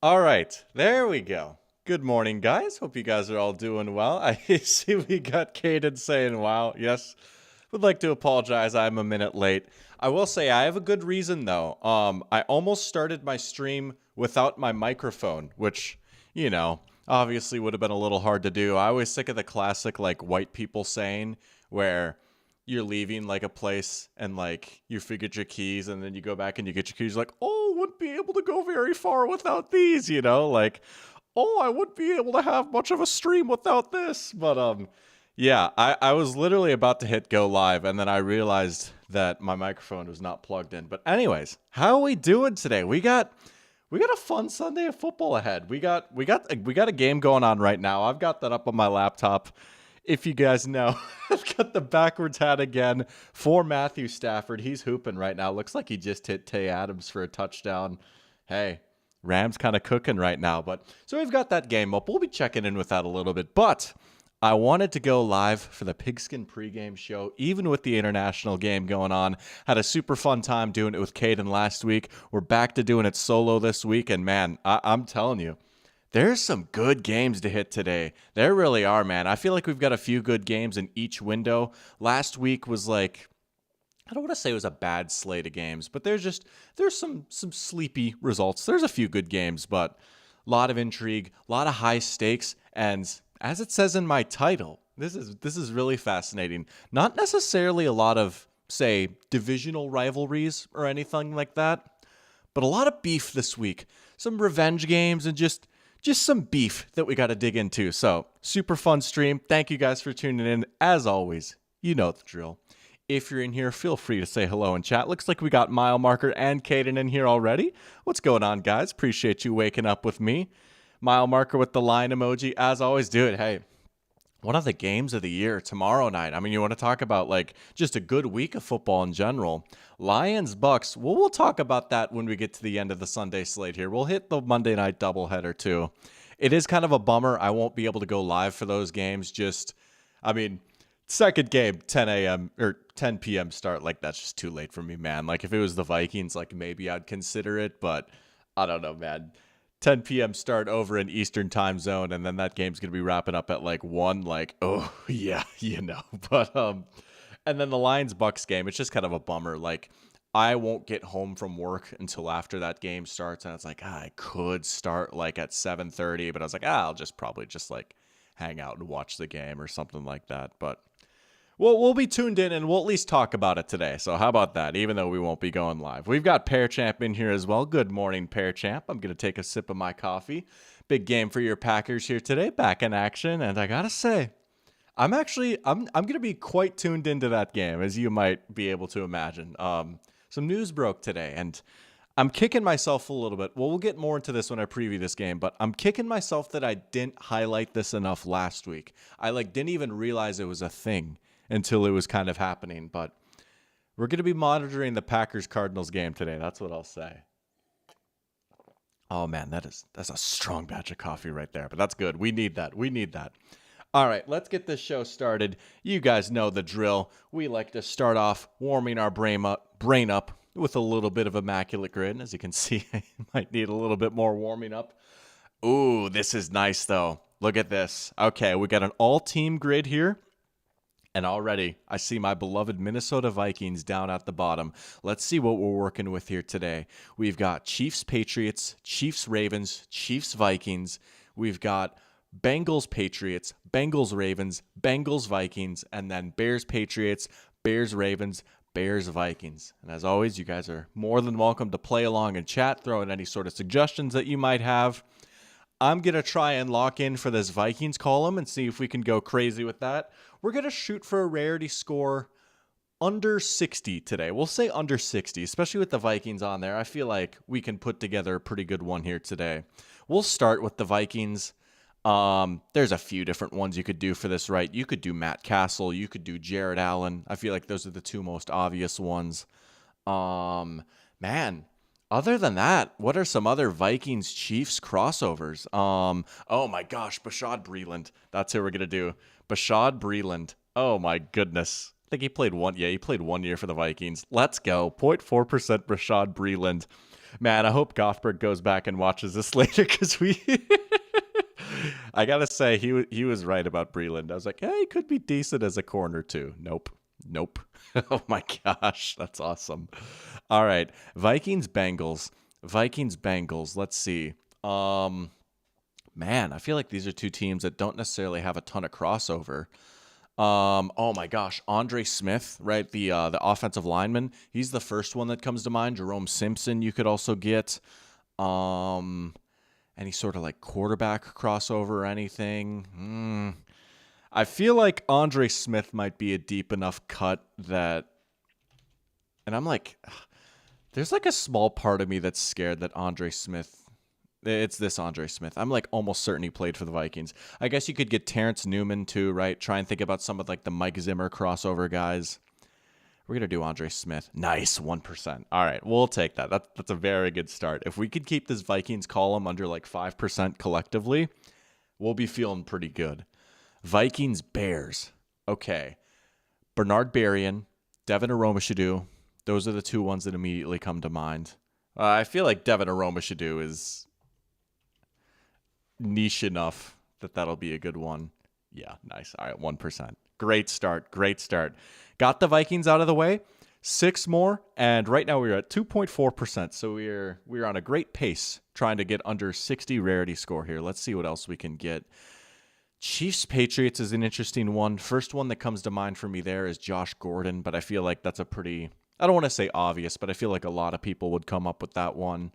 All right, there we go. Good morning, guys. Hope you guys are all doing well. I see we got Caden saying, wow, yes. Would like to apologize. I'm a minute late. I will say I have a good reason, though. I almost started my stream without my microphone, which, obviously would have been a little hard to do. I always think of the classic, like, white people saying where you're leaving like a place and like you forget your keys and then you go back and you get your keys like, oh, wouldn't be able to go very far without these, like, oh, I wouldn't be able to have much of a stream without this. But yeah, I was literally about to hit go live and then I realized that my microphone was not plugged in. But anyways, how are we doing today? We got a fun Sunday of football ahead. We got a game going on right now. I've got that up on my laptop. If you guys know, I've got the backwards hat again for Matthew Stafford. He's hooping right now. Looks like he just hit Tay Adams for a touchdown. Hey, Rams kind of cooking right now. But so we've got that game up. We'll be checking in with that a little bit. But I wanted to go live for the Pigskin pregame show, even with the international game going on. Had a super fun time doing it with Caden last week. We're back to doing it solo this week. And man, I'm telling you, there's some good games to hit today. There really are, man. I feel like we've got a few good games in each window. Last week was like, I don't want to say it was a bad slate of games, but there's some sleepy results. There's a few good games, but a lot of intrigue, a lot of high stakes, and as it says in my title, this is really fascinating. Not necessarily a lot of, say, divisional rivalries or anything like that, but a lot of beef this week. Some revenge games and just some beef that we got to dig into. So, super fun stream. Thank you guys for tuning in. As always, you know the drill. If you're in here, feel free to say hello in chat. Looks like we got Mile Marker and Caden in here already. What's going on, guys? Appreciate you waking up with me. Mile Marker with the line emoji. As always, do it. Hey, one of the games of the year tomorrow night. I mean, you want to talk about like just a good week of football in general. Lions Bucks. Well, we'll talk about that when we get to the end of the Sunday slate here. We'll hit the Monday night doubleheader too. It is kind of a bummer. I won't be able to go live for those games. Second game, 10 a.m. or 10 p.m. start. Like, that's just too late for me, man. Like, if it was the Vikings, like, maybe I'd consider it. But I don't know, man. 10 p.m. start over in Eastern time zone, and then that game's going to be wrapping up at like 1, like, oh, yeah, But, and then the Lions-Bucks game, it's just kind of a bummer. Like, I won't get home from work until after that game starts, and it's like, I could start like at 7:30, but I was like, I'll just probably just like hang out and watch the game or something like that. But we'll be tuned in and we'll at least talk about it today. So how about that, even though we won't be going live? We've got Pear Champ in here as well. Good morning, Pear Champ. I'm going to take a sip of my coffee. Big game for your Packers here today, back in action. And I got to say, I'm going to be quite tuned into that game, as you might be able to imagine. Some news broke today, and I'm kicking myself a little bit. Well, we'll get more into this when I preview this game, but I'm kicking myself that I didn't highlight this enough last week. I didn't even realize it was a thing until it was kind of happening. But we're going to be monitoring the Packers-Cardinals game today. That's what I'll say. Oh, man, that's a strong batch of coffee right there. But that's good. We need that. All right, let's get this show started. You guys know the drill. We like to start off warming our brain up with a little bit of immaculate grid. As you can see, I might need a little bit more warming up. Ooh, this is nice, though. Look at this. Okay, we got an all-team grid here. And already, I see my beloved Minnesota Vikings down at the bottom. Let's see what we're working with here today. We've got Chiefs Patriots, Chiefs Ravens, Chiefs Vikings. We've got Bengals Patriots, Bengals Ravens, Bengals Vikings, and then Bears Patriots, Bears Ravens, Bears Vikings. And as always, you guys are more than welcome to play along and chat, throw in any sort of suggestions that you might have. I'm going to try and lock in for this Vikings column and see if we can go crazy with that. We're going to shoot for a rarity score under 60 today. We'll say under 60, especially with the Vikings on there. I feel like we can put together a pretty good one here today. We'll start with the Vikings. There's a few different ones you could do for this, right? You could do Matt Castle. You could do Jared Allen. I feel like those are the two most obvious ones. Man, other than that, what are some other Vikings-Chiefs crossovers? Oh my gosh, Bashad Breeland. That's who we're going to do. Bashad Breeland. Oh my goodness. I think he played 1 year for the Vikings. Let's go. 0.4% Bashad Breeland. Man, I hope Gothberg goes back and watches this later because we. I gotta say he was right about Breland. I was like, yeah, he could be decent as a corner too. Nope, nope. Oh my gosh, that's awesome. All right, Vikings Bengals. Vikings Bengals. Let's see. Man, I feel like these are two teams that don't necessarily have a ton of crossover. Oh my gosh, Andre Smith, right? The offensive lineman. He's the first one that comes to mind. Jerome Simpson, you could also get. Any sort of like quarterback crossover or anything. I feel like Andre Smith might be a deep enough cut that, and I'm like, there's like a small part of me that's scared that Andre Smith. It's this Andre Smith. I'm like almost certain he played for the Vikings. I guess you could get Terrence Newman too, right? Try and think about some of like the Mike Zimmer crossover guys. We're going to do Andre Smith. Nice, 1%. All right, we'll take that. That's a very good start. If we could keep this Vikings column under like 5% collectively, we'll be feeling pretty good. Vikings Bears. Okay. Bernard Berrien, Devin Aromashadu. Those are the two ones that immediately come to mind. I feel like Devin Aromashadu is niche enough that that'll be a good one. Yeah, nice. All right, 1%. Great start. Great start. Got the Vikings out of the way. 6 more, and right now we're at 2.4%. So we're on a great pace trying to get under 60 rarity score here. Let's see what else we can get. Chiefs Patriots is an interesting one. First one that comes to mind for me there is Josh Gordon, but I feel like that's a pretty, I don't want to say obvious, but I feel like a lot of people would come up with that one.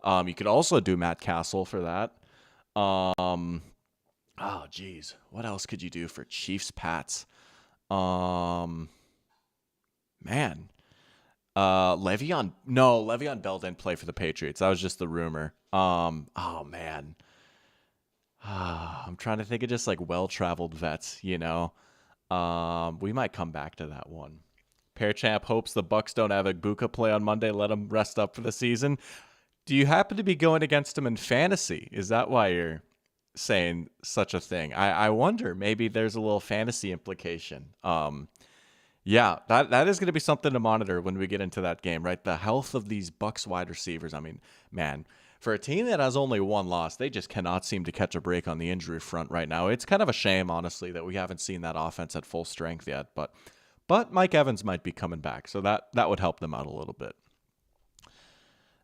You could also do Matt Castle for that. Oh geez, what else could you do for Chiefs Pats? Man. Le'Veon Bell didn't play for the Patriots. That was just the rumor. Oh man. I'm trying to think of just like well-traveled vets, you know. We might come back to that one. Pearchamp hopes the Bucks don't have Igbokwe play on Monday. Let him rest up for the season. Do you happen to be going against him in fantasy? Is that why you're saying such a thing? I wonder. Maybe there's a little fantasy implication. Yeah, that is going to be something to monitor when we get into that game, right? The health of these Bucks wide receivers. I mean, man, for a team that has only one loss, they just cannot seem to catch a break on the injury front right now. It's kind of a shame, honestly, that we haven't seen that offense at full strength yet. But Mike Evans might be coming back, so that would help them out a little bit.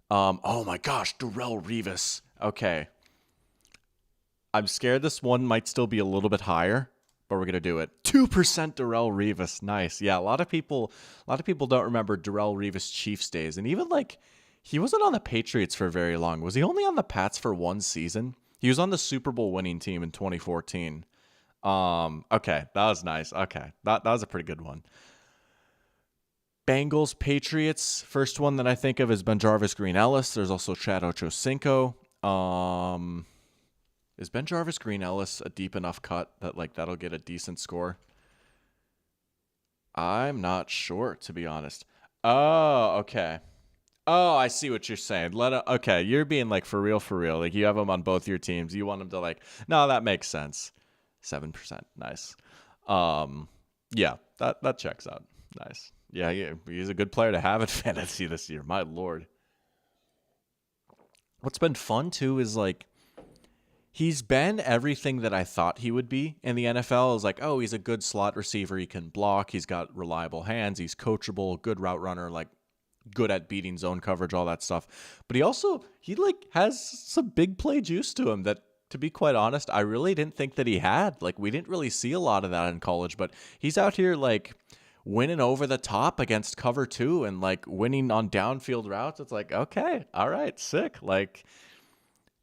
Oh my gosh, Darrelle Revis. Okay. I'm scared this one might still be a little bit higher, but we're gonna do it. 2% Darrelle Revis. Nice. Yeah, a lot of people don't remember Darrelle Revis Chiefs days. And even like he wasn't on the Patriots for very long. Was he only on the Pats for one season? He was on the Super Bowl winning team in 2014. Okay, that was nice. Okay. That was a pretty good one. Bengals, Patriots. First one that I think of is BenJarvus Green-Ellis. There's also Chad Ochocinco. Is BenJarvus Green-Ellis a deep enough cut that like that'll get a decent score? I'm not sure, to be honest. Oh, okay. Oh, I see what you're saying. Okay, you're being like for real. Like you have him on both your teams. You want him to like, no, that makes sense. 7%. Nice. Yeah, that checks out. Nice. Yeah, he's a good player to have in fantasy this year. My Lord. What's been fun too is like he's been everything that I thought he would be in the NFL. Is like, oh, he's a good slot receiver. He can block. He's got reliable hands. He's coachable, good route runner, like good at beating zone coverage, all that stuff. But he like has some big play juice to him that, to be quite honest, I really didn't think that he had. Like we didn't really see a lot of that in college, but he's out here like winning over the top against cover 2 and like winning on downfield routes. It's like, okay, all right, sick. Like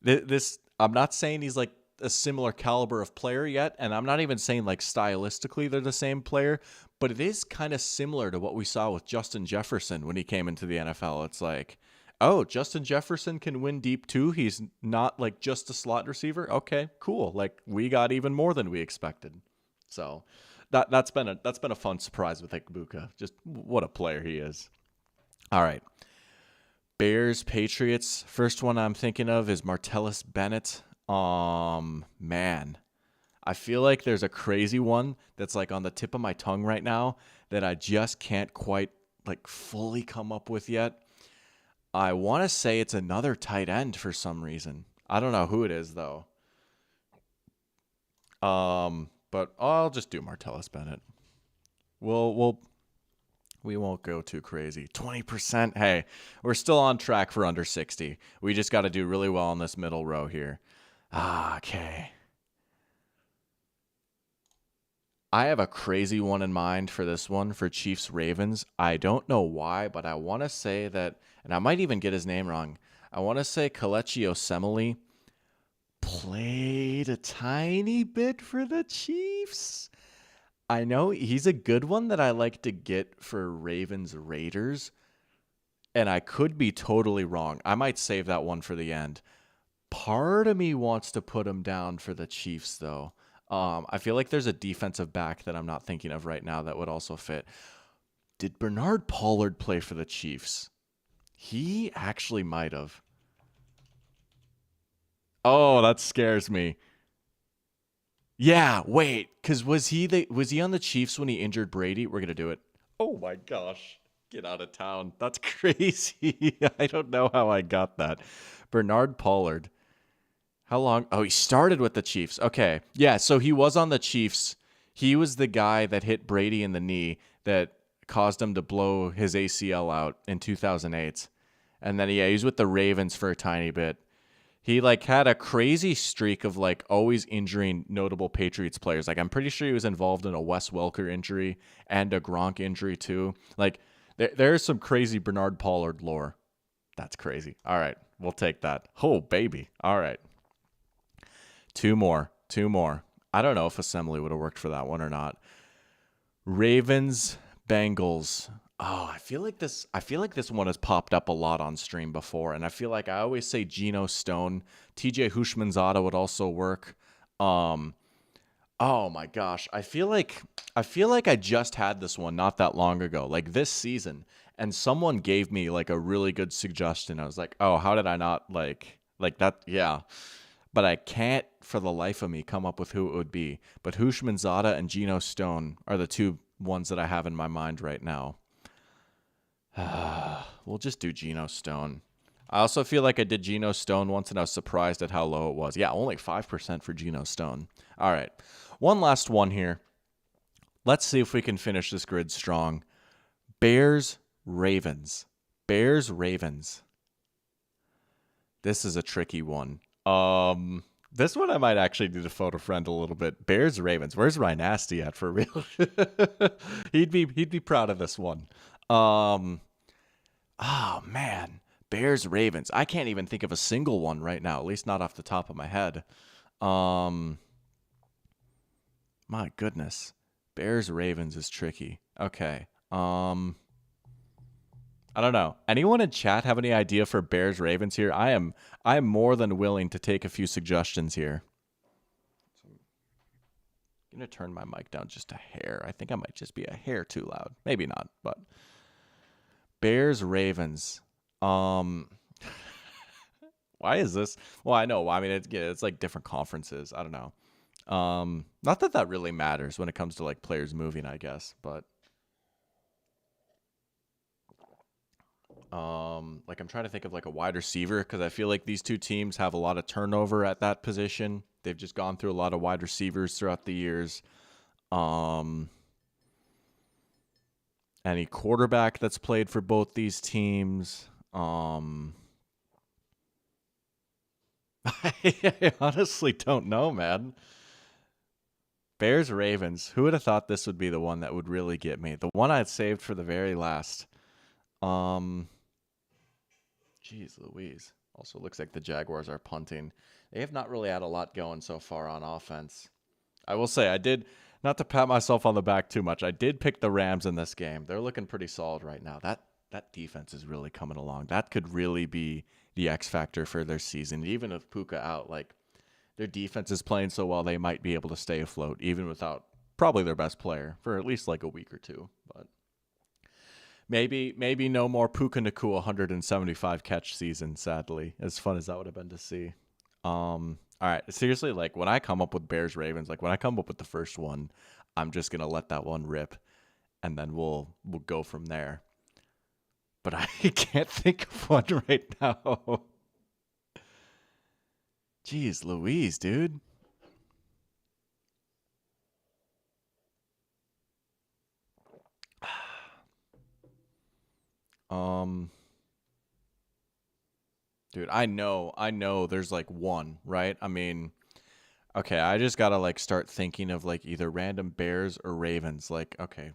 this, I'm not saying he's like a similar caliber of player yet, and I'm not even saying like stylistically they're the same player, but it is kind of similar to what we saw with Justin Jefferson when he came into the NFL. It's like, oh, Justin Jefferson can win deep too. He's not like just a slot receiver. Okay, cool. Like we got even more than we expected. So that's been a fun surprise with Igbokwe. Just what a player he is. All right. Bears, Patriots. First one I'm thinking of is Martellus Bennett. Man, I feel like there's a crazy one that's like on the tip of my tongue right now that I just can't quite like fully come up with yet. I want to say it's another tight end for some reason. I don't know who it is though. But I'll just do Martellus Bennett. We won't go too crazy. 20%. Hey, we're still on track for under 60. We just got to do really well in this middle row here. Okay. I have a crazy one in mind for this one for Chiefs Ravens. I don't know why, but I want to say that, and I might even get his name wrong. I want to say Kelechi Osemele played a tiny bit for the Chiefs. I know he's a good one that I like to get for Ravens Raiders, and I could be totally wrong. I might save that one for the end. Part of me wants to put him down for the Chiefs, though. I feel like there's a defensive back that I'm not thinking of right now that would also fit. Did Bernard Pollard play for the Chiefs? He actually might have. Oh, that scares me. Yeah, wait, because was he on the Chiefs when he injured Brady? We're gonna do it. Oh my gosh. Get out of town. That's crazy. I don't know how I got that. Bernard Pollard. How long? Oh, he started with the Chiefs. Okay. Yeah, so he was on the Chiefs. He was the guy that hit Brady in the knee that caused him to blow his ACL out in 2008. And then, yeah, he was with the Ravens for a tiny bit. He, had a crazy streak of, always injuring notable Patriots players. I'm pretty sure he was involved in a Wes Welker injury and a Gronk injury, too. There's some crazy Bernard Pollard lore. That's crazy. All right. We'll take that. Oh, baby. All right. Two more. I don't know if Assembly would have worked for that one or not. Ravens, Bengals. Oh, I feel like this one has popped up a lot on stream before, and I feel like I always say Geno Stone. TJ Hushmanzada would also work. Oh my gosh. I feel like I just had this one not that long ago, this season, and someone gave me a really good suggestion. I was like, "Oh, how did I not like that?" Yeah. But I can't, for the life of me, come up with who it would be. But Hushmanzada and Geno Stone are the two ones that I have in my mind right now. We'll just do Geno Stone. I also feel like I did Geno Stone once, and I was surprised at how low it was. Yeah, only 5% for Geno Stone. All right. One last one here. Let's see if we can finish this grid strong. Bears, Ravens. Bears, Ravens. This is a tricky one. This one I might actually need to photo friend a little bit. Bears, Ravens. Where's Ryan Nasty at for real? He'd be proud of this one. Oh man, Bears, Ravens. I can't even think of a single one right now, at least not off the top of my head. My goodness. Bears, Ravens is tricky. Okay. I don't know. Anyone in chat have any idea for Bears Ravens here? I am more than willing to take a few suggestions here. So I'm going to turn my mic down just a hair. I think I might just be a hair too loud. Maybe not, but Bears Ravens. Why is this? Well, I know. I mean, it's like different conferences. I don't know. Not that really matters when it comes to players moving, I guess, but I'm trying to think of a wide receiver, because I feel like these two teams have a lot of turnover at that position. They've just gone through a lot of wide receivers throughout the years. Any quarterback that's played for both these teams. I honestly don't know, man. Bears, Ravens. Who would have thought this would be the one that would really get me? The one I'd saved for the very last. Jeez Louise. Also looks like the Jaguars are punting. They have not really had a lot going so far on offense. I will say, I did, not to pat myself on the back too much, I did pick the Rams in this game. They're looking pretty solid right now. That defense is really coming along. That could really be the X factor for their season. Even with Puka out, their defense is playing so well, they might be able to stay afloat, even without probably their best player for at least a week or two. But maybe no more Puka Nacua 175 catch season, sadly. As fun as that would have been to see. All right, seriously, when I come up with Bears Ravens, when I come up with the first one, I'm just gonna let that one rip, and then we'll go from there. but I can't think of one right now. Jeez Louise, dude. Um, dude, I know there's like one, right? I mean, okay, I just gotta like start thinking of like either random Bears or Ravens. Like, okay.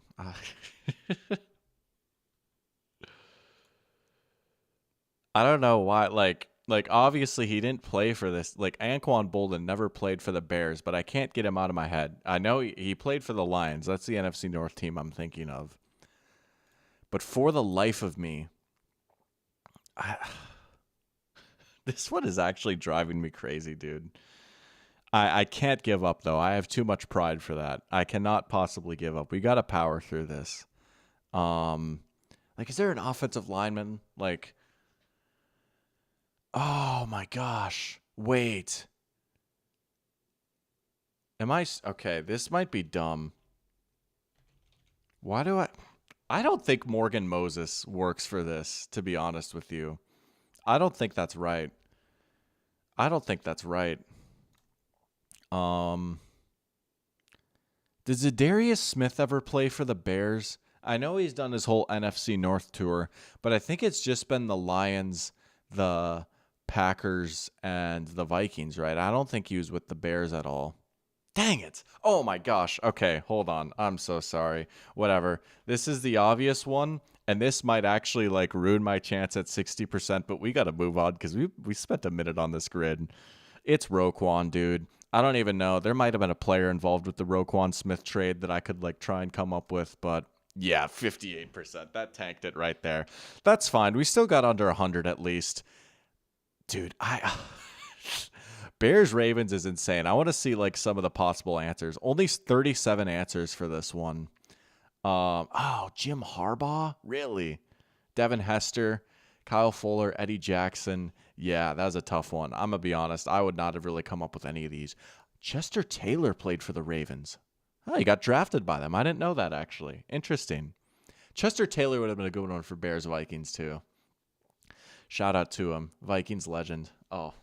I don't know why. Like obviously he didn't play for this. Like Anquan Bolden never played for the Bears, but I can't get him out of my head. I know he played for the Lions. That's the NFC North team I'm thinking of. But for the life of me, I, this one is actually driving me crazy, dude. I can't give up though. I have too much pride for that. I cannot possibly give up. We got to power through this. Um, like, is there an offensive lineman? Like, oh my gosh. Wait. Okay, this might be dumb. Why do I don't think Morgan Moses works for this, to be honest with you. I don't think that's right. I don't think that's right. Um, did Zadarius Smith ever play for the Bears? I know he's done his whole NFC North tour, but I think it's just been the Lions, the Packers, and the Vikings, right? I don't think he was with the Bears at all. Dang it. Oh my gosh. Okay, hold on. I'm so sorry. Whatever. This is the obvious one, and this might actually like ruin my chance at 60%, but we got to move on because we spent a minute on this grid. It's Roquan, dude. I don't even know. There might have been a player involved with the Roquan Smith trade that I could like try and come up with, but yeah, 58%. That tanked it right there. That's fine. We still got under 100 at least. Dude, Bears Ravens is insane. I want to see like some of the possible answers. Only 37 answers for this one. Jim Harbaugh? Really? Devin Hester, Kyle Fuller, Eddie Jackson. Yeah, that was a tough one. I'm going to be honest. I would not have really come up with any of these. Chester Taylor played for the Ravens. Oh, he got drafted by them. I didn't know that, actually. Interesting. Chester Taylor would have been a good one for Bears Vikings, too. Shout out to him. Vikings legend. Oh,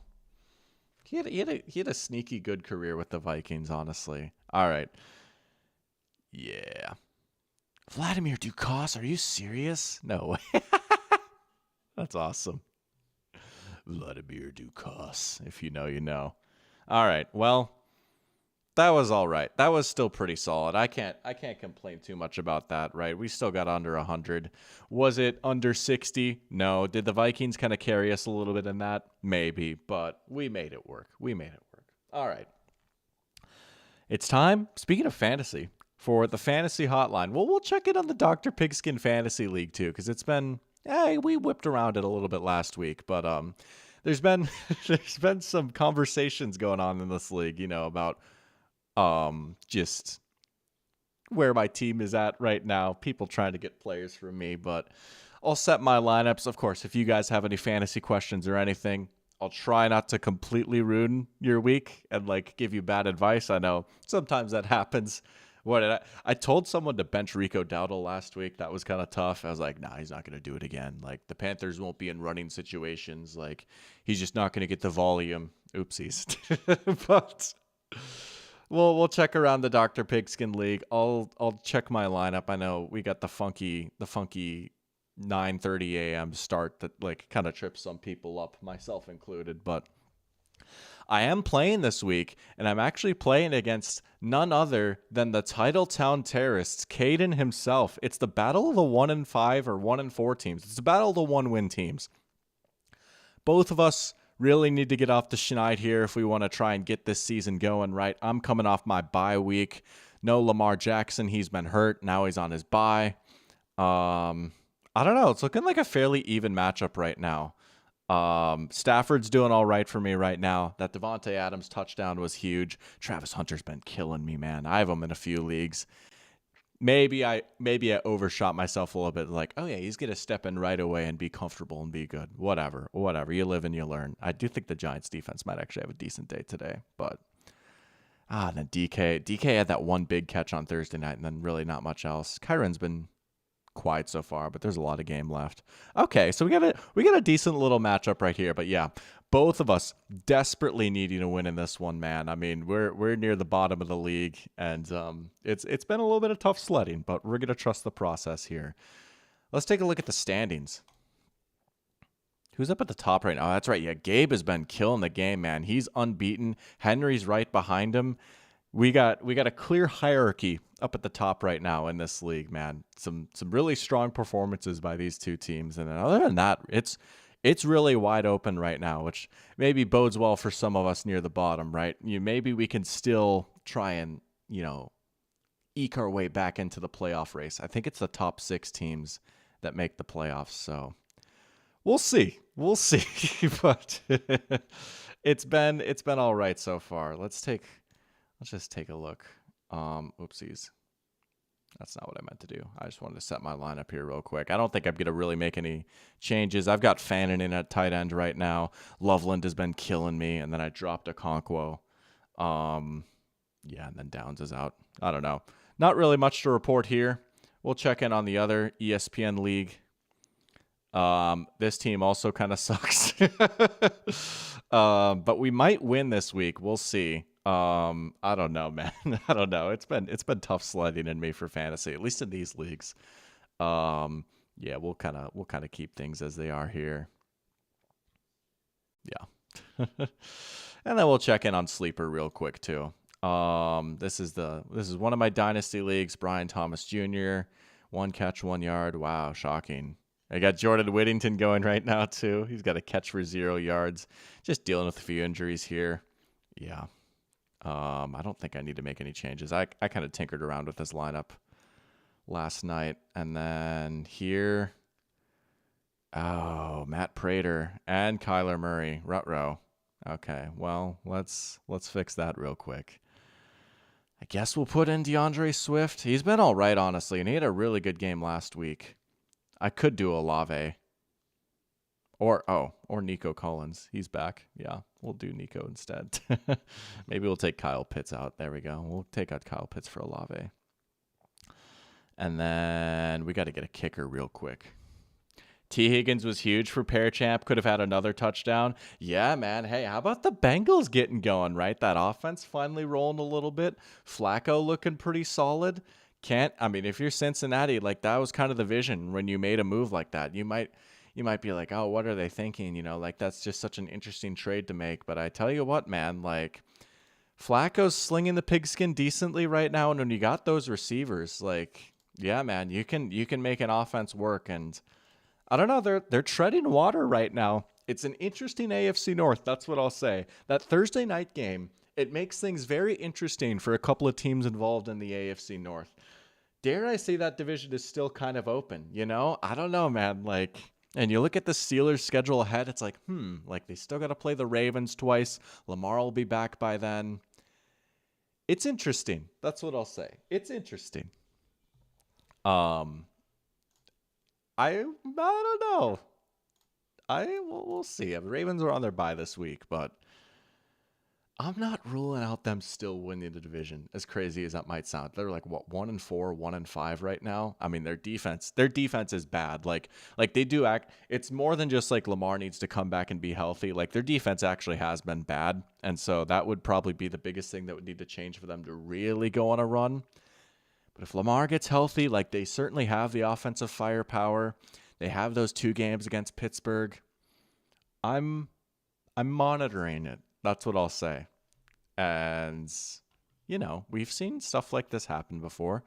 he had a sneaky good career with the Vikings, honestly. All right. Yeah. Vladimir Dukas, are you serious? No way. That's awesome. Vladimir Dukas. If you know, you know. All right. Well, that was all right. That was still pretty solid. I can't complain too much about that, right? We still got under 100. Was it under 60? No. Did the Vikings kind of carry us a little bit in that? Maybe, but we made it work. All right. It's time, speaking of fantasy, for the fantasy hotline. Well, we'll check in on the Dr. Pigskin Fantasy League too, because it's been we whipped around it a little bit last week, but there's been there's been some conversations going on in this league, about just where my team is at right now. People trying to get players from me, but I'll set my lineups. Of course, if you guys have any fantasy questions or anything, I'll try not to completely ruin your week and like give you bad advice. I know sometimes that happens. I told someone to bench Rico Dowdle last week. That was kind of tough. I was like, nah, he's not going to do it again. Like the Panthers won't be in running situations. Like he's just not going to get the volume. Oopsies. But we'll check around the Dr. Pigskin League. I'll check my lineup. I know we got the funky 9:30 a.m. start that like kind of trips some people up, myself included, but I am playing this week, and I'm actually playing against none other than the Titletown Terrorists, Caden himself. It's the battle of the 1-5 or 1-4 teams. It's the battle of the 1-win teams. Both of us really need to get off the schneid here if we want to try and get this season going right. I'm coming off my bye week. No Lamar Jackson. He's been hurt. Now he's on his bye. I don't know. It's looking like a fairly even matchup right now. Stafford's doing all right for me right now. That Devontae Adams touchdown was huge. Travis Hunter's been killing me, man. I have him in a few leagues. Maybe I overshot myself a little bit. Like, oh yeah, he's gonna step in right away and be comfortable and be good. Whatever. You live and you learn. I do think the Giants defense might actually have a decent day today, but then DK had that one big catch on Thursday night, and then really not much else. Kyron's been quiet so far, but there's a lot of game left. Okay, so we got a decent little matchup right here, but yeah, both of us desperately needing a win in this one, man. I mean, we're near the bottom of the league, and it's been a little bit of tough sledding, but we're gonna trust the process here. Let's take a look at the standings. Who's up at the top right now? Oh, that's right. Yeah, Gabe has been killing the game, man. He's unbeaten. Henry's right behind him. We got a clear hierarchy up at the top right now in this league, man. Some really strong performances by these two teams, and then other than that, it's really wide open right now, which maybe bodes well for some of us near the bottom, right? Maybe we can still try and eke our way back into the playoff race. I think it's the top 6 teams that make the playoffs, so we'll see. We'll see. But it's been all right so far. Let's just take a look. Oopsies. That's not what I meant to do. I just wanted to set my lineup here real quick. I don't think I'm going to really make any changes. I've got Fannin in at tight end right now. Loveland has been killing me, and then I dropped a Okonkwo. Yeah, and then Downs is out. I don't know. Not really much to report here. We'll check in on the other ESPN league. This team also kind of sucks. But we might win this week. We'll see. I don't know, man. I don't know. It's been tough sledding in me for fantasy, at least in these leagues. Yeah, we'll kind of keep things as they are here. Yeah. And then we'll check in on Sleeper real quick too. This is one of my dynasty leagues, Brian Thomas Jr. 1 catch, 1 yard. Wow, shocking. I got Jordan Whittington going right now too. He's got a catch for 0 yards. Just dealing with a few injuries here. Yeah. I don't think I need to make any changes. I kind of tinkered around with this lineup last night. And then here, Matt Prater and Kyler Murray, Rutrow. Okay, well, let's fix that real quick. I guess we'll put in DeAndre Swift. He's been all right, honestly, and he had a really good game last week. I could do Olave. Or Nico Collins. He's back. Yeah, we'll do Nico instead. Maybe we'll take Kyle Pitts out. There we go. We'll take out Kyle Pitts for Olave. And then we got to get a kicker real quick. T. Higgins was huge for Parachamp. Could have had another touchdown. Yeah, man. Hey, how about the Bengals getting going, right? That offense finally rolling a little bit. Flacco looking pretty solid. If you're Cincinnati, like that was kind of the vision when you made a move like that. You might be like, oh, what are they thinking? Like that's just such an interesting trade to make. But I tell you what, man, like Flacco's slinging the pigskin decently right now. And when you got those receivers, like, yeah, man, you can make an offense work. And I don't know, they're treading water right now. It's an interesting AFC North. That's what I'll say. That Thursday night game, it makes things very interesting for a couple of teams involved in the AFC North. Dare I say that division is still kind of open, I don't know, man. Like, and you look at the Steelers' schedule ahead, it's like, like they still got to play the Ravens twice. Lamar will be back by then. It's interesting. That's what I'll say. It's interesting. I don't know. We'll see. The Ravens are on their bye this week, but I'm not ruling out them still winning the division, as crazy as that might sound. They're like, 1-4, 1-5 right now. I mean, their defense is bad. Like they do act. It's more than just like Lamar needs to come back and be healthy. Like their defense actually has been bad. And so that would probably be the biggest thing that would need to change for them to really go on a run. But if Lamar gets healthy, like they certainly have the offensive firepower. They have those 2 games against Pittsburgh. I'm monitoring it. That's what I'll say. And, we've seen stuff like this happen before.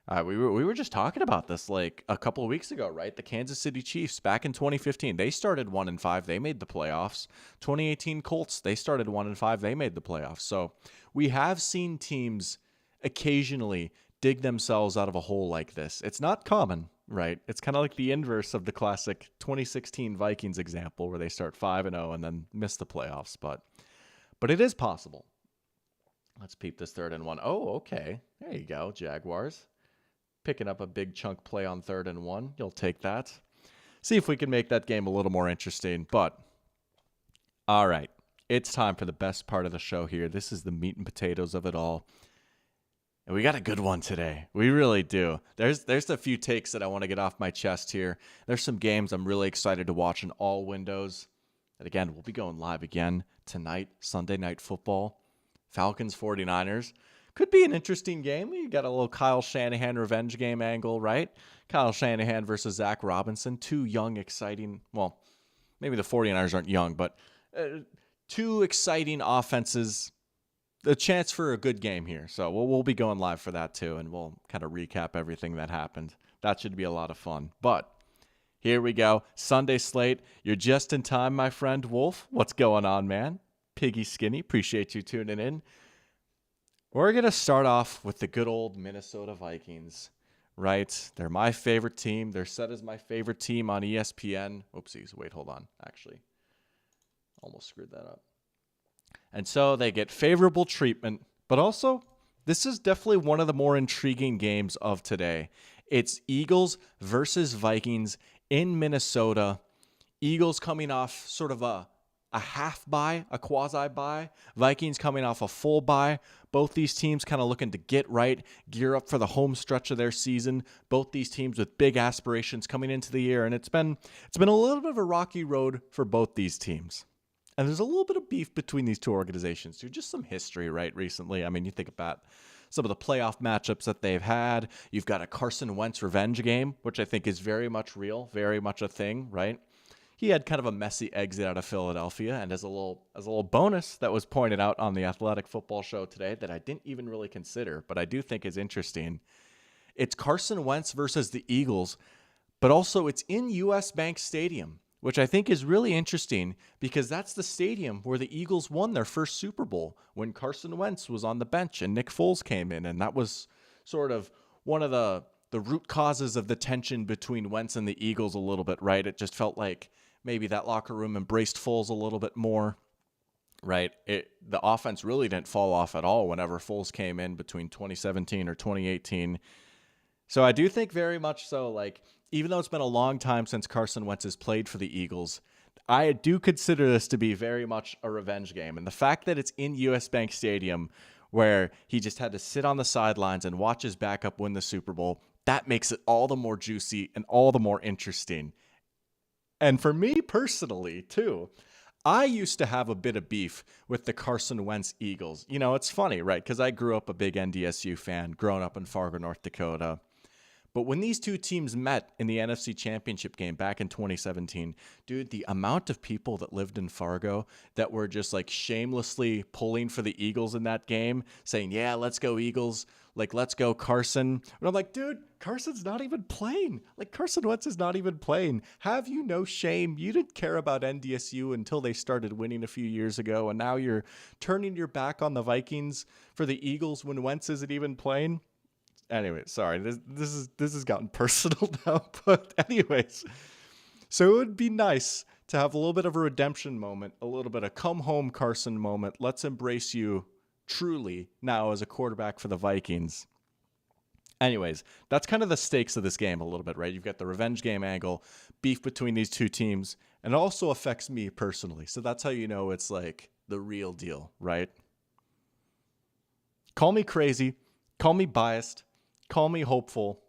We were just talking about this like a couple of weeks ago, right? The Kansas City Chiefs back in 2015, they started 1-5. They made the playoffs. 2018 Colts, they started 1-5. They made the playoffs. So we have seen teams occasionally dig themselves out of a hole like this. It's not common, right? It's kind of like the inverse of the classic 2016 Vikings example where they start 5-0 and then miss the playoffs. But it is possible. Let's peep this 3rd and 1. Oh, okay. There you go, Jaguars. Picking up a big chunk play on 3rd and 1. You'll take that. See if we can make that game a little more interesting. But, all right. It's time for the best part of the show here. This is the meat and potatoes of it all. And we got a good one today. We really do. There's a few takes that I want to get off my chest here. There's some games I'm really excited to watch in all windows. And again, we'll be going live again tonight, Sunday Night Football. Falcons 49ers. Could be an interesting game. You got a little Kyle Shanahan revenge game angle, right? Kyle Shanahan versus Zach Robinson. Two young, exciting, well, maybe the 49ers aren't young, but two exciting offenses. A chance for a good game here. So we'll be going live for that too, and we'll kind of recap everything that happened. That should be a lot of fun. But here we go. Sunday slate. You're just in time, my friend Wolf. What's going on, man? Piggy Skinny. Appreciate you tuning in. We're going to start off with the good old Minnesota Vikings, right? They're my favorite team. They're set as my favorite team on ESPN. Oopsies. Wait, hold on. Actually, almost screwed that up. And so they get favorable treatment, but also this is definitely one of the more intriguing games of today. It's Eagles versus Vikings in Minnesota. Eagles coming off sort of a half bye, a quasi bye. Vikings coming off a full bye. Both these teams kind of looking to get right, gear up for the home stretch of their season. Both these teams with big aspirations coming into the year, and it's been a little bit of a rocky road for both these teams. And there's a little bit of beef between these two organizations, too. Just some history, right, recently. I mean, you think about some of the playoff matchups that they've had. You've got a Carson Wentz revenge game, which I think is very much real, very much a thing, right? He had kind of a messy exit out of Philadelphia, and as a little bonus that was pointed out on the Athletic Football Show today that I didn't even really consider, but I do think is interesting, it's Carson Wentz versus the Eagles, but also it's in U.S. Bank Stadium, which I think is really interesting because that's the stadium where the Eagles won their first Super Bowl when Carson Wentz was on the bench and Nick Foles came in. And that was sort of one of the root causes of the tension between Wentz and the Eagles a little bit, right? It just felt like maybe that locker room embraced Foles a little bit more, right? The offense really didn't fall off at all whenever Foles came in between 2017 or 2018. So I do think very much so, like, even though it's been a long time since Carson Wentz has played for the Eagles, I do consider this to be very much a revenge game. And the fact that it's in U.S. Bank Stadium, where he just had to sit on the sidelines and watch his backup win the Super Bowl, that makes it all the more juicy and all the more interesting. And for me personally, too, I used to have a bit of beef with the Carson Wentz Eagles. You know, it's funny, right? Because I grew up a big NDSU fan, growing up in Fargo, North Dakota. But when these two teams met in the NFC Championship game back in 2017, dude, the amount of people that lived in Fargo that were just like shamelessly pulling for the Eagles in that game, saying, yeah, let's go Eagles, like, let's go Carson. And I'm like, dude, Carson's not even playing. Like, Carson Wentz is not even playing. Have you no shame? You didn't care about NDSU until they started winning a few years ago, and now you're turning your back on the Vikings for the Eagles when Wentz isn't even playing? Anyway, sorry, this has gotten personal now, but anyways, so it would be nice to have a little bit of a redemption moment, a little bit of come home Carson moment. Let's embrace you truly now as a quarterback for the Vikings. Anyways, that's kind of the stakes of this game a little bit, right? You've got the revenge game angle, beef between these two teams, and it also affects me personally. So that's how you know it's like the real deal, right? Call me crazy, call me biased, call me hopeful.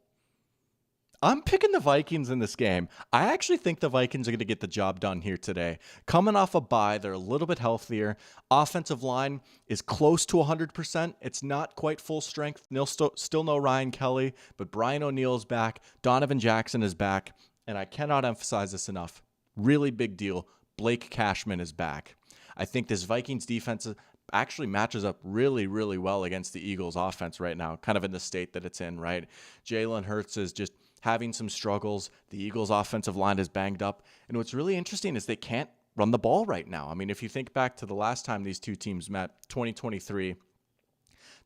I'm picking the Vikings in this game. I actually think the Vikings are going to get the job done here today. Coming off a bye, they're a little bit healthier. Offensive line is close to 100%. It's not quite full strength. Still no Ryan Kelly, but Brian O'Neill's back. Donovan Jackson is back. And I cannot emphasize this enough. Really big deal. Blake Cashman is back. I think this Vikings defense actually matches up really, really well against the Eagles offense right now, kind of in the state that it's in, right? Jalen Hurts is just having some struggles. The Eagles offensive line is banged up. And what's really interesting is they can't run the ball right now. I mean, if you think back to the last time these two teams met, 2023,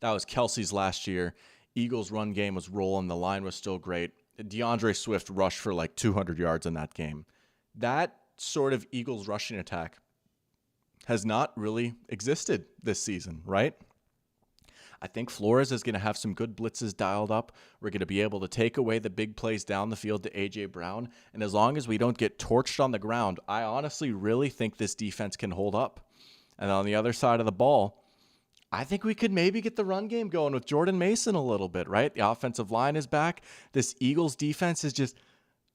that was Kelsey's last year. Eagles run game was rolling. The line was still great. DeAndre Swift rushed for like 200 yards in that game. That sort of Eagles rushing attack has not really existed this season, right? I think Flores is going to have some good blitzes dialed up. We're going to be able to take away the big plays down the field to A.J. Brown. And as long as we don't get torched on the ground, I honestly really think this defense can hold up. And on the other side of the ball, I think we could maybe get the run game going with Jordan Mason a little bit, right? The offensive line is back. This Eagles defense is just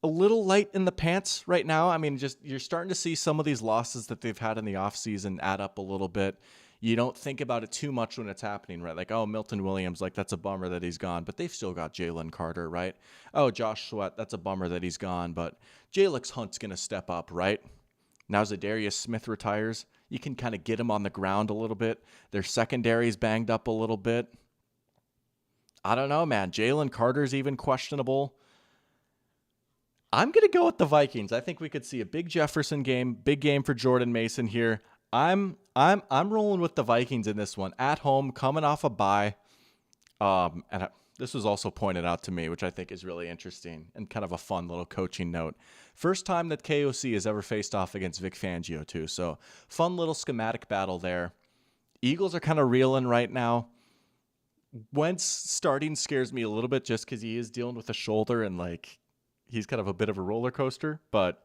a little light in the pants right now. I mean, just you're starting to see some of these losses that they've had in the offseason add up a little bit. You don't think about it too much when it's happening, right? Like, oh, Milton Williams, like that's a bummer that he's gone, but they've still got Jalen Carter, right? Oh, Josh Sweat, that's a bummer that he's gone, but Jalix Hunt's going to step up, right? Now Zadarius Smith retires. You can kind of get him on the ground a little bit. Their secondary's banged up a little bit. I don't know, man. Jalen Carter's even questionable. I'm going to go with the Vikings. I think we could see a big Jefferson game, big game for Jordan Mason here. I'm rolling with the Vikings in this one. At home, coming off a bye. This was also pointed out to me, which I think is really interesting and kind of a fun little coaching note. First time that KOC has ever faced off against Vic Fangio, too. So fun little schematic battle there. Eagles are kind of reeling right now. Wentz starting scares me a little bit just because he is dealing with a shoulder and like he's kind of a bit of a roller coaster. But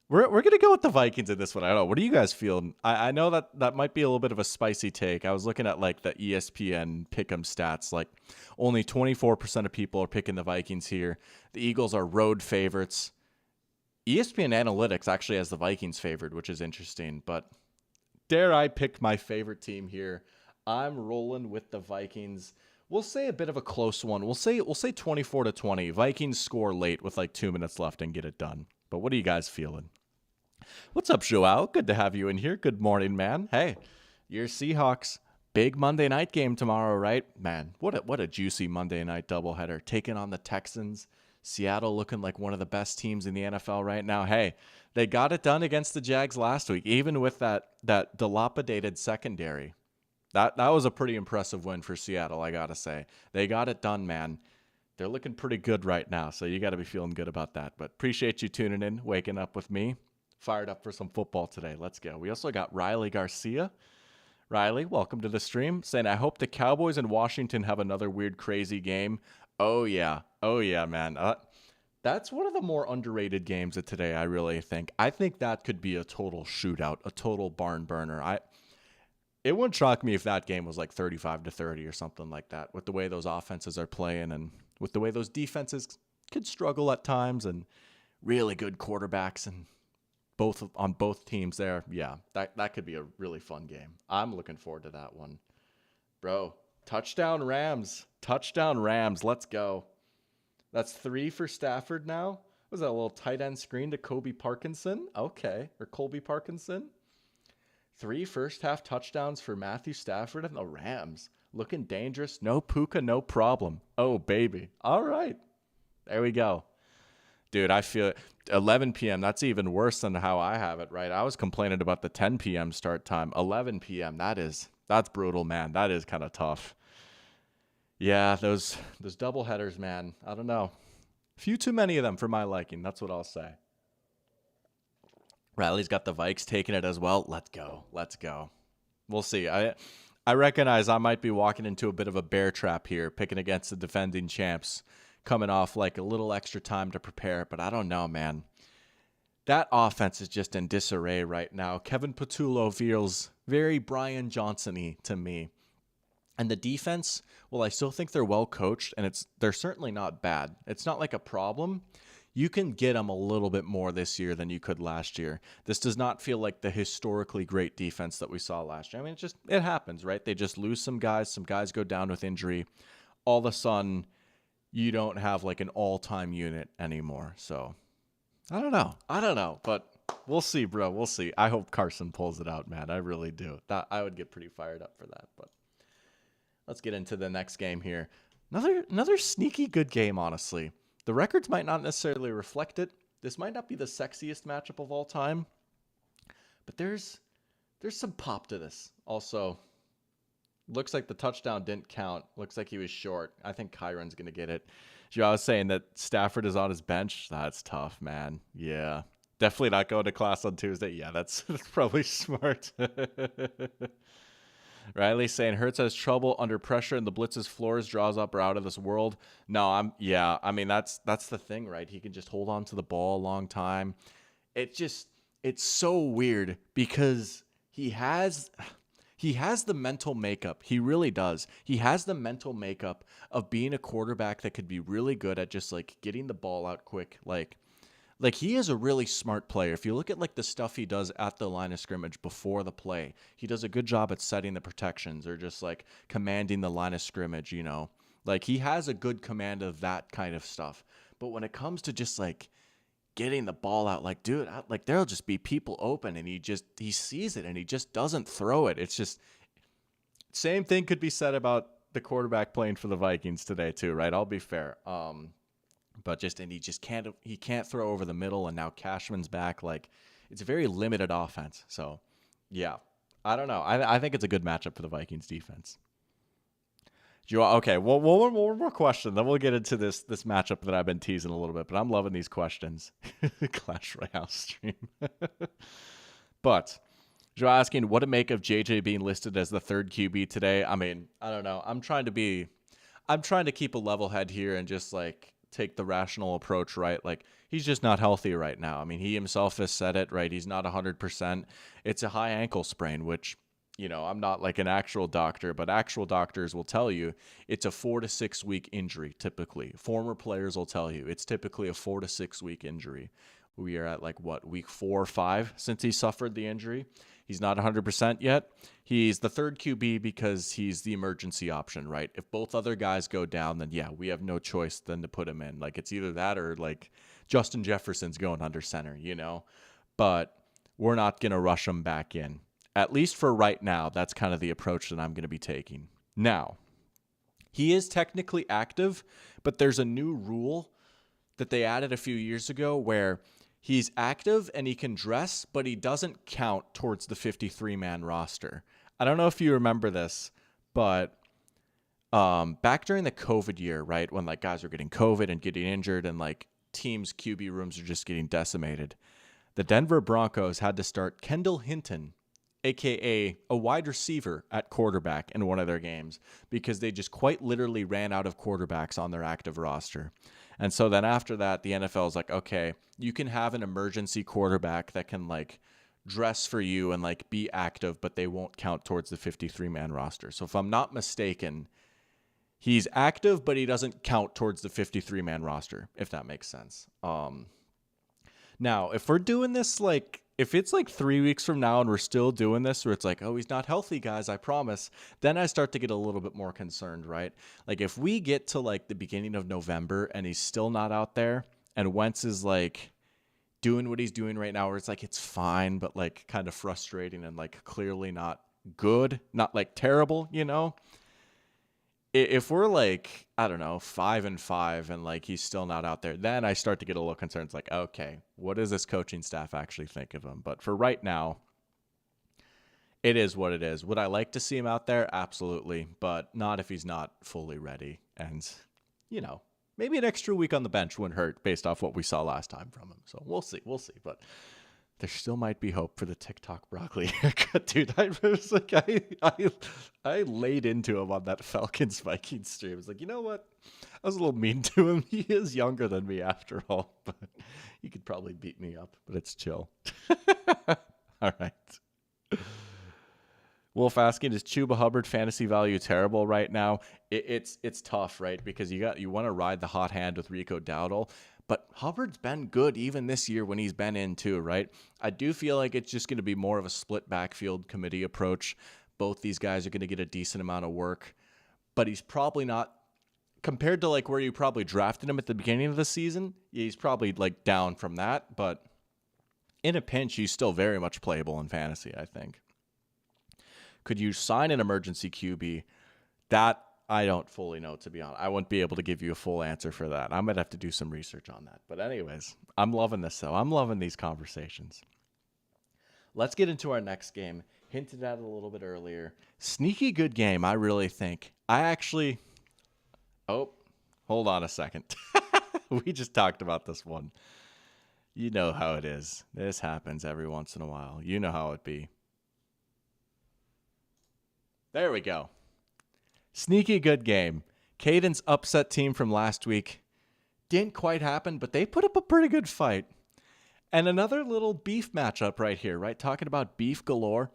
we're going to go with the Vikings in this one. I don't know. What are you guys feeling? I know that might be a little bit of a spicy take. I was looking at like the ESPN pick'em stats. Like only 24% of people are picking the Vikings here. The Eagles are road favorites. ESPN Analytics actually has the Vikings favored, which is interesting. But dare I pick my favorite team here? I'm rolling with the Vikings. We'll say a bit of a close one. We'll say 24-20. Vikings score late with like 2 minutes left and get it done. But what are you guys feeling? What's up, Joao? Good to have you in here. Good morning, man. Hey, your Seahawks. Big Monday night game tomorrow, right? Man, what a juicy Monday night doubleheader. Taking on the Texans. Seattle looking like one of the best teams in the NFL right now. Hey, they got it done against the Jags last week, even with that dilapidated secondary. That was a pretty impressive win for Seattle, I got to say. They got it done, man. They're looking pretty good right now, so you got to be feeling good about that. But appreciate you tuning in, waking up with me. Fired up for some football today. Let's go. We also got Riley Garcia. Riley, welcome to the stream. Saying, I hope the Cowboys and Washington have another weird, crazy game. Oh, yeah, man. That's one of the more underrated games of today, I really think. I think that could be a total shootout, a total barn burner. It wouldn't shock me if that game was like 35-30 or something like that, with the way those offenses are playing and with the way those defenses could struggle at times and really good quarterbacks and on both teams there. Yeah, that could be a really fun game. I'm looking forward to that one. Bro, touchdown Rams. Let's go. That's 3 for Stafford now. Was that a little tight end screen to Colby Parkinson? Okay, or Colby Parkinson. 3 first half touchdowns for Matthew Stafford and the Rams. Looking dangerous. No Puka, no problem. Oh, baby. All right. There we go. Dude, I feel 11 p.m. That's even worse than how I have it, right? I was complaining about the 10 p.m. start time. 11 p.m. That's brutal, man. That is kind of tough. Yeah, those double headers, man. I don't know. A few too many of them for my liking. That's what I'll say. Riley's got the Vikes taking it as well. Let's go. We'll see. I recognize I might be walking into a bit of a bear trap here, picking against the defending champs, coming off like a little extra time to prepare, but I don't know, man. That offense is just in disarray right now. Kevin Patullo feels very Brian Johnson-y to me. And the defense, well, I still think they're well coached, and they're certainly not bad. It's not like a problem. You can get them a little bit more this year than you could last year. This does not feel like the historically great defense that we saw last year. I mean, it happens, right? They just lose some guys go down with injury. All of a sudden, you don't have like an all-time unit anymore. So, I don't know, but we'll see, bro. We'll see. I hope Carson pulls it out, man. I really do. I would get pretty fired up for that, but let's get into the next game here. Another sneaky good game, honestly. The records might not necessarily reflect it. This might not be the sexiest matchup of all time, but there's some pop to this. Also, looks like the touchdown didn't count. Looks like he was short. I think Kyron's going to get it. I was saying that Stafford is on his bench. That's tough, man. Yeah. Definitely not going to class on Tuesday. Yeah, that's probably smart. Riley saying Hurts has trouble under pressure and the blitz's floors draws up are out of this world. No, I mean, that's the thing, right? He can just hold on to the ball a long time. It's so weird because he has he has the mental makeup. He really does. He has the mental makeup of being a quarterback that could be really good at just like getting the ball out quick. Like he is a really smart player. If you look at like the stuff he does at the line of scrimmage before the play, he does a good job at setting the protections or just like commanding the line of scrimmage, you know. Like he has a good command of that kind of stuff. But when it comes to just like getting the ball out, like dude, like there'll just be people open and he sees it and he just doesn't throw it. It's just same thing could be said about the quarterback playing for the Vikings today too, right? I'll be fair. But he can't throw over the middle, and now Cashman's back. Like it's a very limited offense. So yeah, I don't know. I think it's a good matchup for the Vikings defense. Okay, well, one more question, then we'll get into this matchup that I've been teasing a little bit, but I'm loving these questions. Clash Royale stream. But Joe asking what to make of JJ being listed as the third QB today. I mean, I don't know. I'm trying to keep a level head here and just like take the rational approach, right? Like he's just not healthy right now. I mean, he himself has said it, right? He's not 100%. It's a high ankle sprain, which, you know, I'm not like an actual doctor, but actual doctors will tell you it's a 4 to 6 week injury typically. Former players will tell you it's typically a 4 to 6 week injury. We are at like what, week 4 or 5 since he suffered the injury. He's not 100% yet. He's the third QB because he's the emergency option, right? If both other guys go down, then yeah, we have no choice than to put him in. Like it's either that or like Justin Jefferson's going under center, you know? But we're not going to rush him back in. At least for right now, that's kind of the approach that I'm going to be taking. Now, he is technically active, but there's a new rule that they added a few years ago where he's active and he can dress, but he doesn't count towards the 53-man roster. I don't know if you remember this, but back during the COVID year, right, when like guys were getting COVID and getting injured and like teams' QB rooms are just getting decimated, the Denver Broncos had to start Kendall Hinton, a.k.a. a wide receiver at quarterback in one of their games because they just quite literally ran out of quarterbacks on their active roster. And so then after that, the NFL is like, okay, you can have an emergency quarterback that can like dress for you and like be active, but they won't count towards the 53-man roster. So if I'm not mistaken, he's active, but he doesn't count towards the 53-man roster, if that makes sense. Now, if we're doing this like, if it's like 3 weeks from now and we're still doing this where it's like, oh, he's not healthy, guys, I promise, then I start to get a little bit more concerned, right? Like if we get to like the beginning of November and he's still not out there and Wentz is like doing what he's doing right now where it's like, it's fine, but like kind of frustrating and like clearly not good, not like terrible, you know? If we're like, I don't know, 5-5 and like he's still not out there, then I start to get a little concerned. It's like, okay, what does this coaching staff actually think of him? But for right now, it is what it is. Would I like to see him out there? Absolutely, but not if he's not fully ready. And, you know, maybe an extra week on the bench wouldn't hurt based off what we saw last time from him. So we'll see. But there still might be hope for the TikTok broccoli haircut, dude. I was like, I laid into him on that Falcons Vikings stream. I was like, you know what? I was a little mean to him. He is younger than me after all, but he could probably beat me up. But it's chill. All right. Wolf asking, is Chuba Hubbard fantasy value terrible right now? It's tough, right? Because you want to ride the hot hand with Rico Dowdle. But Hubbard's been good even this year when he's been in too, right? I do feel like it's just going to be more of a split backfield committee approach. Both these guys are going to get a decent amount of work, but he's probably not, compared to like where you probably drafted him at the beginning of the season, he's probably like down from that, but in a pinch, he's still very much playable in fantasy, I think. Could you sign an emergency QB? That I don't fully know, to be honest. I wouldn't be able to give you a full answer for that. I might have to do some research on that. But anyways, I'm loving this, though. I'm loving these conversations. Let's get into our next game. Hinted at it a little bit earlier. Sneaky good game, I really think. Oh, hold on a second. We just talked about this one. You know how it is. This happens every once in a while. You know how it be. There we go. Sneaky good game. Caden's upset team from last week didn't quite happen, but they put up a pretty good fight. And another little beef matchup right here, right? Talking about beef galore.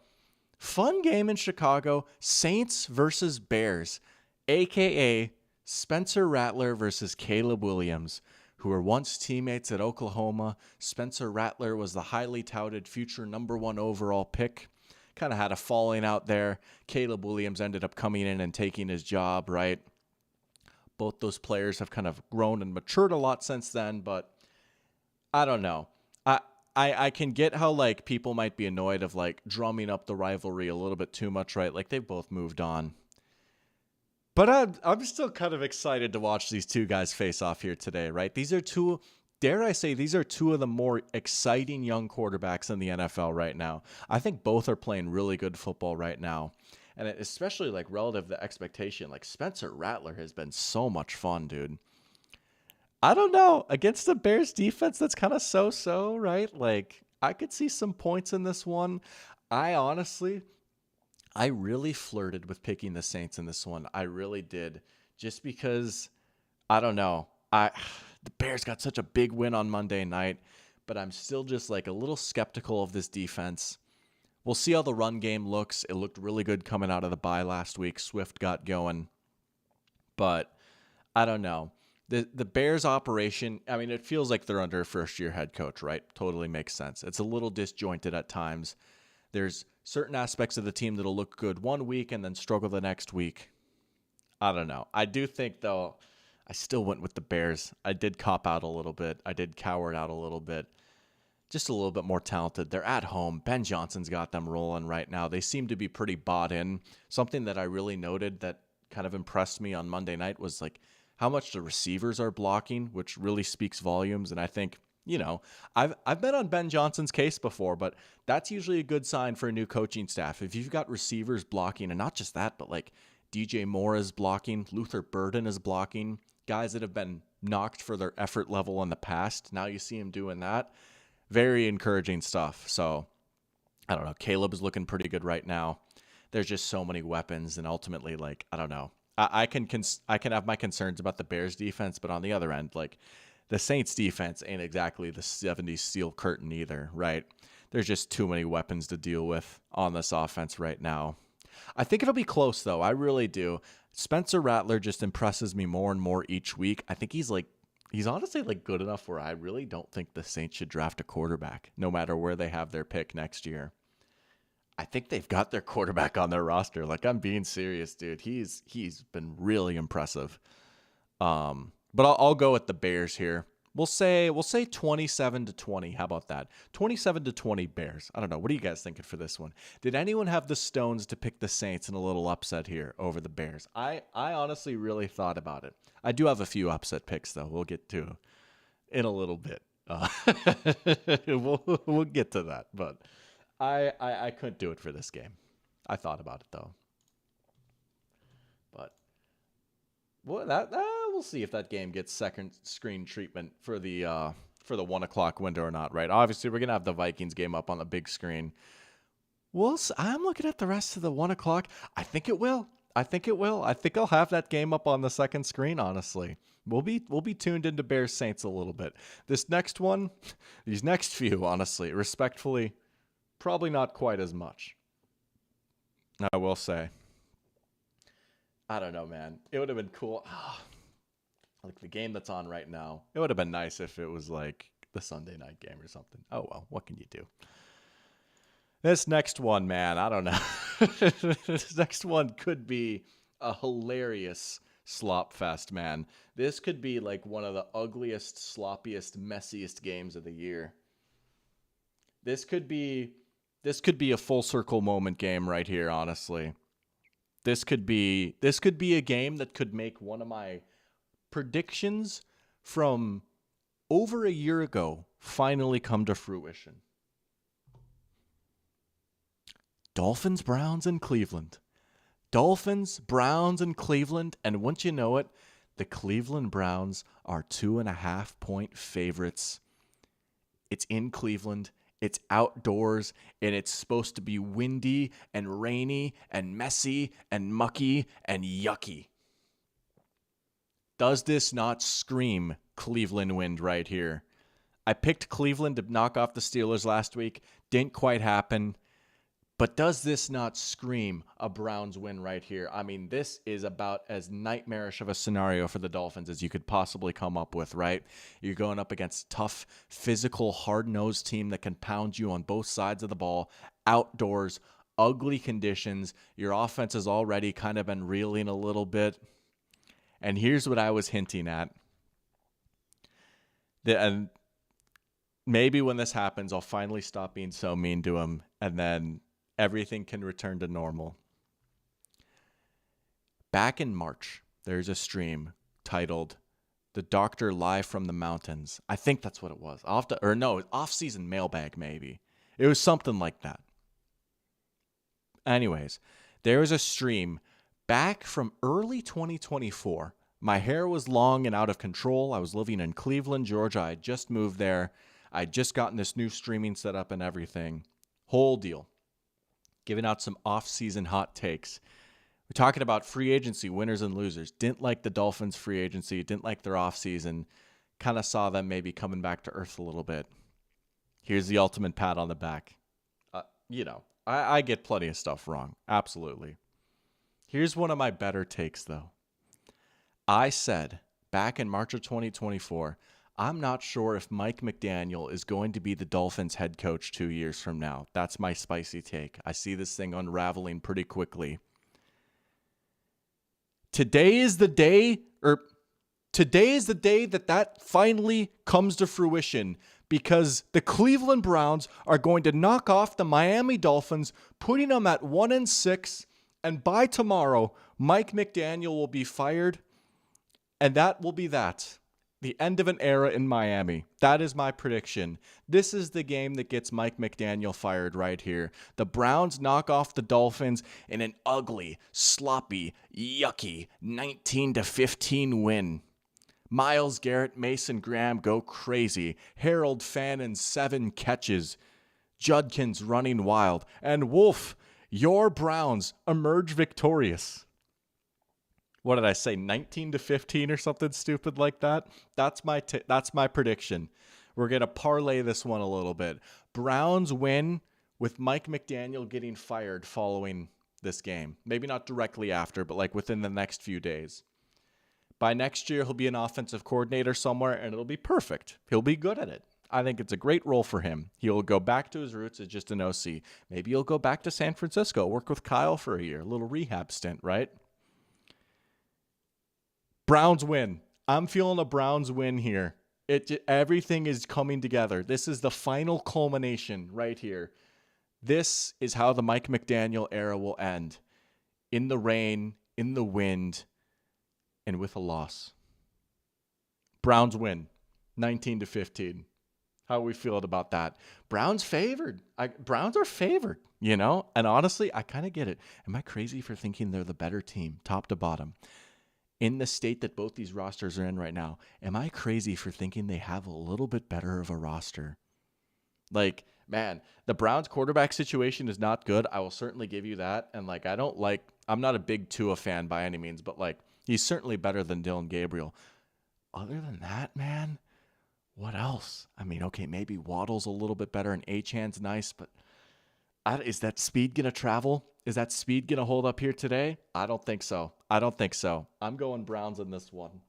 Fun game in Chicago. Saints versus Bears, a.k.a. Spencer Rattler versus Caleb Williams, who were once teammates at Oklahoma. Spencer Rattler was the highly touted future number 1 overall pick. Kind of had a falling out there. Caleb Williams ended up coming in and taking his job, right? Both those players have kind of grown and matured a lot since then, but I don't know. I can get how, like, people might be annoyed of, like, drumming up the rivalry a little bit too much, right? Like, they've both moved on. But I'm still kind of excited to watch these two guys face off here today, right? These are two, dare I say, these are two of the more exciting young quarterbacks in the NFL right now. I think both are playing really good football right now. And especially, like, relative to expectation, like, Spencer Rattler has been so much fun, dude. I don't know. Against the Bears defense, that's kind of so-so, right? Like, I could see some points in this one. I really flirted with picking the Saints in this one. I really did. Just because, I don't know. The Bears got such a big win on Monday night, but I'm still just, like, a little skeptical of this defense. We'll see how the run game looks. It looked really good coming out of the bye last week. Swift got going. But I don't know. The Bears operation, I mean, it feels like they're under a first-year head coach, right? Totally makes sense. It's a little disjointed at times. There's certain aspects of the team that'll look good one week and then struggle the next week. I don't know. I do think, though, I still went with the Bears. I did cop out a little bit. I did coward out a little bit. Just a little bit more talented. They're at home. Ben Johnson's got them rolling right now. They seem to be pretty bought in. Something that I really noted that kind of impressed me on Monday night was, like, how much the receivers are blocking, which really speaks volumes. And I think, you know, I've been on Ben Johnson's case before, but that's usually a good sign for a new coaching staff. If you've got receivers blocking, and not just that, but like DJ Moore is blocking, Luther Burden is blocking, guys that have been knocked for their effort level in the past. Now you see him doing that. Very encouraging stuff. So I don't know. Caleb is looking pretty good right now. There's just so many weapons, and ultimately, like, I don't know. I can have my concerns about the Bears defense, but on the other end, like, the Saints defense ain't exactly the 70s steel curtain either, right? There's just too many weapons to deal with on this offense right now. I think it'll be close, though. I really do. Spencer Rattler just impresses me more and more each week. I think he's honestly, like, good enough where I really don't think the Saints should draft a quarterback, no matter where they have their pick next year. I think they've got their quarterback on their roster. Like, I'm being serious, dude. He's been really impressive. But I'll go with the Bears here. We'll say 27-20. How about that? 27-20 Bears. I don't know. What are you guys thinking for this one? Did anyone have the stones to pick the Saints in a little upset here over the Bears? I honestly really thought about it. I do have a few upset picks, though. We'll get to in a little bit. We'll get to that, but I couldn't do it for this game. I thought about it, though. But we'll see if that game gets second screen treatment for the 1 o'clock window or not, right? Obviously, we're gonna have the Vikings game up on the big screen. I'm looking at the rest of the 1 o'clock. I think it will. I think I'll have that game up on the second screen. Honestly, we'll be tuned into Bears Saints a little bit. This next one, these next few, honestly, respectfully, probably not quite as much. I will say. I don't know, man. It would have been cool. Like the game that's on right now. It would have been nice if it was like the Sunday night game or something. Oh, well, what can you do? This next one, man, I don't know. This next one could be a hilarious slop fest, man. This could be like one of the ugliest, sloppiest, messiest games of the year. This could be a full circle moment game right here, honestly. This could be a game that could make one of my predictions from over a year ago finally come to fruition. Dolphins, Browns, and Cleveland. Dolphins, Browns, and Cleveland, and once you know it, the Cleveland Browns are 2.5-point favorites. It's in Cleveland. It's outdoors, and it's supposed to be windy and rainy and messy and mucky and yucky. Does this not scream Cleveland wind right here? I picked Cleveland to knock off the Steelers last week. Didn't quite happen. But does this not scream a Browns win right here? I mean, this is about as nightmarish of a scenario for the Dolphins as you could possibly come up with, right? You're going up against a tough, physical, hard-nosed team that can pound you on both sides of the ball, outdoors, ugly conditions. Your offense has already kind of been reeling a little bit. And here's what I was hinting at. And maybe when this happens, I'll finally stop being so mean to him, and then everything can return to normal. Back in March, there's a stream titled "The Doctor Live from the Mountains." I think that's what it was. Off-season mailbag maybe. It was something like that. Anyways, there was a stream back from early 2024. My hair was long and out of control. I was living in Cleveland, Georgia. I had just moved there. I'd just gotten this new streaming set up and everything. Whole deal. Giving out some off-season hot takes. We're talking about free agency, winners and losers. Didn't like the Dolphins' free agency. Didn't like their off-season. Kind of saw them maybe coming back to earth a little bit. Here's the ultimate pat on the back. I get plenty of stuff wrong. Absolutely. Here's one of my better takes, though. I said back in March of 2024, I'm not sure if Mike McDaniel is going to be the Dolphins head coach 2 years from now. That's my spicy take. I see this thing unraveling pretty quickly. Today is the day that finally comes to fruition, because the Cleveland Browns are going to knock off the Miami Dolphins, putting them at 1-6, and by tomorrow, Mike McDaniel will be fired, and that will be that. The end of an era in Miami. That is my prediction. This is the game that gets Mike McDaniel fired right here. The Browns knock off the Dolphins in an ugly, sloppy, yucky 19-15 win. Myles Garrett, Mason Graham go crazy. Harold Fannin 7 catches. Judkins running wild. And Wolf, your Browns emerge victorious. What did I say, 19-15 or something stupid like that? That's my prediction. We're going to parlay this one a little bit. Browns win with Mike McDaniel getting fired following this game. Maybe not directly after, but like within the next few days. By next year, he'll be an offensive coordinator somewhere, and it'll be perfect. He'll be good at it. I think it's a great role for him. He'll go back to his roots as just an OC. Maybe he'll go back to San Francisco, work with Kyle for a year, a little rehab stint, right? Browns win. I'm feeling a Browns win here. Everything is coming together. This is the final culmination right here. This is how the Mike McDaniel era will end. In the rain, in the wind, and with a loss. Browns win. 19-15. How are we feeling about that? Browns favored. Browns are favored, And honestly, I kind of get it. Am I crazy for thinking they're the better team, top to bottom? In the state that both these rosters are in right now, am I crazy for thinking they have a little bit better of a roster? Like, man, the Browns quarterback situation is not good. I will certainly give you that. And I'm not a big Tua fan by any means, but he's certainly better than Dylan Gabriel. Other than that, man, what else? I mean, okay, maybe Waddle's a little bit better and Achan's nice, but is that speed going to travel? Is that speed going to hold up here today? I don't think so. I'm going Browns in this one.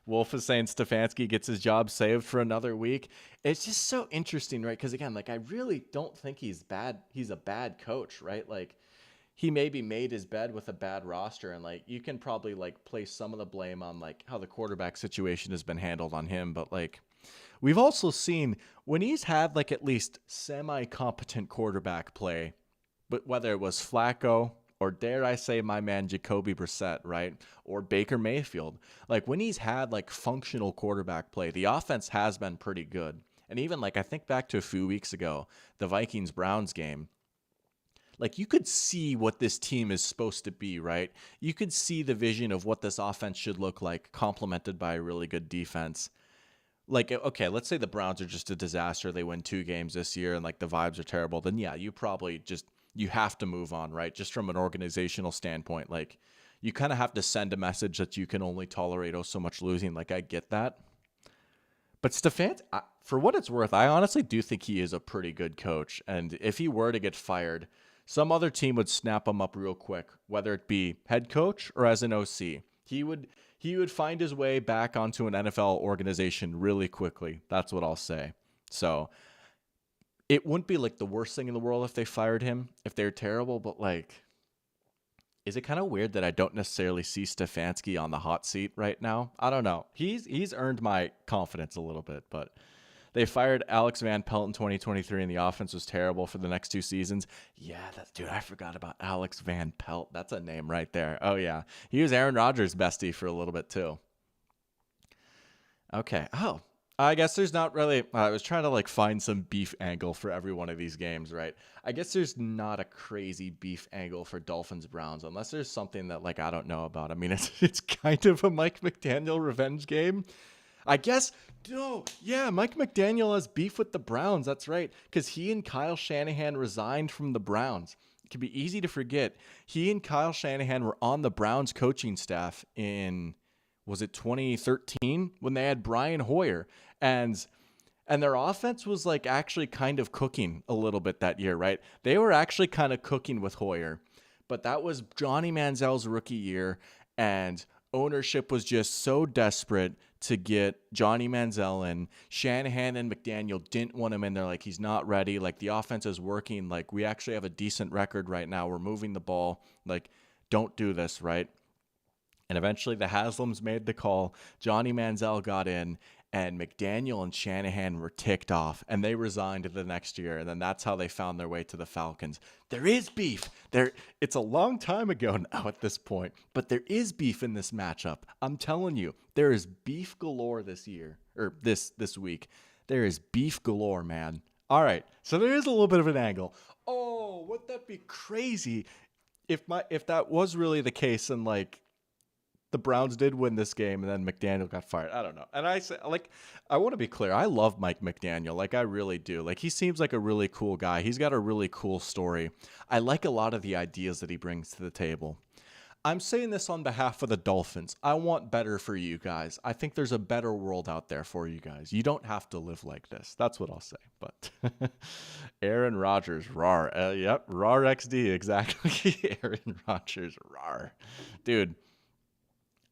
Wolf is saying Stefanski gets his job saved for another week. It's just so interesting, right? Because again, I really don't think he's bad. He's a bad coach, right? He maybe made his bed with a bad roster, and you can probably place some of the blame on how the quarterback situation has been handled on him. But we've also seen when he's had at least semi-competent quarterback play, but whether it was Flacco or dare I say my man Jacoby Brissett, right? Or Baker Mayfield. When he's had functional quarterback play, the offense has been pretty good. And even I think back to a few weeks ago, the Vikings-Browns game, you could see what this team is supposed to be, right? You could see the vision of what this offense should look like, complemented by a really good defense. Okay, let's say the Browns are just a disaster. They win 2 games this year and the vibes are terrible. Then yeah, you probably you have to move on, right? Just from an organizational standpoint, you kind of have to send a message that you can only tolerate so much losing. I get that. But for what it's worth, I honestly do think he is a pretty good coach. And if he were to get fired, some other team would snap him up real quick, whether it be head coach or as an OC. He would find his way back onto an NFL organization really quickly. That's what I'll say. So it wouldn't be like the worst thing in the world if they fired him, if they're terrible, but like, is it kind of weird that I don't necessarily see Stefanski on the hot seat right now? I don't know. He's earned my confidence a little bit, but they fired Alex Van Pelt in 2023, and the offense was terrible for the next 2 seasons. Yeah, dude, I forgot about Alex Van Pelt. That's a name right there. Oh, yeah. He was Aaron Rodgers' bestie for a little bit, too. Okay. Oh, I guess there's not really. I was trying to like find some beef angle for every one of these games, right? I guess there's not a crazy beef angle for Dolphins Browns unless there's something that like I don't know about. I mean, it's kind of a Mike McDaniel revenge game. I guess. No, yeah, Mike McDaniel has beef with the Browns. That's right, because he and Kyle Shanahan resigned from the Browns. It can be easy to forget. He and Kyle Shanahan were on the Browns coaching staff in, was it 2013 when they had Brian Hoyer, and their offense was like actually kind of cooking a little bit that year, right? They were actually kind of cooking with Hoyer, but that was Johnny Manziel's rookie year, and ownership was just so desperate to get Johnny Manziel in. Shanahan and McDaniel didn't want him in. They're like, he's not ready. Like, the offense is working. Like, we actually have a decent record right now. We're moving the ball. Like, don't do this, right? And eventually the Haslams made the call. Johnny Manziel got in, and McDaniel and Shanahan were ticked off, and they resigned the next year. And then that's how they found their way to the Falcons. There is beef. It's a long time ago now at this point, but there is beef in this matchup. I'm telling you, there is beef galore this year, or this week. There is beef galore, man. All right, so there is a little bit of an angle. Oh, wouldn't that be crazy if that was really the case, and like, the Browns did win this game, and then McDaniel got fired. I don't know. And I say, like, I want to be clear. I love Mike McDaniel. Like, I really do. Like, he seems like a really cool guy. He's got a really cool story. I like a lot of the ideas that he brings to the table. I'm saying this on behalf of the Dolphins. I want better for you guys. I think there's a better world out there for you guys. You don't have to live like this. That's what I'll say. But Aaron Rodgers, rar. Yep, rar XD, exactly. Aaron Rodgers, rar. Dude,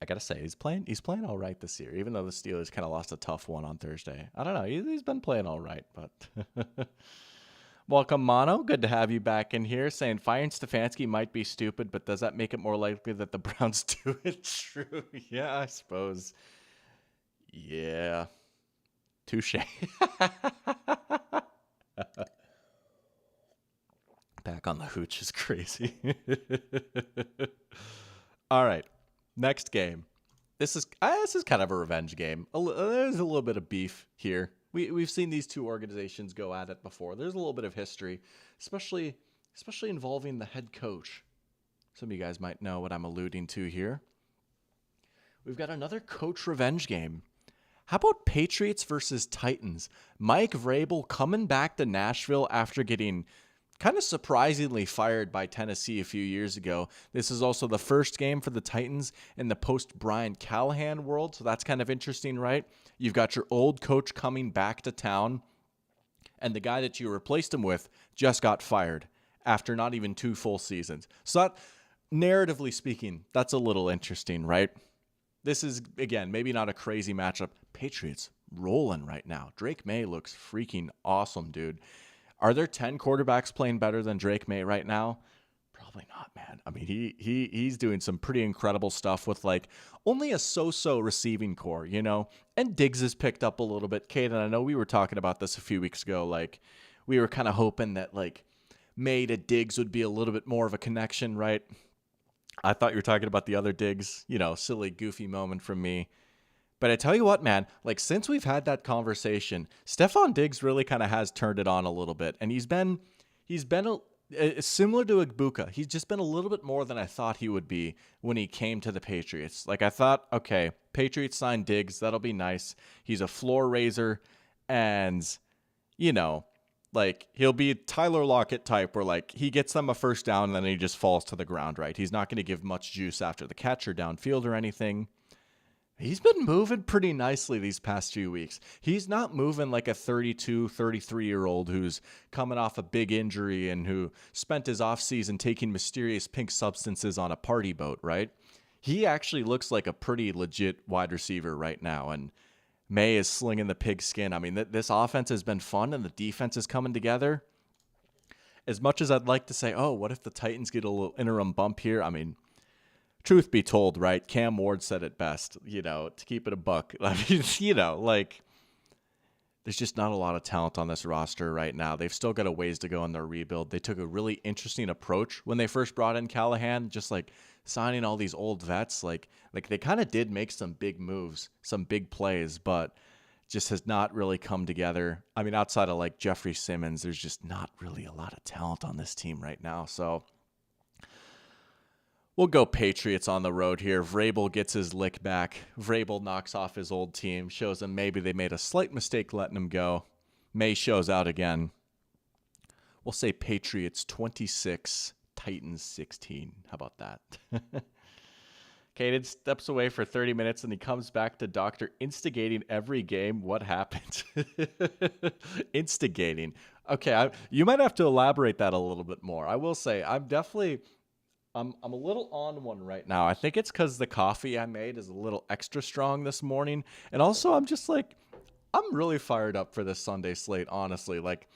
I gotta say, he's playing all right this year, even though the Steelers kind of lost a tough one on Thursday. I don't know, he's been playing all right, but welcome, Mono. Good to have you back in here. Saying firing Stefanski might be stupid, but does that make it more likely that the Browns do it? True. Yeah, I suppose. Yeah. Touche. Back on the hooch is crazy. All right. Next game. This is kind of a revenge game. There's a little bit of beef here. We've seen these two organizations go at it before. There's a little bit of history, especially involving the head coach. Some of you guys might know what I'm alluding to here. We've got another coach revenge game. How about Patriots versus Titans? Mike Vrabel coming back to Nashville after getting kind of surprisingly fired by Tennessee a few years ago. This is also the first game for the Titans in the post-Brian Callahan world, so that's kind of interesting, right? You've got your old coach coming back to town, and the guy that you replaced him with just got fired after not even 2 full seasons. So that, narratively speaking, that's a little interesting, right? This is, again, maybe not a crazy matchup. Patriots rolling right now. Drake May looks freaking awesome, dude. Are there 10 quarterbacks playing better than Drake May right now? Probably not, man. I mean, he's doing some pretty incredible stuff with like only a so-so receiving core, you know? And Diggs has picked up a little bit. Kate, and I know we were talking about this a few weeks ago. Like, we were kind of hoping that like May to Diggs would be a little bit more of a connection, right? I thought you were talking about the other Diggs, you know, silly, goofy moment from me. But I tell you what, man, like since we've had that conversation, Stephon Diggs really kind of has turned it on a little bit. And he's been similar to Igbuka. He's just been a little bit more than I thought he would be when he came to the Patriots. Like I thought, okay, Patriots signed Diggs. That'll be nice. He's a floor raiser. And, you know, like he'll be Tyler Lockett type where like he gets them a first down and then he just falls to the ground, right? He's not going to give much juice after the catch or downfield or anything. He's been moving pretty nicely these past few weeks. He's not moving like a 32, 33-year-old who's coming off a big injury and who spent his offseason taking mysterious pink substances on a party boat, right? He actually looks like a pretty legit wide receiver right now. And May is slinging the pigskin. I mean, this offense has been fun and the defense is coming together. As much as I'd like to say, oh, what if the Titans get a little interim bump here? I mean, truth be told, right? Cam Ward said it best, to keep it a buck. I mean, there's just not a lot of talent on this roster right now. They've still got a ways to go in their rebuild. They took a really interesting approach when they first brought in Callahan, just like signing all these old vets. Like they kind of did make some big moves, some big plays, but just has not really come together. I mean, outside of like Jeffrey Simmons, there's just not really a lot of talent on this team right now. So we'll go Patriots on the road here. Vrabel gets his lick back. Vrabel knocks off his old team, shows them maybe they made a slight mistake letting him go. May shows out again. We'll say Patriots 26, Titans 16. How about that? Caden steps away for 30 minutes and he comes back to doctor instigating every game. What happened? Instigating. Okay, you might have to elaborate that a little bit more. I will say I'm a little on one right now. I think it's because the coffee I made is a little extra strong this morning. And also I'm just like, I'm really fired up for this Sunday slate, honestly. Like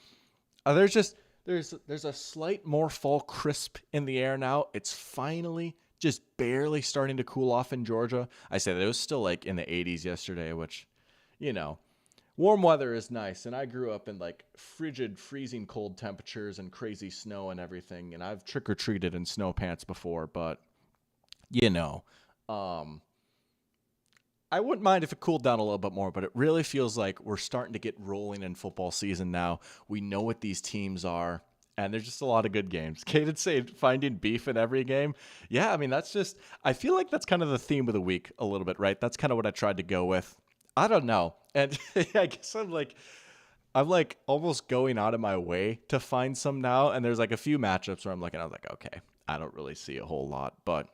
there's a slight more fall crisp in the air now. It's finally just barely starting to cool off in Georgia. I say that it was still like in the 80s yesterday, which, warm weather is nice. And I grew up in like frigid, freezing cold temperatures and crazy snow and everything. And I've trick-or-treated in snow pants before, but I wouldn't mind if it cooled down a little bit more, but it really feels like we're starting to get rolling in football season now. We know what these teams are. And there's just a lot of good games. Caden said finding beef in every game. Yeah, I mean, I feel like that's kind of the theme of the week a little bit, right? That's kind of what I tried to go with. I don't know. And I guess I'm like almost going out of my way to find some now. And there's like a few matchups where I was like, okay, I don't really see a whole lot. But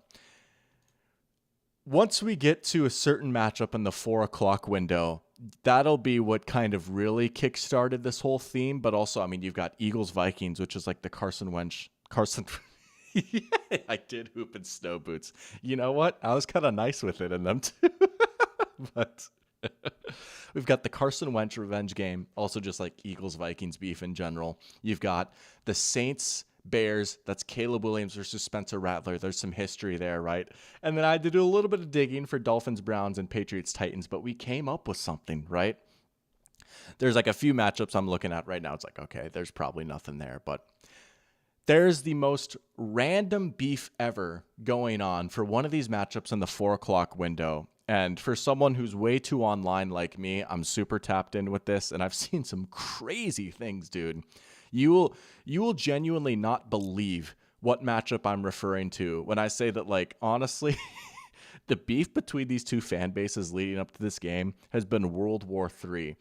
once we get to a certain matchup in the 4:00 window, that'll be what kind of really kickstarted this whole theme. But also, I mean, you've got Eagles-Vikings, which is like the Carson. I did hoop in snow boots. You know what? I was kind of nice with it in them too. But we've got the Carson Wentz revenge game. Also just like Eagles-Vikings beef in general. You've got the Saints Bears, that's Caleb Williams versus Spencer Rattler. There's some history there, right? And then I had to do a little bit of digging for Dolphins, Browns, and Patriots, Titans, but we came up with something, right? There's like a few matchups I'm looking at right now. It's like, okay, there's probably nothing there, but there's the most random beef ever going on for one of these matchups in the 4:00 window. And for someone who's way too online like me, I'm super tapped in with this, and I've seen some crazy things, dude. You will genuinely not believe what matchup I'm referring to when I say that, like, honestly, the beef between these two fan bases leading up to this game has been World War III.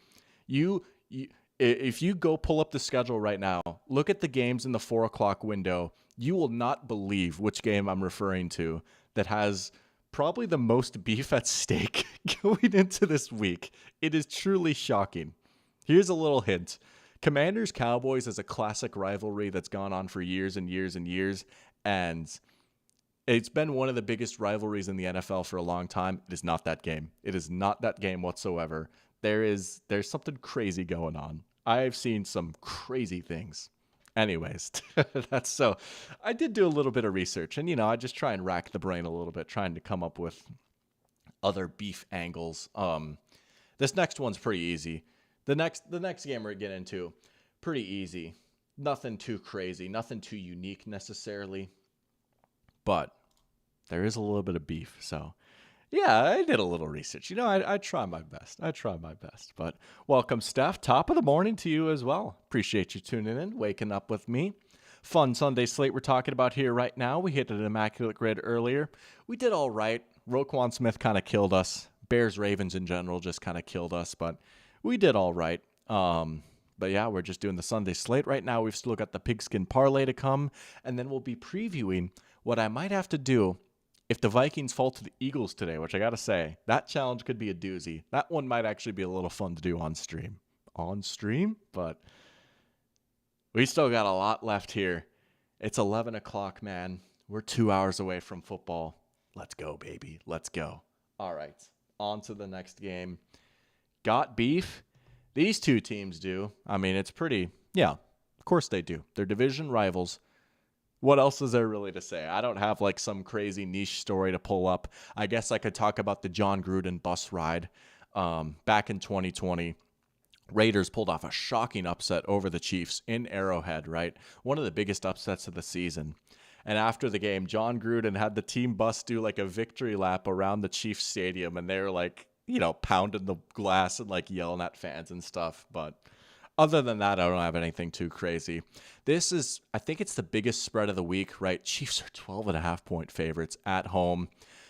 If you go pull up the schedule right now, look at the games in the 4:00 window, you will not believe which game I'm referring to that has probably the most beef at stake going into this week. It is truly shocking. Here's a little hint. Commanders Cowboys is a classic rivalry that's gone on for years and years and years, and it's been one of the biggest rivalries in the NFL for a long time. It is not that game. It is not that game whatsoever. There's something crazy going on. I've seen some crazy things. Anyways, that's so. I did do a little bit of research, and I just try and rack the brain a little bit, trying to come up with other beef angles. This next one's pretty easy. The next game we're getting into, pretty easy. Nothing too crazy, nothing too unique necessarily. But there is a little bit of beef. So, yeah, I did a little research. I try my best. But welcome, Steph. Top of the morning to you as well. Appreciate you tuning in, waking up with me. Fun Sunday slate we're talking about here right now. We hit an immaculate grid earlier. We did all right. Roquan Smith kind of killed us. Bears, Ravens in general just kind of killed us. But we did all right. But yeah, we're just doing the Sunday slate right now. We've still got the Pigskin parlay to come, and then we'll be previewing what I might have to do if the Vikings fall to the Eagles today, which I got to say, that challenge could be a doozy. That one might actually be a little fun to do on stream. On stream? But we still got a lot left here. It's 11 o'clock, man. We're 2 hours away from football. Let's go, baby. Let's go. All right. On to the next game. Got beef? These two teams do. I mean, it's pretty, yeah, of course they do. They're division rivals. What else is there really to say? I don't have like some crazy niche story to pull up. I guess I could talk about the John Gruden bus ride back in 2020. Raiders pulled off a shocking upset over the Chiefs in Arrowhead, right? One of the biggest upsets of the season. And after the game, John Gruden had the team bus do like a victory lap around the Chiefs stadium, and they're like, pounding the glass and like yelling at fans and stuff. But other than that, I don't have anything too crazy. I think it's the biggest spread of the week, right? Chiefs are 12.5-point favorites at home.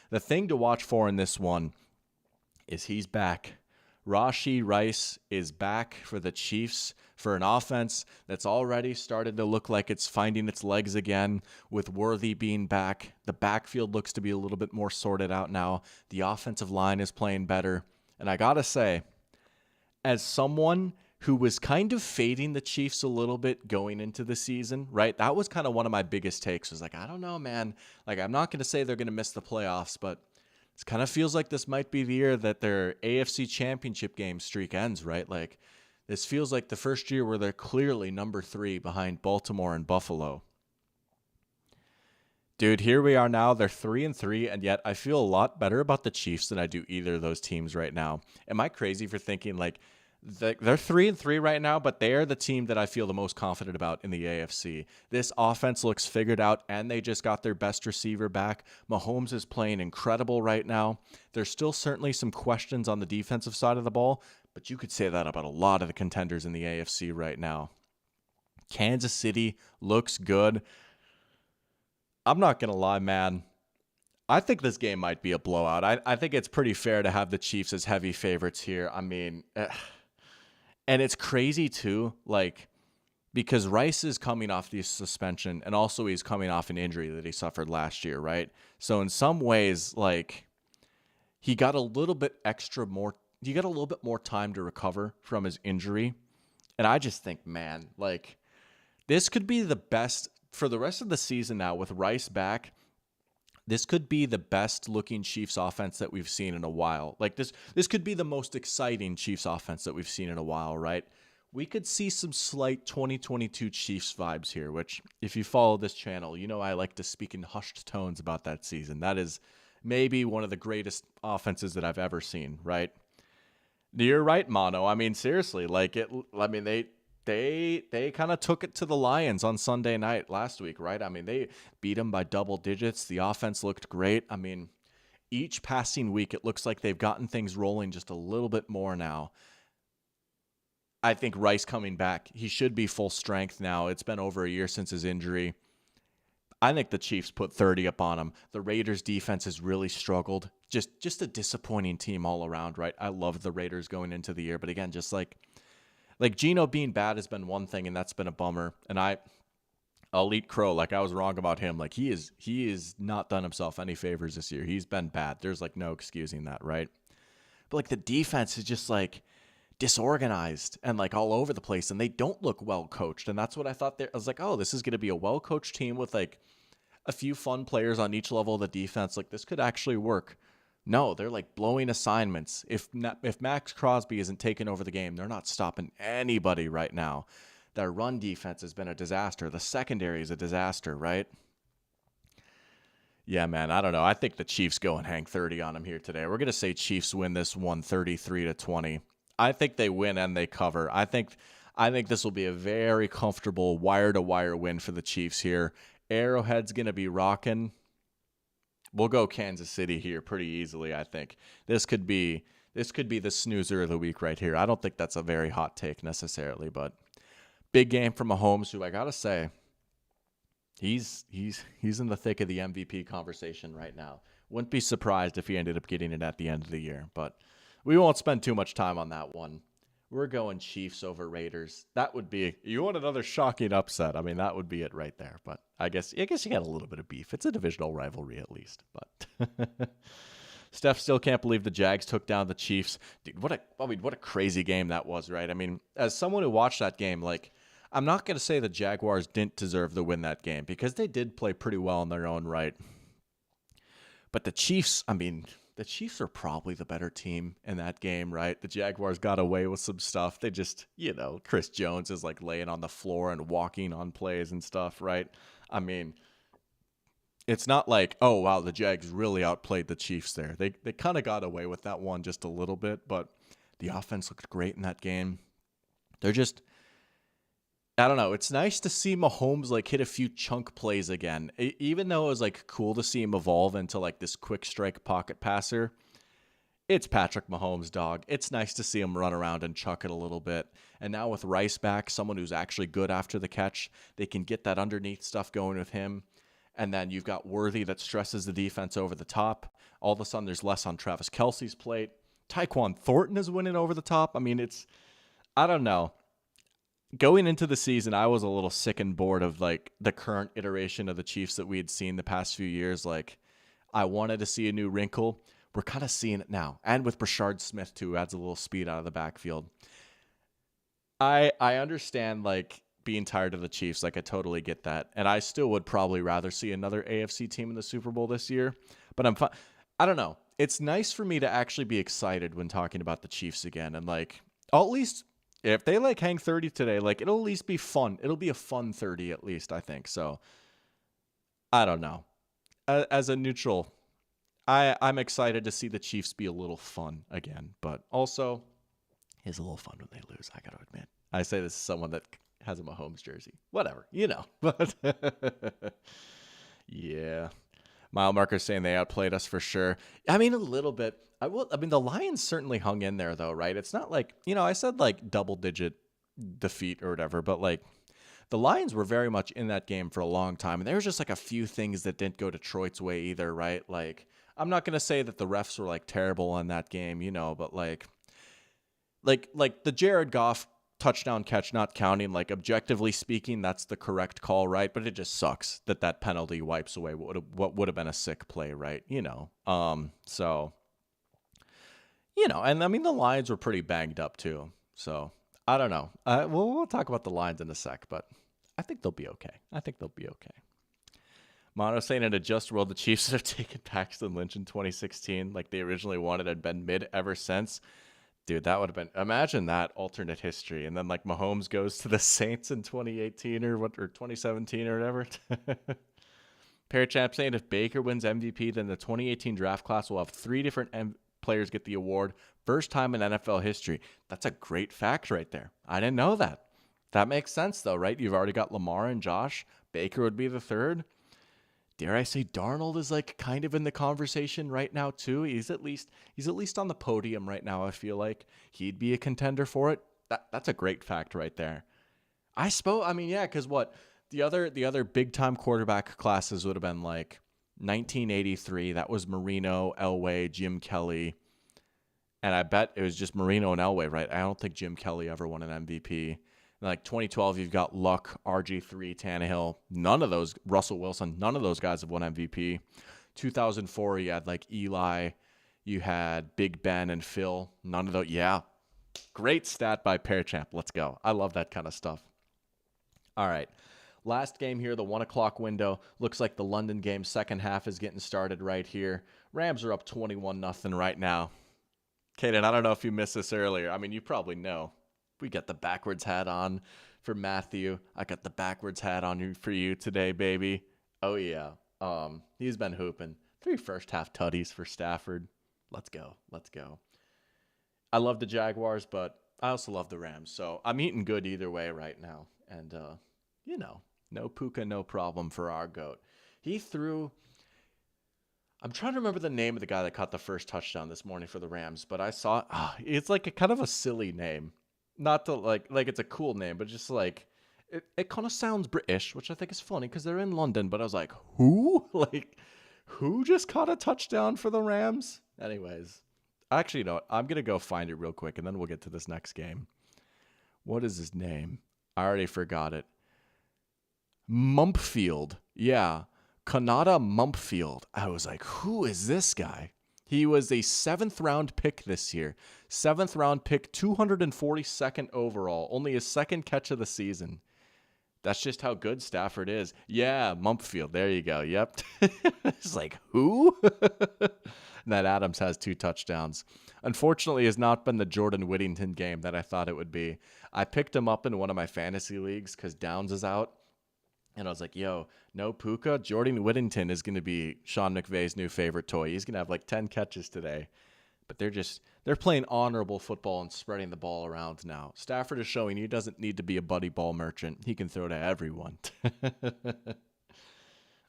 The thing to watch for in this one is he's back. Rashee Rice is back for the Chiefs for an offense that's already started to look like it's finding its legs again with Worthy being back. The backfield looks to be a little bit more sorted out now. The offensive line is playing better. And I got to say, as someone who was kind of fading the Chiefs a little bit going into the season, right? That was kind of one of my biggest takes was like, I don't know, man. Like, I'm not going to say they're going to miss the playoffs, but it kind of feels like this might be the year that their AFC championship game streak ends, right? Like, this feels like the first year where they're clearly number 3 behind Baltimore and Buffalo. Dude, here we are now. They're 3-3, and yet I feel a lot better about the Chiefs than I do either of those teams right now. Am I crazy for thinking, like, they're 3-3 right now, but they are the team that I feel the most confident about in the AFC. This offense looks figured out, and they just got their best receiver back. Mahomes is playing incredible right now. There's still certainly some questions on the defensive side of the ball, but you could say that about a lot of the contenders in the AFC right now. Kansas City looks good. I'm not going to lie, man. I think this game might be a blowout. I think it's pretty fair to have the Chiefs as heavy favorites here. I mean, and it's crazy too, like, because Rice is coming off the suspension and also he's coming off an injury that he suffered last year, right? So in some ways, like, he got a little bit more time to recover from his injury. And I just think, man, like, this could be the best for the rest of the season now with Rice back. This could be the best looking Chiefs offense that we've seen in a while. Like this could be the most exciting Chiefs offense that we've seen in a while, right? We could see some slight 2022 Chiefs vibes here, which if you follow this channel, you know I like to speak in hushed tones about that season. That is maybe one of the greatest offenses that I've ever seen, right? You're right, Mono. I mean, seriously, they kind of took it to the Lions on Sunday night last week, right? I mean, they beat them by double digits. The offense looked great. I mean, each passing week, it looks like they've gotten things rolling just a little bit more now. I think Rice coming back, he should be full strength now. It's been over a year since his injury. I think the Chiefs put 30 up on them. The Raiders defense has really struggled. Just a disappointing team all around, right? I love the Raiders going into the year, but again, just like Geno being bad has been one thing, and that's been a bummer. And I'll eat crow. Like, I was wrong about him. Like, he is not done himself any favors this year. He's been bad. There's like no excusing that, right? But like the defense is just like disorganized and like all over the place, and they don't look well coached. And that's what I thought there. I was like, oh, this is going to be a well coached team with like a few fun players on each level of the defense. Like, this could actually work. No, they're like blowing assignments. If Max Crosby isn't taking over the game, they're not stopping anybody right now. Their run defense has been a disaster. The secondary is a disaster, right? Yeah, man, I don't know. I think the Chiefs go and hang 30 on them here today. We're going to say Chiefs win this one 33-20. I think they win and they cover. I think this will be a very comfortable wire-to-wire win for the Chiefs here. Arrowhead's going to be rocking. We'll go Kansas City here pretty easily, I think. This could be the snoozer of the week right here. I don't think that's a very hot take necessarily, but big game from Mahomes, who I got to say, he's in the thick of the MVP conversation right now. Wouldn't be surprised if he ended up getting it at the end of the year, but we won't spend too much time on that one. We're going Chiefs over Raiders. That would be, you want another shocking upset. I mean, that would be it right there. But I guess you got a little bit of beef. It's a divisional rivalry at least. But Steph still can't believe the Jags took down the Chiefs. Dude, what a crazy game that was, right? I mean, as someone who watched that game, like, I'm not going to say the Jaguars didn't deserve to win that game because they did play pretty well in their own right. But the Chiefs, I mean, the Chiefs are probably the better team in that game, right? The Jaguars got away with some stuff. They just, Chris Jones is like laying on the floor and walking on plays and stuff, right? I mean, it's not like, oh, wow, the Jags really outplayed the Chiefs there. They kind of got away with that one just a little bit, but the offense looked great in that game. They're just, I don't know. It's nice to see Mahomes like hit a few chunk plays again. Even though it was like cool to see him evolve into like this quick strike pocket passer, it's Patrick Mahomes, dog. It's nice to see him run around and chuck it a little bit. And now with Rice back, someone who's actually good after the catch, they can get that underneath stuff going with him. And then you've got Worthy that stresses the defense over the top. All of a sudden, there's less on Travis Kelce's plate. Tyquan Thornton is winning over the top. I mean, I don't know. Going into the season, I was a little sick and bored of like the current iteration of the Chiefs that we had seen the past few years. Like, I wanted to see a new wrinkle. We're kind of seeing it now. And with Brashard Smith, too, who adds a little speed out of the backfield. I understand, like, being tired of the Chiefs. Like, I totally get that. And I still would probably rather see another AFC team in the Super Bowl this year. But I don't know. It's nice for me to actually be excited when talking about the Chiefs again. And, like, I'll at least, if they, like, hang 30 today, like, it'll at least be fun. It'll be a fun 30 at least, I think. So, I don't know. As a neutral, I'm excited to see the Chiefs be a little fun again. But also, it's a little fun when they lose, I got to admit. I say this as someone that has a Mahomes jersey. Whatever, But yeah. Mile marker saying they outplayed us for sure. I mean, a little bit. I mean, the Lions certainly hung in there, though, right? It's not like, I said like double-digit defeat or whatever, but like the Lions were very much in that game for a long time. And there was just like a few things that didn't go Detroit's way either, right? Like, I'm not going to say that the refs were like terrible in that game, but like the Jared Goff touchdown catch not counting, like objectively speaking, that's the correct call, right? But it just sucks that penalty wipes away what would have been a sick play, right? So, and I mean, the Lions were pretty banged up too. So I don't know. We'll talk about the Lions in a sec, but I think they'll be okay. Mono saying in a just world, the Chiefs have taken Paxton Lynch in 2016, like they originally wanted, and been mid ever since. Dude, that would have been, imagine that alternate history. And then like Mahomes goes to the Saints in 2018 or 2017 or whatever. Parachamp saying if Baker wins MVP, then the 2018 draft class will have 3 different players get the award. First time in NFL history. That's a great fact right there. I didn't know that. That makes sense though, right? You've already got Lamar and Josh. Baker would be the third. Dare I say Darnold is like kind of in the conversation right now too. He's at least on the podium right now. I feel like he'd be a contender for it. That's a great fact right there. I mean, yeah, because what the other big time quarterback classes would have been like 1983. That was Marino, Elway, Jim Kelly, and I bet it was just Marino and Elway, right? I don't think Jim Kelly ever won an MVP. Like 2012, you've got Luck, RG3, Tannehill. None of those, Russell Wilson, none of those guys have won MVP. 2004, you had like Eli, you had Big Ben and Phil. None of those. Yeah. Great stat by Parachamp. Let's go. I love that kind of stuff. All right. Last game here, the 1 o'clock window. Looks like the London game second half is getting started right here. Rams are up 21-0 right now. Kaden, I don't know if you missed this earlier. I mean, you probably know. We got the backwards hat on for Matthew. I got the backwards hat on for you today, baby. Oh, yeah. He's been hooping. 3 first half tutties for Stafford. Let's go. I love the Jaguars, but I also love the Rams. So I'm eating good either way right now. And, no Puka, no problem for our GOAT. He threw... I'm trying to remember the name of the guy that caught the first touchdown this morning for the Rams, but I saw... it's like a kind of a silly name. Not to like it's a cool name, but just like it kind of sounds British, which I think is funny because they're in London. But I was like, who? Like, who just caught a touchdown for the Rams? Anyways, actually, I'm gonna go find it real quick, and then we'll get to this next game. What is his name? I already forgot it. Mumpfield. Yeah. Kanata Mumpfield. I was like, who is this guy? He was a 7th round pick this year. 7th round pick, 242nd overall. Only his second catch of the season. That's just how good Stafford is. Yeah, Mumpfield. There you go. Yep. It's like, who? And that Adams has 2 touchdowns. Unfortunately, has not been the Jordan Whittington game that I thought it would be. I picked him up in one of my fantasy leagues because Downs is out. And I was like, yo, no Puka. Jordan Whittington is going to be Sean McVay's new favorite toy. He's going to have like 10 catches today. But they're playing honorable football and spreading the ball around now. Stafford is showing he doesn't need to be a buddy ball merchant. He can throw to everyone.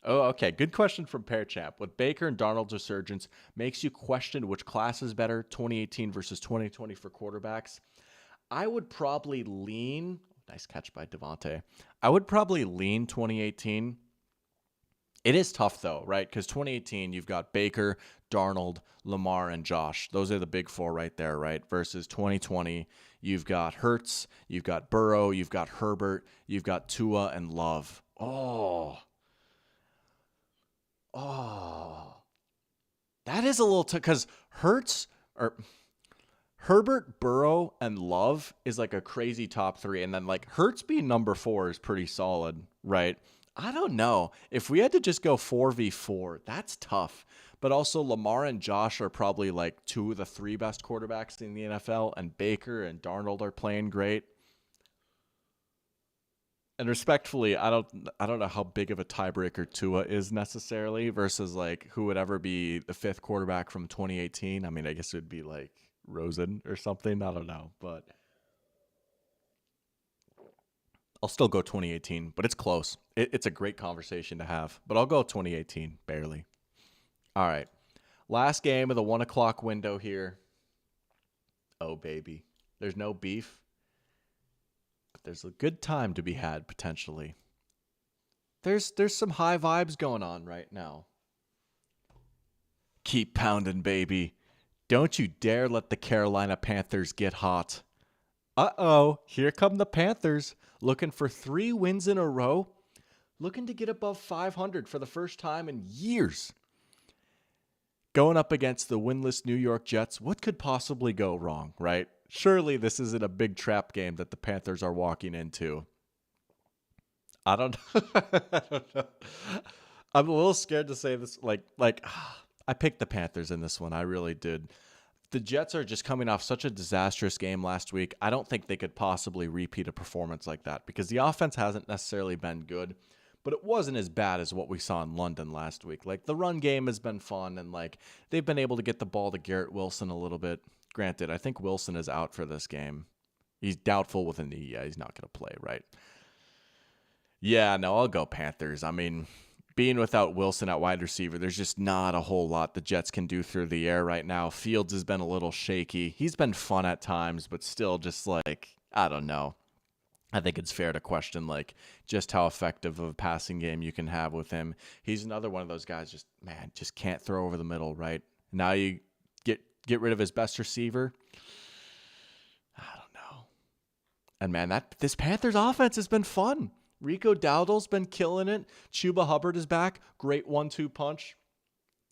Oh, okay. Good question from Pear Champ. With Baker and Darnold's resurgence, makes you question which class is better, 2018 versus 2020 for quarterbacks. I would probably lean, nice catch by Devontae. I would probably lean 2018. It is tough, though, right? Because 2018, you've got Baker, Darnold, Lamar, and Josh. Those are the big 4 right there, right? Versus 2020, you've got Hurts, you've got Burrow, you've got Herbert, you've got Tua and Love. Oh. That is a little tough because Herbert, Burrow, and Love is like a crazy top 3. And then like Hurts being number 4 is pretty solid, right? I don't know. If we had to just go 4v4, that's tough. But also Lamar and Josh are probably like 2 of the 3 best quarterbacks in the NFL, and Baker and Darnold are playing great. And respectfully, I don't know how big of a tiebreaker Tua is necessarily versus like who would ever be the 5th quarterback from 2018. I mean, I guess it would be like Rosen or something. I don't know, but I'll still go 2018, but it's close. It's a great conversation to have, but I'll go 2018, barely. All right. Last game of the 1 o'clock window here. Oh, baby. There's no beef, but there's a good time to be had, potentially. There's some high vibes going on right now. Keep pounding, baby. Don't you dare let the Carolina Panthers get hot. Uh-oh, here come the Panthers, looking for 3 wins in a row, looking to get above 500 for the first time in years. Going up against the winless New York Jets, what could possibly go wrong, right? Surely this isn't a big trap game that the Panthers are walking into. I don't know. I'm a little scared to say this. I picked the Panthers in this one. I really did. The Jets are just coming off such a disastrous game last week. I don't think they could possibly repeat a performance like that because the offense hasn't necessarily been good, but it wasn't as bad as what we saw in London last week. Like, the run game has been fun, and like they've been able to get the ball to Garrett Wilson a little bit. Granted, I think Wilson is out for this game. He's doubtful with a knee. Yeah, he's not going to play, right? Yeah, no, I'll go Panthers. I mean, being without Wilson at wide receiver, there's just not a whole lot the Jets can do through the air right now. Fields has been a little shaky. He's been fun at times, but still just like, I don't know. I think it's fair to question like just how effective of a passing game you can have with him. He's another one of those guys just can't throw over the middle, right? Now you get rid of his best receiver. I don't know. And man, this Panthers offense has been fun. Rico Dowdle's been killing it. Chuba Hubbard is back. Great 1-2 punch.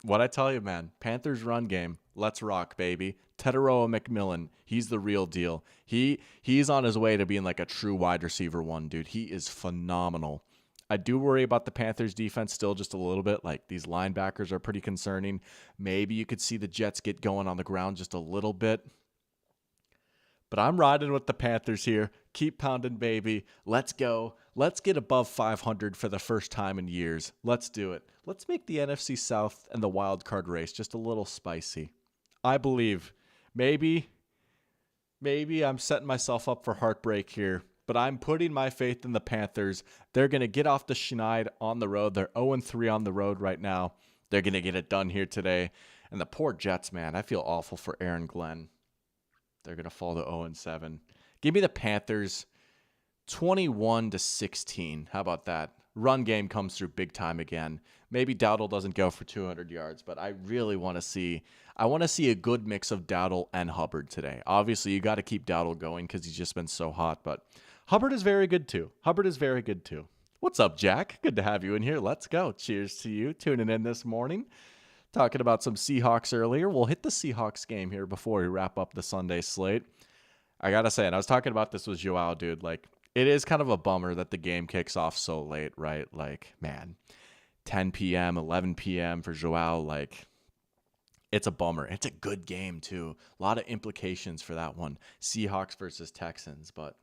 What I tell you, man, Panthers run game. Let's rock, baby. Teteroa McMillan, he's the real deal. He's on his way to being like a true wide receiver 1, dude. He is phenomenal. I do worry about the Panthers defense still just a little bit. Like, these linebackers are pretty concerning. Maybe you could see the Jets get going on the ground just a little bit. But I'm riding with the Panthers here. Keep pounding, baby. Let's go. Let's get above 500 for the first time in years. Let's do it. Let's make the NFC South and the wild card race just a little spicy. I believe. Maybe I'm setting myself up for heartbreak here, but I'm putting my faith in the Panthers. They're going to get off the schneid on the road. They're 0-3 on the road right now. They're going to get it done here today. And the poor Jets, man, I feel awful for Aaron Glenn. They're going to fall to 0-7. Give me the Panthers 21-16. How about that? run game comes through big time again. Maybe Dowdle doesn't go for 200 yards, but I really want to see a good mix of Dowdle and Hubbard today. Obviously, you got to keep Dowdle going because he's just been so hot, but Hubbard is very good too. What's up, Jack? Good to have you in here. Let's go. Cheers to you tuning in this morning. Talking about some Seahawks earlier. We'll hit the Seahawks game here before we wrap up the Sunday slate. I got to say, and I was talking about this with Joao, dude, like, it is kind of a bummer that the game kicks off so late, right? Like, man, 10 p.m., 11 p.m. for Joao, like, it's a bummer. It's a good game, too. A lot of implications for that one. Seahawks versus Texans, but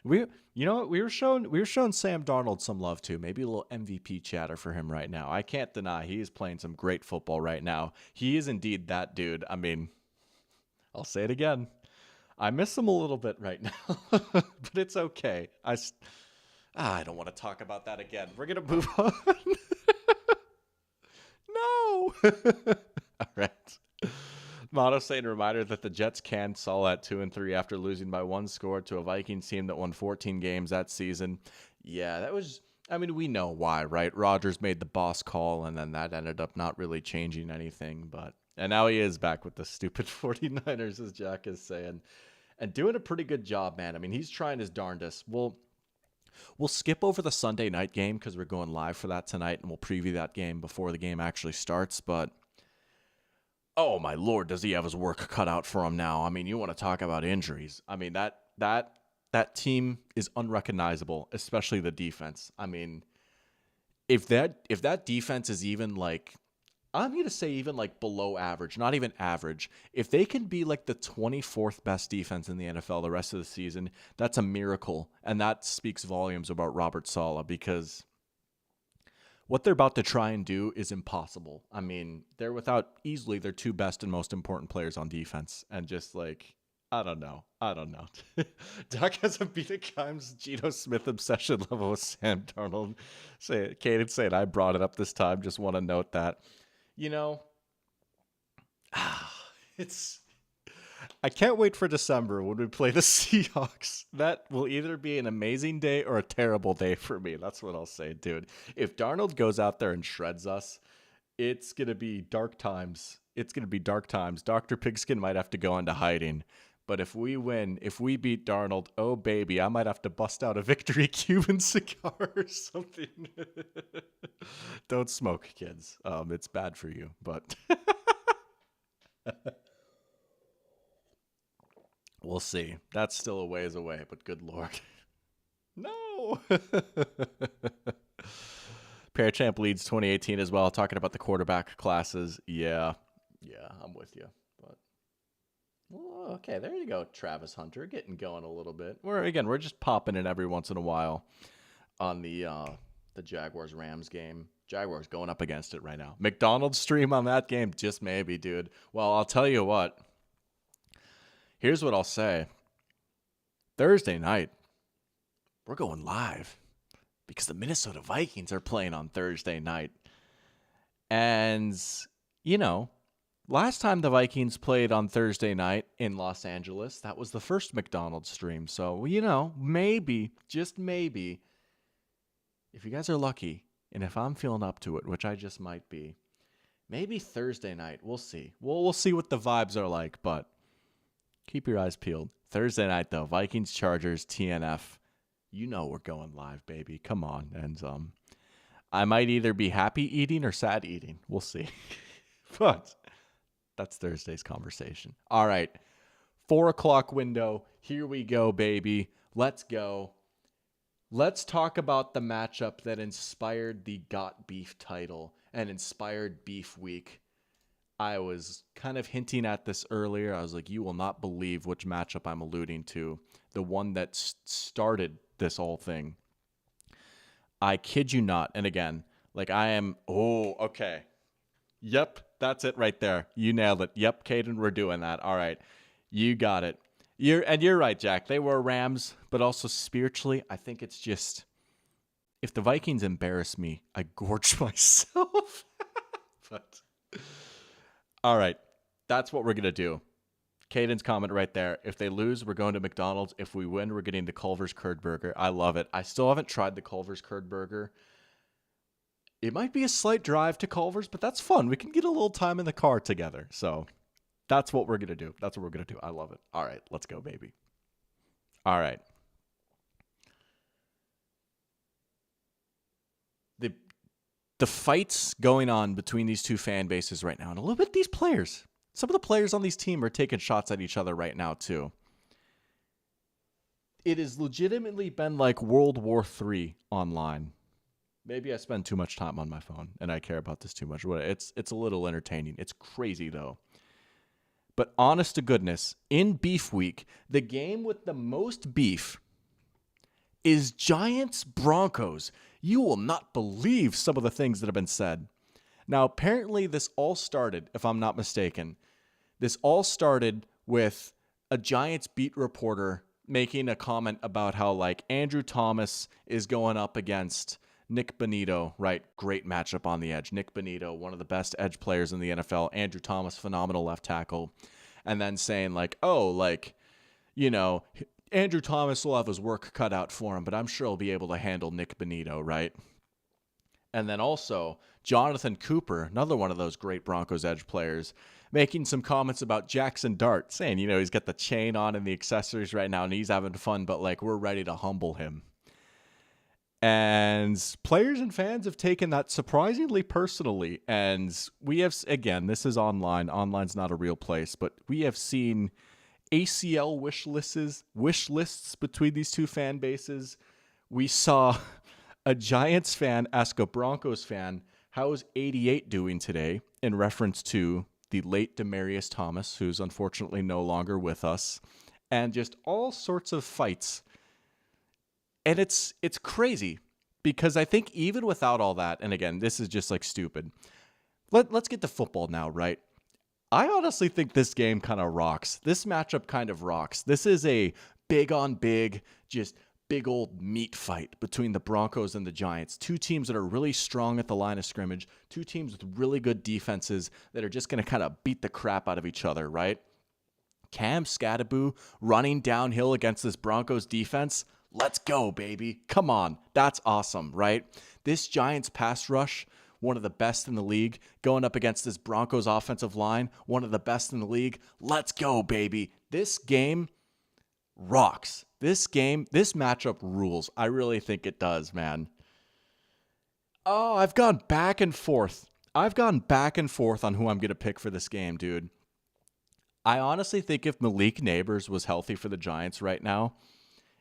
we were showing Sam Darnold some love too. Maybe a little MVP chatter for him right now. I can't deny he is playing some great football right now. He is indeed that dude. I mean, I'll say it again. I miss him a little bit right now, but it's okay. I don't want to talk about that again. We're gonna move on. No. All right. Motto saying a reminder that the Jets can stall at 2-3 after losing by one score to a Vikings team that won 14 games that season. Yeah, that was, I mean, we know why, right? Rodgers made the boss call, and then that ended up not really changing anything. And now he is back with the stupid 49ers, as Jack is saying, and doing a pretty good job, man. I mean, he's trying his darndest. We'll skip over the Sunday night game because we're going live for that tonight, and we'll preview that game before the game actually starts, but oh my Lord, does he have his work cut out for him now? I mean, you want to talk about injuries. I mean, that team is unrecognizable, especially the defense. I mean, if that defense is even like, I'm going to say even like below average, not even average, if they can be like the 24th best defense in the NFL the rest of the season, that's a miracle. And that speaks volumes about Robert Saleh, because what they're about to try and do is impossible. I mean, they're without easily their two best and most important players on defense. And just like, I don't know. Doc has a beat at times Geno Smith obsession level with Sam Darnold. Caden saying I brought it up this time. Just want to note that. I can't wait for December when we play the Seahawks. That will either be an amazing day or a terrible day for me. That's what I'll say, dude. If Darnold goes out there and shreds us, it's going to be dark times. Dr. Pigskin might have to go into hiding. But if we win, if we beat Darnold, oh, baby, I might have to bust out a victory Cuban cigar or something. Don't smoke, kids. It's bad for you, but we'll see. That's still a ways away, but good Lord. No. Parachamp leads 2018 as well, talking about the quarterback classes. Yeah, I'm with you. But well, okay, there you go, Travis Hunter, getting going a little bit. We're just popping in every once in a while on the Jaguars-Rams game. Jaguars going up against it right now. McDonald's stream on that game, just maybe, dude. Well, I'll tell you what. Here's what I'll say. Thursday night, we're going live because the Minnesota Vikings are playing on Thursday night. And, last time the Vikings played on Thursday night in Los Angeles, that was the first McDonald's stream. So, maybe, just maybe, if you guys are lucky, and if I'm feeling up to it, which I just might be, maybe Thursday night. We'll see. We'll see what the vibes are like, but keep your eyes peeled. Thursday night, though, Vikings, Chargers, TNF. We're going live, baby. Come on. And I might either be happy eating or sad eating. We'll see. But that's Thursday's conversation. All right. 4 o'clock window. Here we go, baby. Let's go. Let's talk about the matchup that inspired the Got Beef title and inspired Beef Week. I was kind of hinting at this earlier. I was like, you will not believe which matchup I'm alluding to. The one that started this whole thing. I kid you not. And again, okay. Yep, that's it right there. You nailed it. Yep, Caden, we're doing that. All right, you got it. You're right, Jack. They were Rams, but also spiritually, I think it's just, if the Vikings embarrass me, I gorge myself. But all right, that's what we're going to do. Caden's comment right there. If they lose, we're going to McDonald's. If we win, we're getting the Culver's Curd Burger. I love it. I still haven't tried the Culver's Curd Burger. It might be a slight drive to Culver's, but that's fun. We can get a little time in the car together. So that's what we're going to do. That's what we're going to do. I love it. All right, let's go, baby. All right. The fights going on between these two fan bases right now, and a little bit these players. Some of the players on these teams are taking shots at each other right now, too. It has legitimately been like World War III online. Maybe I spend too much time on my phone, and I care about this too much. It's a little entertaining. It's crazy, though. But honest to goodness, in Beef Week, the game with the most beef is Giants-Broncos. You will not believe some of the things that have been said. Now, apparently this all started, if I'm not mistaken, this all started with a Giants beat reporter making a comment about how, like, Andrew Thomas is going up against Nick Bonito, right? Great matchup on the edge. Nick Bonito, one of the best edge players in the NFL. Andrew Thomas, phenomenal left tackle. And then saying, like, oh, like, you know, Andrew Thomas will have his work cut out for him, but I'm sure he'll be able to handle Nick Bonito, right? And then also Jonathan Cooper, another one of those great Broncos edge players, making some comments about Jackson Dart, saying, you know, he's got the chain on and the accessories right now and he's having fun, but like we're ready to humble him. And players and fans have taken that surprisingly personally. And we have, again, this is online. Online's not a real place, but we have seen ACL wish lists between these two fan bases. We saw a Giants fan ask a Broncos fan, how's 88 doing today? In reference to the late Demaryius Thomas, who's unfortunately no longer with us, and just all sorts of fights. And it's crazy because I think even without all that, and again, this is just like stupid. Let's get to football now, right? I honestly think this game kind of rocks. This matchup kind of rocks. This is a big on big, just big old meat fight between the Broncos and the Giants. Two teams that are really strong at the line of scrimmage. Two teams with really good defenses that are just going to kind of beat the crap out of each other, right? Cam Scadaboo running downhill against this Broncos defense. Let's go, baby. Come on. That's awesome, right? This Giants pass rush, one of the best in the league, going up against this Broncos offensive line, one of the best in the league. Let's go, baby. This game rocks. This matchup rules. I really think it does, man. Oh, I've gone back and forth. on who I'm going to pick for this game, dude. I honestly think if Malik Neighbors was healthy for the Giants right now,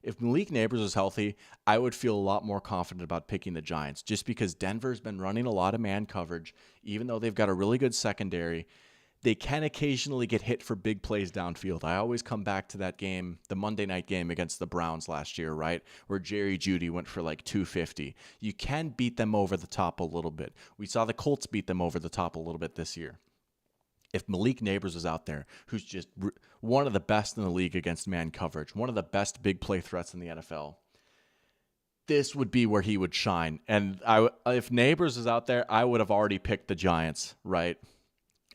if Malik Neighbors was healthy, I would feel a lot more confident about picking the Giants just because Denver's been running a lot of man coverage. Even though they've got a really good secondary, they can occasionally get hit for big plays downfield. I always come back to that game, the Monday night game against the Browns last year, right? Where Jerry Jeudy went for like 250. You can beat them over the top a little bit. We saw the Colts beat them over the top a little bit this year. If Malik Neighbors was out there, who's just one of the best in the league against man coverage, one of the best big play threats in the NFL, this would be where he would shine. And if Neighbors was out there, I would have already picked the Giants, right?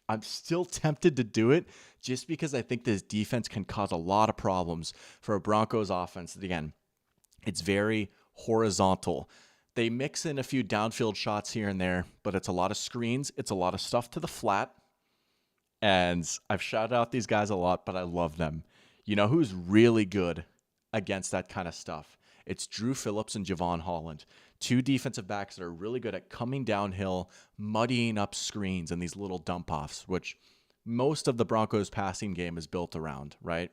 I'm still tempted to do it just because I think this defense can cause a lot of problems for a Broncos offense. Again, it's very horizontal. They mix in a few downfield shots here and there, but it's a lot of screens. It's a lot of stuff to the flat. And I've shouted out these guys a lot, but I love them. You know who's really good against that kind of stuff? It's Drew Phillips and Javon Holland. Two defensive backs that are really good at coming downhill, muddying up screens and these little dump-offs, which most of the Broncos passing game is built around, right?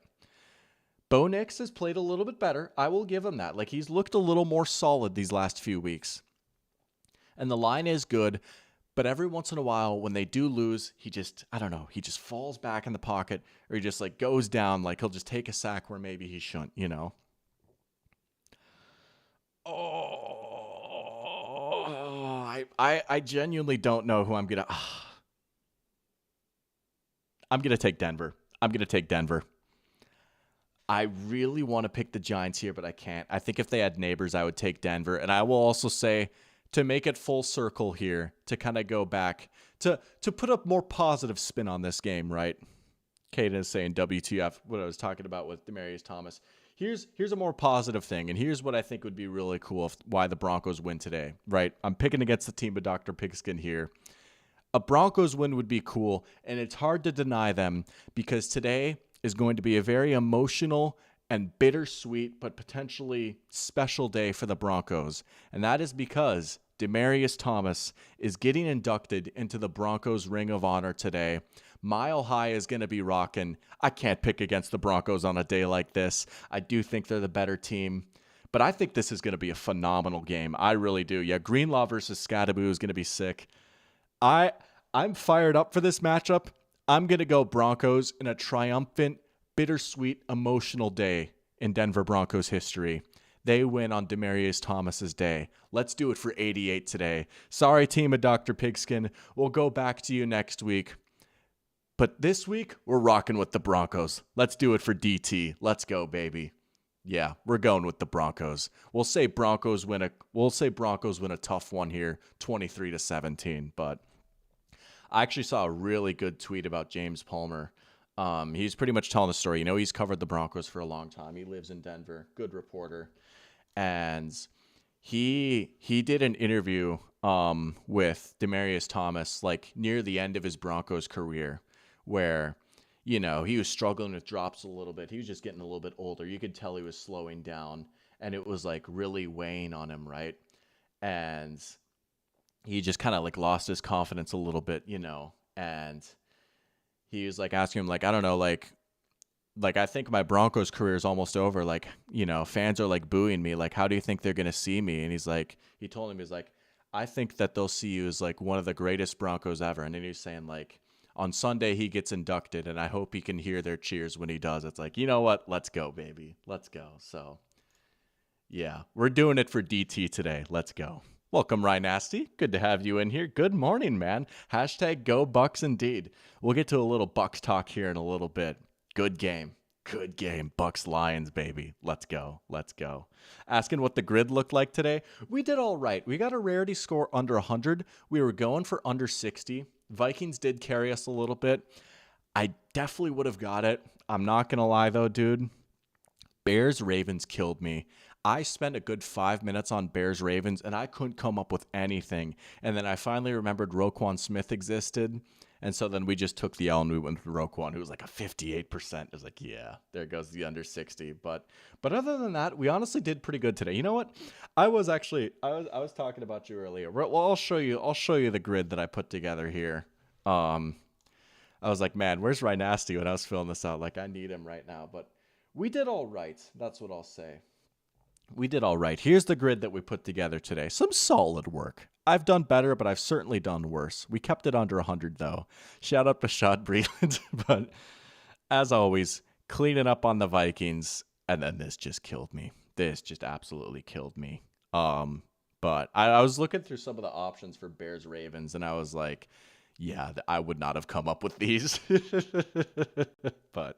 Bo Nix has played a little bit better. I will give him that. Like, he's looked a little more solid these last few weeks. And the line is good. But every once in a while, when they do lose, he just falls back in the pocket or he just like goes down. Like he'll just take a sack where maybe he shouldn't, you know? Oh, I genuinely don't know who I'm going to take Denver. I really want to pick the Giants here, but I can't. I think if they had Neighbors, I would take Denver. And I will also say, to make it full circle here, to kind of go back, to put a more positive spin on this game, right? Caden is saying WTF, what I was talking about with Demaryius Thomas. Here's a more positive thing, and here's what I think would be really cool why the Broncos win today, right? I'm picking against the team of Dr. Pigskin here. A Broncos win would be cool, and it's hard to deny them because today is going to be a very emotional and bittersweet but potentially special day for the Broncos. And that is because Demaryius Thomas is getting inducted into the Broncos Ring of Honor today. Mile High is going to be rocking. I can't pick against the Broncos on a day like this. I do think they're the better team. But I think this is going to be a phenomenal game. I really do. Yeah, Greenlaw versus Scadaboo is going to be sick. I'm fired up for this matchup. I'm going to go Broncos in a triumphant, bittersweet, emotional day in Denver Broncos history. They win on Demaryius Thomas's day. Let's do it for 88 today. Sorry, team of Dr. Pigskin. We'll go back to you next week. But this week, we're rocking with the Broncos. Let's do it for DT. Let's go, baby. Yeah, we're going with the Broncos. We'll say Broncos win a tough one here, 23-17, but I actually saw a really good tweet about James Palmer. He's pretty much telling the story. You know, he's covered the Broncos for a long time. He lives in Denver. Good reporter. And he did an interview with Demaryius Thomas, like near the end of his Broncos career, where, you know, he was struggling with drops a little bit. He was just getting a little bit older. You could tell he was slowing down, and it was like really weighing on him, right? And he just kind of like lost his confidence a little bit, you know, and he was like asking him, like, I don't know, like I think my Broncos career is almost over. Like, you know, fans are like booing me. Like, how do you think they're going to see me? And he told him, he's like, I think that they'll see you as like one of the greatest Broncos ever. And then he's saying like, on Sunday he gets inducted and I hope he can hear their cheers when he does. It's like, you know what? Let's go, baby. Let's go. So yeah, we're doing it for DT today. Let's go. Welcome, Ryan Nasty. Good to have you in here. Good morning, man. Hashtag go Bucks indeed. We'll get to a little Bucks talk here in a little bit. Good game. Good game. Bucks Lions, baby. Let's go. Let's go. Asking what the grid looked like today. We did all right. We got a rarity score under 100. We were going for under 60. Vikings did carry us a little bit. I definitely would have got it. I'm not going to lie, though, dude. Bears-Ravens killed me. I spent a good 5 minutes on Bears-Ravens, and I couldn't come up with anything. And then I finally remembered Roquan Smith existed. And so then we just took the L and we went with Roquan, who was like a 58%. It was like, yeah, there goes the under 60. But other than that, we honestly did pretty good today. You know what? I was talking about you earlier. Well, I'll show you the grid that I put together here. I was like, man, where's Ryan Nasty when I was filling this out? Like, I need him right now. But we did all right. That's what I'll say. We did all right. Here's the grid that we put together today. Some solid work. I've done better, but I've certainly done worse. We kept it under 100, though. Shout out to Shad Breland. But as always, cleaning up on the Vikings, and then this just killed me. This just absolutely killed me. But I was looking through some of the options for Bears-Ravens, and I was like, yeah, I would not have come up with these. But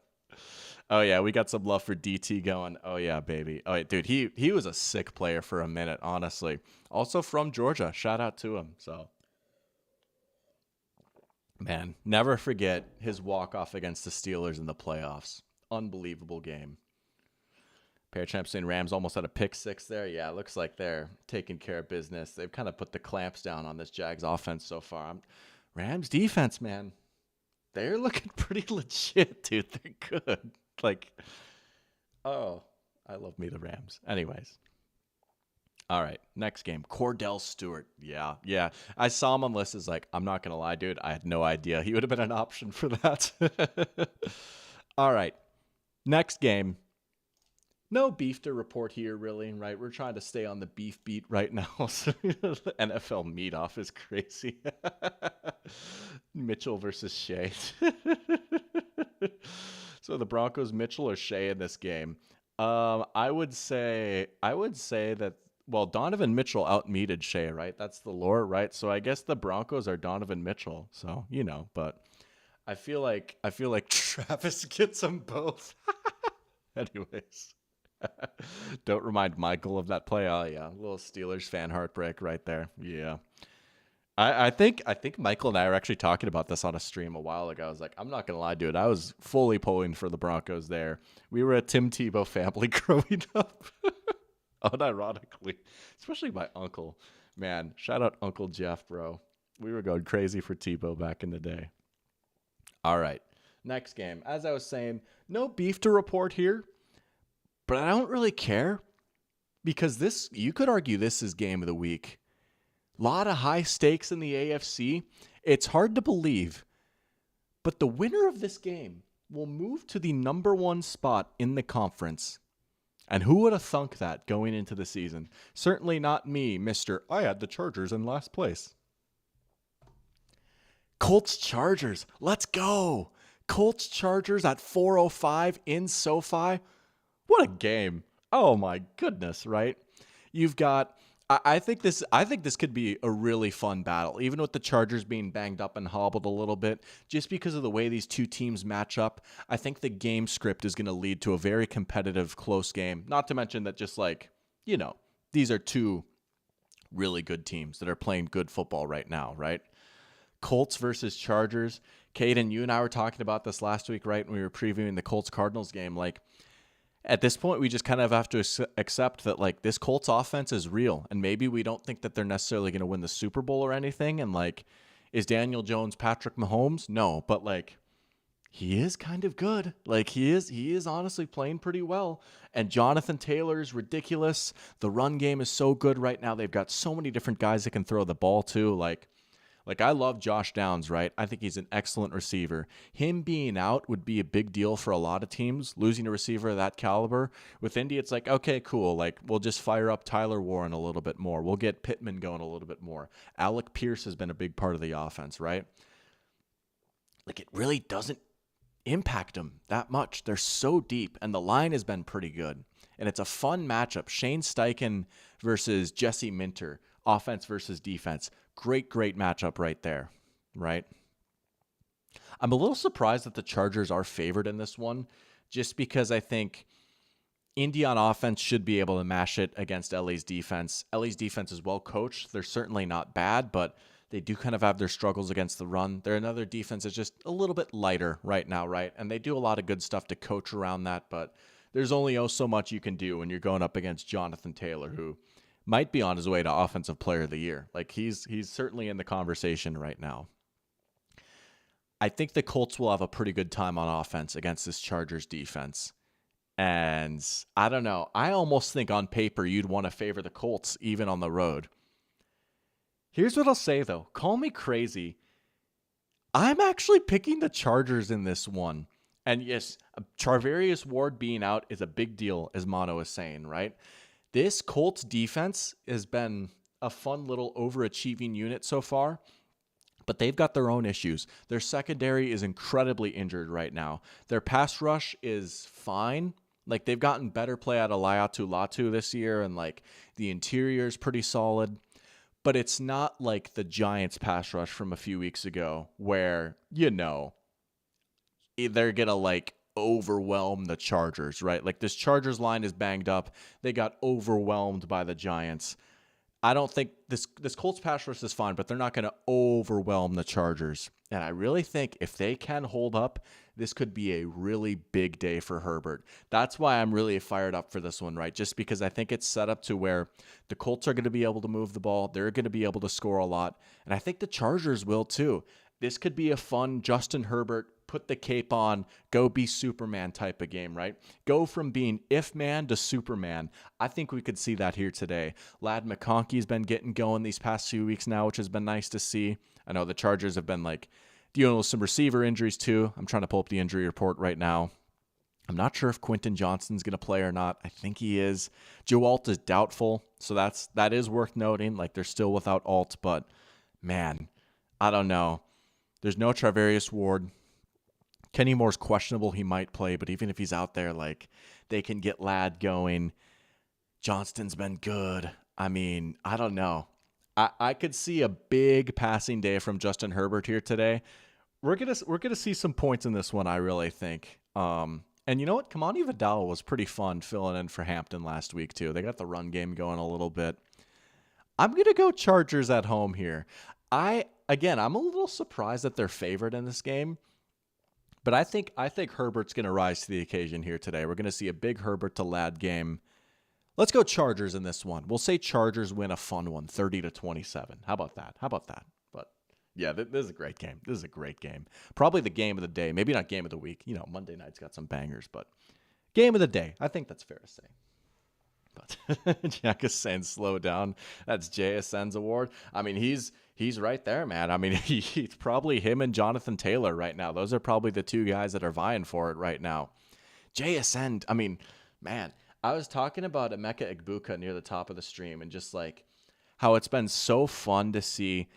oh, yeah, we got some love for DT going. Oh, yeah, baby. Oh, yeah, dude, he was a sick player for a minute, honestly. Also from Georgia. Shout out to him. So, man, never forget his walk-off against the Steelers in the playoffs. Unbelievable game. Pair champs saying Rams almost had a pick six there. Yeah, it looks like they're taking care of business. They've kind of put the clamps down on this Jags offense so far. Rams defense, man. They're looking pretty legit, dude. They're good. Like, oh, I love me the Rams. Anyways. All right, next game. Cordell Stewart. Yeah. I saw him on lists as like, I'm not going to lie, dude. I had no idea he would have been an option for that. All right, next game. No beef to report here, really, right? We're trying to stay on the beef beat right now. So the NFL meet-off is crazy. Mitchell versus Shea. So the Broncos, Mitchell or Shea in this game? I would say that, well, Donovan Mitchell out-meated Shea, right? That's the lore, right? So I guess the Broncos are Donovan Mitchell. So, you know, but I feel like Travis gets them both. Anyways. Don't remind Michael of that play. Oh, yeah. A little Steelers fan heartbreak right there. Yeah. I think Michael and I were actually talking about this on a stream a while ago. I was like, I'm not gonna lie, dude. I was fully pulling for the Broncos there. We were a Tim Tebow family growing up, unironically, especially my uncle. Man, shout out Uncle Jeff, bro. We were going crazy for Tebow back in the day. All right, next game. As I was saying, no beef to report here, but I don't really care because this, you could argue this is game of the week. A lot of high stakes in the AFC. It's hard to believe, but the winner of this game will move to the number one spot in the conference. And who would have thunk that going into the season? Certainly not me, Mr. I had the Chargers in last place. Colts Chargers. Let's go. Colts Chargers at 4:05 in SoFi. What a game. Oh my goodness, right? You've got I think this could be a really fun battle, even with the Chargers being banged up and hobbled a little bit, just because of the way these two teams match up. I think the game script is going to lead to a very competitive, close game. Not to mention that just like, these are two really good teams that are playing good football right now, right? Colts versus Chargers. Caden, you and I were talking about this last week, right? When we were previewing the Colts Cardinals game. Like, at this point, we just kind of have to accept that, like, this Colts offense is real. And maybe we don't think that they're necessarily going to win the Super Bowl or anything. And, like, is Daniel Jones Patrick Mahomes? No. But, like, he is kind of good. Like, he is honestly playing pretty well. And Jonathan Taylor is ridiculous. The run game is so good right now. They've got so many different guys that can throw the ball, too. Like, I love Josh Downs, right? I think he's an excellent receiver. Him being out would be a big deal for a lot of teams, losing a receiver of that caliber. With Indy, it's like, okay, cool. Like, we'll just fire up Tyler Warren a little bit more. We'll get Pittman going a little bit more. Alec Pierce has been a big part of the offense, right? Like, it really doesn't impact them that much. They're so deep, and the line has been pretty good. And it's a fun matchup. Shane Steichen versus Jesse Minter, offense versus defense. Great matchup right there, right? I'm a little surprised that the Chargers are favored in this one, just because I think Indy on offense should be able to mash it against LA's defense. LA's defense is well coached. They're certainly not bad, but they do kind of have their struggles against the run. They're another defense that's just a little bit lighter right now, right? And they do a lot of good stuff to coach around that, but there's only so much you can do when you're going up against Jonathan Taylor, who might be on his way to Offensive Player of the Year. Like, he's certainly in the conversation right now. I think the Colts will have a pretty good time on offense against this Chargers defense. And I don't know. I almost think on paper you'd want to favor the Colts even on the road. Here's what I'll say, though. Call me crazy. I'm actually picking the Chargers in this one. And yes, Charvarius Ward being out is a big deal, as Mono is saying, right? This Colts defense has been a fun little overachieving unit so far, but they've got their own issues. Their secondary is incredibly injured right now. Their pass rush is fine. Like, they've gotten better play out of Laiatu Latu this year, and, like, the interior is pretty solid. But it's not like the Giants pass rush from a few weeks ago where, they're going to, like, overwhelm the Chargers, right? Like, this Chargers line is banged up. They got overwhelmed by the Giants. I don't think this Colts pass rush is fine, but they're not going to overwhelm the Chargers. And I really think if they can hold up, this could be a really big day for Herbert. That's why I'm really fired up for this one, right? Just because I think it's set up to where the Colts are going to be able to move the ball. They're going to be able to score a lot. And I think the Chargers will too. This could be a fun Justin Herbert, put the cape on, go be Superman type of game, right? Go from being if man to Superman. I think we could see that here today. Lad McConkey's been getting going these past few weeks now, which has been nice to see. I know the Chargers have been like dealing with some receiver injuries too. I'm trying to pull up the injury report right now. I'm not sure if Quentin Johnston's going to play or not. I think he is. Joe Alt is doubtful, so that is worth noting. Like, they're still without Alt, but man, I don't know. There's no Charvarius Ward. Kenny Moore's questionable. He might play, but even if he's out there, like, they can get Ladd going. Johnston's been good. I mean, I don't know. I could see a big passing day from Justin Herbert here today. We're gonna see some points in this one, I really think. And you know what? Kamani Vidal was pretty fun filling in for Hampton last week too. They got the run game going a little bit. I'm gonna go Chargers at home here. I'm a little surprised that they're favored in this game, but I think Herbert's going to rise to the occasion here today. We're going to see a big Herbert to Ladd game. Let's go Chargers in this one. We'll say Chargers win a fun one, 30-27. How about that? But yeah, this is a great game. This is a great game. Probably the game of the day. Maybe not game of the week. Monday night's got some bangers, but game of the day. I think that's fair to say. But Jack is saying slow down. That's JSN's award. I mean, he's right there, man. I mean, he's probably him and Jonathan Taylor right now. Those are probably the two guys that are vying for it right now. JSN, I mean, man, I was talking about Emeka Egbuka near the top of the stream and just like how it's been so fun to see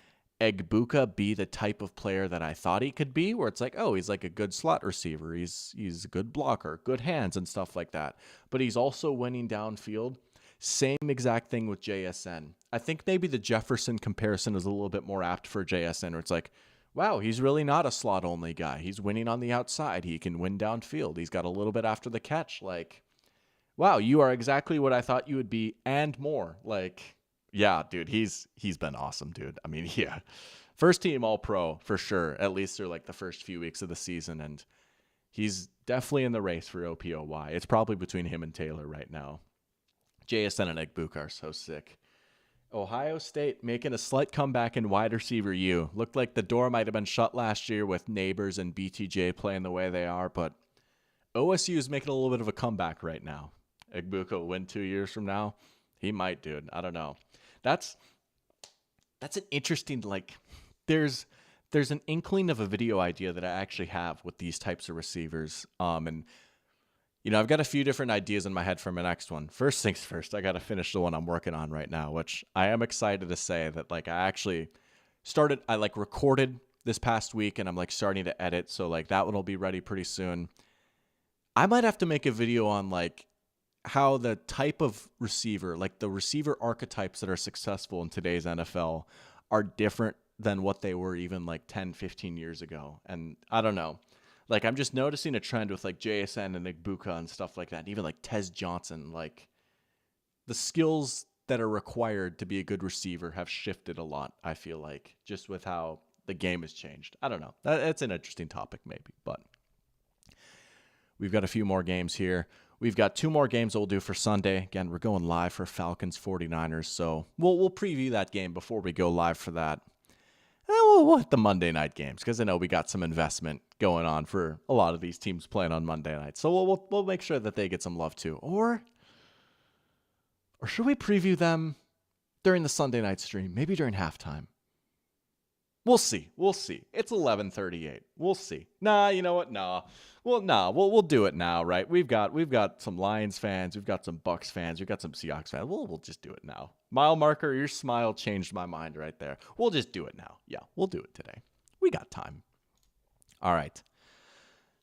Egbuka be the type of player that I thought he could be, where it's like, oh, he's like a good slot receiver. He's a good blocker, good hands and stuff like that. But he's also winning downfield. Same exact thing with JSN. I think maybe the Jefferson comparison is a little bit more apt for JSN, where it's like, wow, he's really not a slot-only guy. He's winning on the outside. He can win downfield. He's got a little bit after the catch. Like, wow, you are exactly what I thought you would be and more. Like, yeah, dude, he's been awesome, dude. I mean, yeah. First team All-Pro for sure, at least through like the first few weeks of the season, and he's definitely in the race for OPOY. It's probably between him and Taylor right now. JSN and Egbuka are so sick. Ohio State making a slight comeback in wide receiver U. Looked like the door might have been shut last year with Neighbors and BTJ playing the way they are, but OSU is making a little bit of a comeback right now. Egbuka will win 2 years from now. He might, dude. I don't know. That's an interesting, like, there's an inkling of a video idea that I actually have with these types of receivers. And I've got a few different ideas in my head for my next one. First things first, I got to finish the one I'm working on right now, which I am excited to say that, like, I recorded this past week and I'm like starting to edit. So like that one will be ready pretty soon. I might have to make a video on like how the type of receiver, like the receiver archetypes that are successful in today's NFL are different than what they were even like 10, 15 years ago. And I don't know. Like, I'm just noticing a trend with like JSN and Egbuka and stuff like that. And even like Tez Johnson, like the skills that are required to be a good receiver have shifted a lot, I feel like, just with how the game has changed. I don't know. That's an interesting topic maybe, but we've got a few more games here. We've got 2 more games we'll do for Sunday. Again, we're going live for Falcons 49ers, so we'll preview that game before we go live for that. We'll hit the Monday night games because I know we got some investment going on for a lot of these teams playing on Monday night. So we'll make sure that they get some love too. Or should we preview them during the Sunday night stream? Maybe during halftime. We'll see. It's 11:38. We'll see. Nah, you know what? Nah. Well, nah. We'll do it now, right? We've got some Lions fans. We've got some Bucks fans. We've got some Seahawks fans. We'll just do it now. Mile marker, your smile changed my mind right there. We'll just do it now. Yeah, we'll do it today. We got time. All right.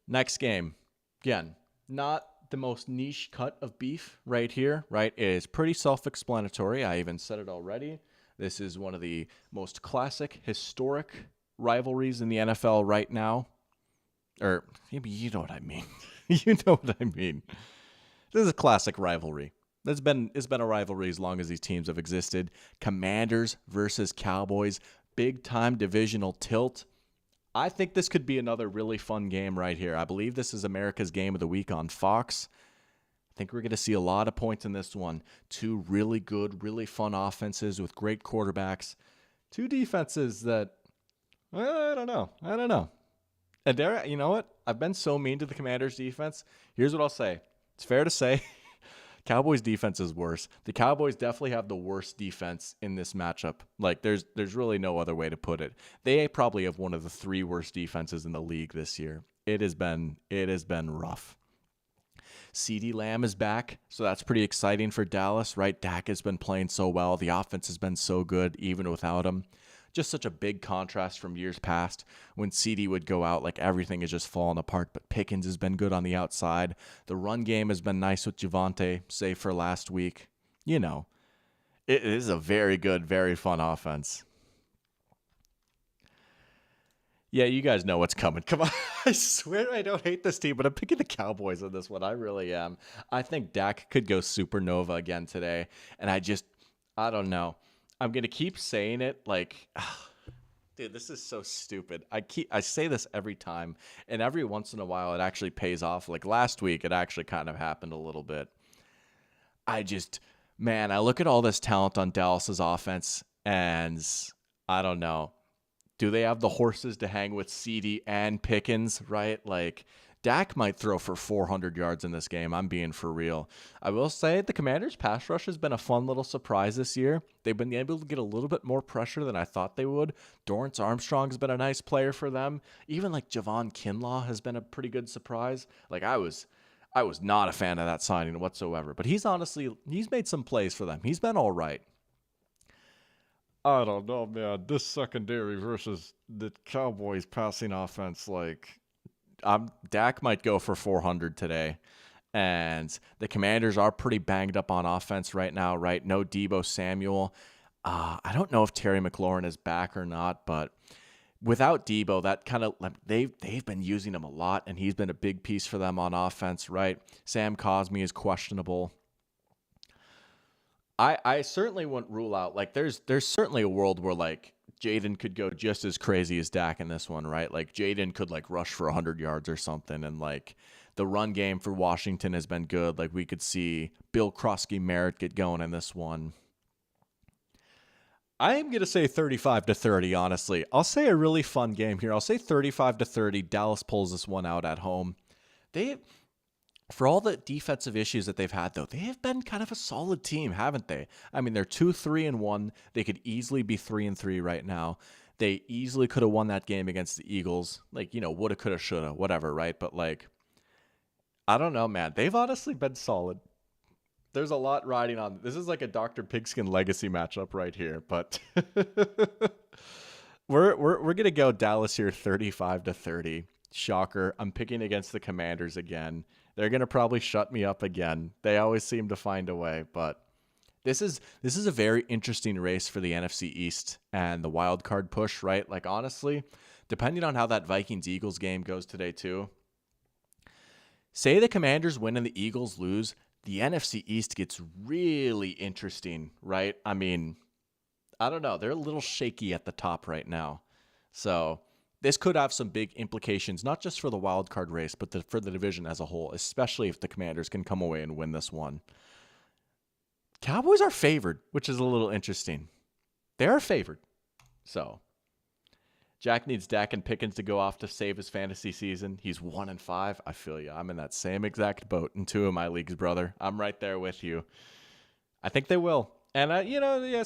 Next game. Again, not the most niche cut of beef right here, right? It is pretty self-explanatory. I even said it already. This is one of the most classic, historic rivalries in the NFL right now. Or maybe you know what I mean. You know what I mean. This is a classic rivalry. It's been a rivalry as long as these teams have existed. Commanders versus Cowboys. Big time divisional tilt. I think this could be another really fun game right here. I believe this is America's Game of the Week on Fox. I think we're going to see a lot of points in this one. 2 really good, really fun offenses with great quarterbacks. 2 defenses that, I don't know. And there, you know what? I've been so mean to the Commanders defense. Here's what I'll say. It's fair to say Cowboys defense is worse. The Cowboys definitely have the worst defense in this matchup. Like, there's really no other way to put it. They probably have one of the 3 worst defenses in the league this year. It has been rough. CeeDee Lamb is back, so that's pretty exciting for Dallas, right? Dak has been playing so well. The offense has been so good, even without him. Just such a big contrast from years past when CeeDee would go out, like everything is just falling apart, but Pickens has been good on the outside. The run game has been nice with Javonte, save for last week. You know, it is a very good, very fun offense. Yeah, you guys know what's coming. Come on. I swear I don't hate this team, but I'm picking the Cowboys in this one. I really am. I think Dak could go supernova again today, and I don't know. I'm going to keep saying it like Dude, this is so stupid. I say this every time, and every once in a while it actually pays off. Like last week, it actually kind of happened a little bit. I just, man, I look at all this talent on Dallas's offense, and I don't know. Do they have the horses to hang with CD and Pickens, right? Like, Dak might throw for 400 yards in this game. I'm being for real. I will say the Commanders' pass rush has been a fun little surprise this year. They've been able to get a little bit more pressure than I thought they would. Dorrance Armstrong's been a nice player for them. Even like Javon Kinlaw has been a pretty good surprise. Like I was not a fan of that signing whatsoever, but he's made some plays for them. He's been all right. I don't know, man. This secondary versus the Cowboys passing offense, like Dak might go for 400 today. And the Commanders are pretty banged up on offense right now, right? No Deebo Samuel. I don't know if Terry McLaurin is back or not, but without Deebo, that kind of they've been using him a lot, and he's been a big piece for them on offense, right? Sam Cosmi is questionable. I certainly wouldn't rule out like there's certainly a world where like Jaden could go just as crazy as Dak in this one, right? Like Jaden could like rush for 100 yards or something, and like the run game for Washington has been good. Like we could see Bill Krosky Merritt get going in this one. I am gonna say 35-30. Honestly, I'll say a really fun game here. I'll say 35-30. Dallas pulls this one out at home. They For all the defensive issues that they've had, though, they have been kind of a solid team, haven't they? I mean, they're 2-3-1. They could easily be 3-3 right now. They easily could have won that game against the Eagles. Like, woulda, coulda, shoulda, whatever, right? But, like, I don't know, man. They've honestly been solid. There's a lot riding on. This is like a Dr. Pigskin legacy matchup right here, but we're gonna go Dallas here 35-30. Shocker. I'm picking against the Commanders again. They're gonna probably shut me up again. They always seem to find a way, but this is a very interesting race for the NFC East and the wild card push, right? Like honestly, depending on how that Vikings Eagles game goes today too. Say the Commanders win and the Eagles lose, the NFC East gets really interesting, right? I mean, I don't know. They're a little shaky at the top right now. So this could have some big implications, not just for the wild card race, but for the division as a whole, especially if the Commanders can come away and win this one. Cowboys are favored, which is a little interesting. They are favored. So Jack needs Dak and Pickens to go off to save his fantasy season. He's 1-5. I feel you. I'm in that same exact boat in two of my leagues, brother. I'm right there with you. I think they will. And,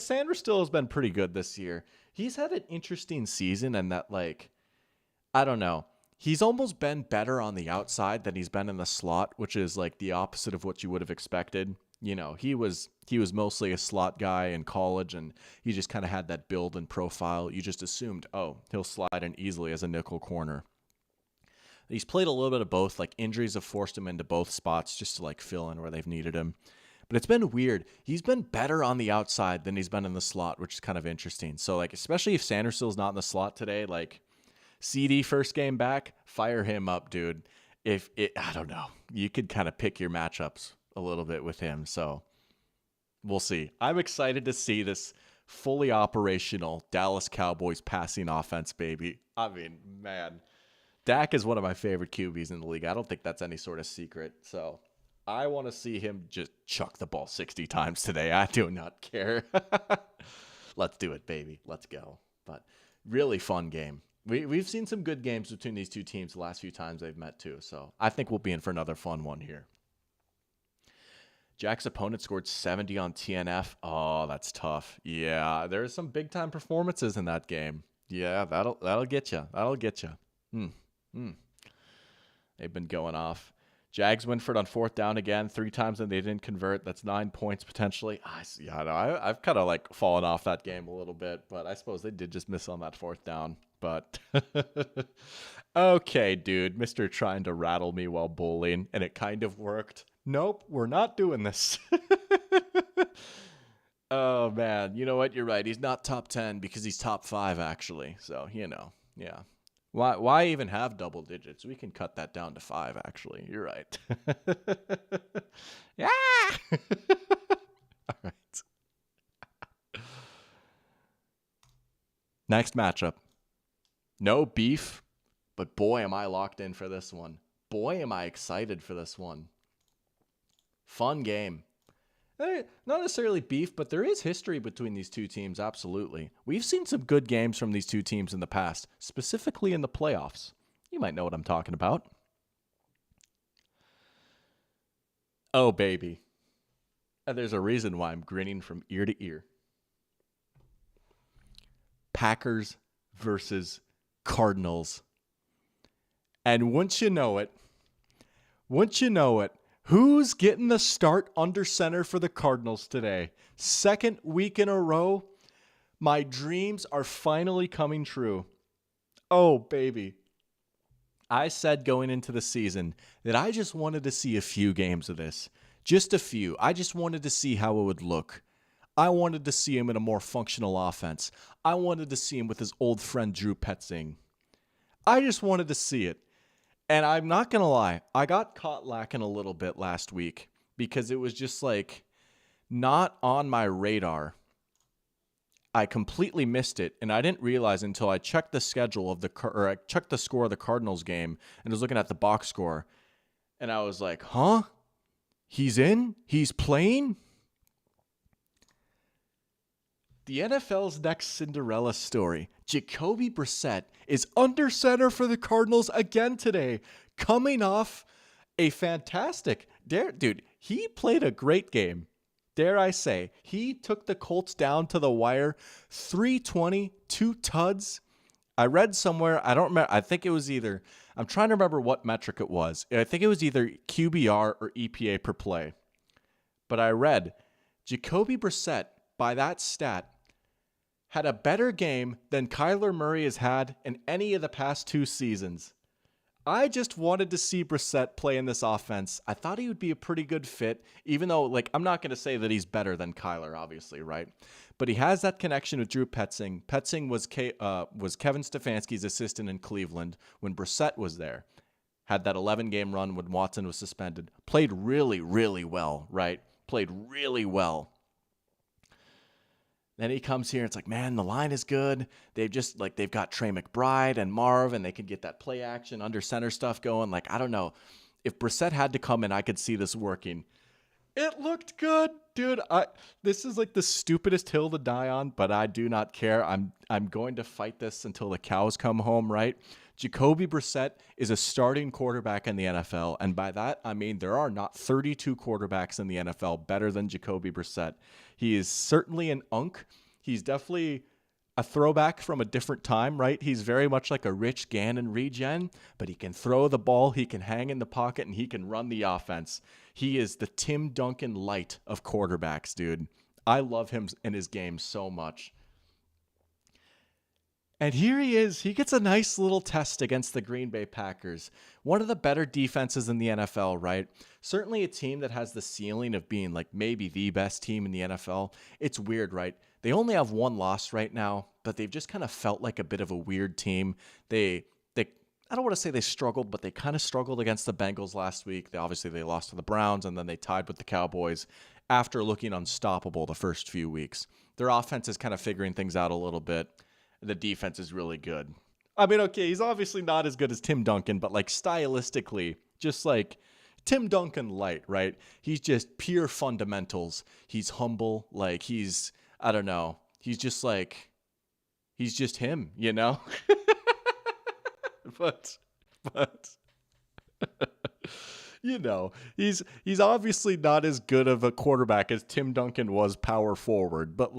Sanders still has been pretty good this year. He's had an interesting season and that, like, I don't know. He's almost been better on the outside than he's been in the slot, which is, like, the opposite of what you would have expected. He was mostly a slot guy in college, and he just kind of had that build and profile. You just assumed, oh, he'll slide in easily as a nickel corner. He's played a little bit of both. Like injuries have forced him into both spots just to like fill in where they've needed him. But it's been weird. He's been better on the outside than he's been in the slot, which is kind of interesting. So like, especially if Sanderson's not in the slot today, like CD first game back, fire him up, dude. I don't know, you could kind of pick your matchups a little bit with him. So we'll see. I'm excited to see this fully operational Dallas Cowboys passing offense, baby. I mean, man, Dak is one of my favorite QBs in the league. I don't think that's any sort of secret. So I want to see him just chuck the ball 60 times today. I do not care. Let's do it, baby. Let's go. But really fun game. We've seen some good games between these two teams the last few times they've met too. So I think we'll be in for another fun one here. Jack's opponent scored 70 on TNF. Oh, that's tough. Yeah, there's some big time performances in that game. Yeah, that'll get you. That'll get you. They've been going off. Jags Winford on fourth down again, 3 times and they didn't convert. That's 9 points potentially. I've kind of like fallen off that game a little bit, but I suppose they did just miss on that fourth down. But okay, dude, Mr. trying to rattle me while bowling, and it kind of worked. Nope, we're not doing this. Oh man, you know what? You're right. He's not top 10 because he's top 5 actually. So yeah. Why even have double digits? We can cut that down to 5, actually. You're right. Yeah. All right. Next matchup. No beef, but boy, am I locked in for this one. Boy, am I excited for this one. Fun game. Not necessarily beef, but there is history between these two teams, absolutely. We've seen some good games from these two teams in the past, specifically in the playoffs. You might know what I'm talking about. Oh, baby. And there's a reason why I'm grinning from ear to ear. Packers versus Cardinals. And once you know it, who's getting the start under center for the Cardinals today? Second week in a row, my dreams are finally coming true. Oh, baby. I said going into the season that I just wanted to see a few games of this. Just a few. I just wanted to see how it would look. I wanted to see him in a more functional offense. I wanted to see him with his old friend Drew Petzing. I just wanted to see it. And I'm not going to lie, I got caught lacking a little bit last week because it was just like not on my radar. I completely missed it, and I didn't realize until I checked the schedule of I checked the score of the Cardinals game and was looking at the box score, and I was like, "Huh? He's in? He's playing?" The NFL's next Cinderella story. Jacoby Brissett is under center for the Cardinals again today, coming off a fantastic dude. He played a great game. Dare I say, he took the Colts down to the wire, 320, 2 tuds. I read somewhere, I don't remember, I think it was either, I'm trying to remember what metric it was. I think it was either QBR or EPA per play. But I read, Jacoby Brissett, by that stat, had a better game than Kyler Murray has had in any of the past 2 seasons. I just wanted to see Brissett play in this offense. I thought he would be a pretty good fit, even though, I'm not going to say that he's better than Kyler, obviously, right? But he has that connection with Drew Petzing. Petzing was Kevin Stefanski's assistant in Cleveland when Brissett was there. Had that 11-game run when Watson was suspended. Played really, really well, right? Played really well. Then he comes here, and it's like, man, the line is good. They've got Trey McBride and Marv, and they could get that play action, under center stuff going. I don't know. If Brissett had to come in, I could see this working. It looked good, dude. This is the stupidest hill to die on, but I do not care. I'm going to fight this until the cows come home, right? Jacoby Brissett is a starting quarterback in the NFL, and by that, I mean there are not 32 quarterbacks in the NFL better than Jacoby Brissett. He is certainly an unk. He's definitely a throwback from a different time, right? He's very much like a Rich Gannon regen, but he can throw the ball, he can hang in the pocket, and he can run the offense. He is the Tim Duncan light of quarterbacks, dude. I love him in his game so much. And here he is. He gets a nice little test against the Green Bay Packers. One of the better defenses in the NFL, right? Certainly a team that has the ceiling of being maybe the best team in the NFL. It's weird, right? They only have one loss right now, but they've just kind of felt like a bit of a weird team. They I don't want to say they struggled, but they kind of struggled against the Bengals last week. They lost to the Browns, and then they tied with the Cowboys after looking unstoppable the first few weeks. Their offense is kind of figuring things out a little bit. The defense is really good. I mean, okay, he's obviously not as good as Tim Duncan, but stylistically, just Tim Duncan light, right? He's just pure fundamentals. He's humble. I don't know. He's just he's just him, you know? but you know, he's obviously not as good of a quarterback as Tim Duncan was power forward, but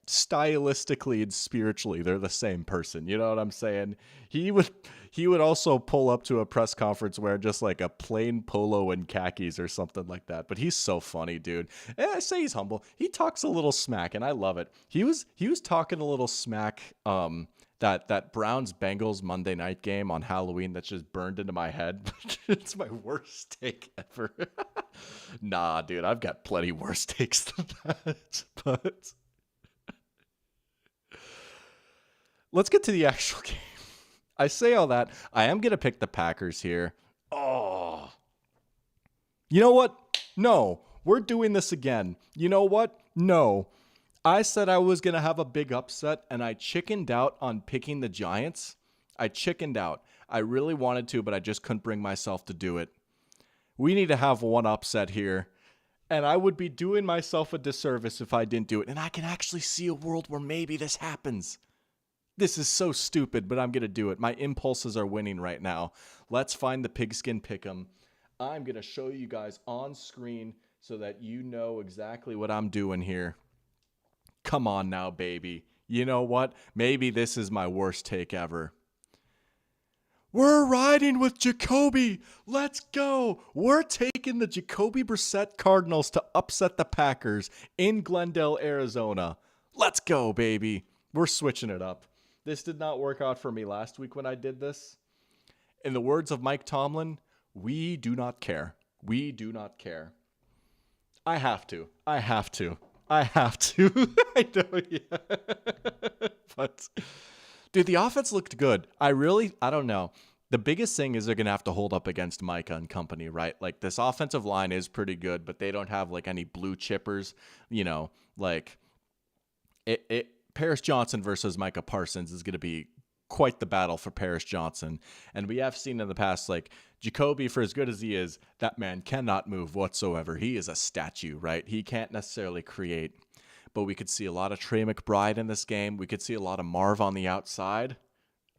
stylistically and spiritually, they're the same person. You know what I'm saying? He would also pull up to a press conference wearing just a plain polo and khakis or something like that. But he's so funny, dude. And I say he's humble. He talks a little smack, and I love it. He was talking a little smack. That Browns-Bengals Monday night game on Halloween that's just burned into my head. It's my worst take ever. Nah, dude, I've got plenty worse takes than that. But let's get to the actual game. I say all that. I am going to pick the Packers here. Oh. You know what? No. We're doing this again. You know what? No. I said I was going to have a big upset, and I chickened out on picking the Giants. I chickened out. I really wanted to, but I just couldn't bring myself to do it. We need to have one upset here. And I would be doing myself a disservice if I didn't do it. And I can actually see a world where maybe this happens. This is so stupid, but I'm going to do it. My impulses are winning right now. Let's find the Pigskin Pick'em. I'm going to show you guys on screen so that you know exactly what I'm doing here. Come on now, baby. You know what? Maybe this is my worst take ever. We're riding with Jacoby. Let's go. We're taking the Jacoby Brissett Cardinals to upset the Packers in Glendale, Arizona. Let's go, baby. We're switching it up. This did not work out for me last week when I did this. In the words of Mike Tomlin, we do not care. We do not care. I have to. I know, yeah. But... dude, the offense looked good. I don't know. The biggest thing is they're going to have to hold up against Micah and company, right? Like, this offensive line is pretty good, but they don't have, like, any blue chippers. You know, like, Paris Johnson versus Micah Parsons is going to be quite the battle for Paris Johnson. And we have seen in the past, like, Jacoby, for as good as he is, that man cannot move whatsoever. He is a statue, right? He can't necessarily create. But we could see a lot of Trey McBride in this game. We could see a lot of Marv on the outside.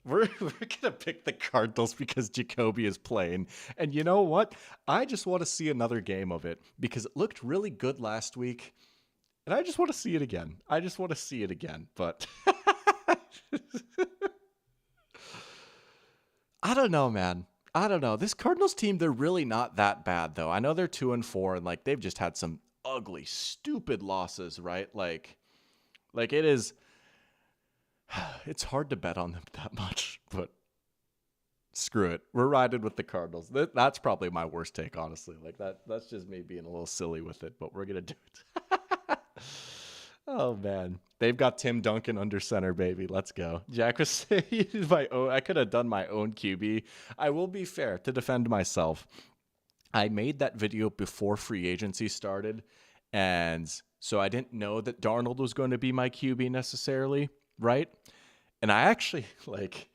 We're going to pick the Cardinals because Jacoby is playing. And you know what? I just want to see another game of it because it looked really good last week. And I just want to see it again. But I don't know, man. I don't know. This Cardinals team, they're really not that bad, though. I know they're 2-4, and like they've just had some ugly, stupid losses, right? Like it is. It's hard to bet on them that much, but screw it. We're riding with the Cardinals. That's probably my worst take, honestly. Like that's just me being a little silly with it, but we're gonna do it. Oh man, they've got Tim Duncan under center, baby. Let's go. Jack was saying I could have done my own QB. I will be fair to defend myself. I made that video before free agency started, and so I didn't know that Darnold was going to be my QB necessarily, right? And I actually, like,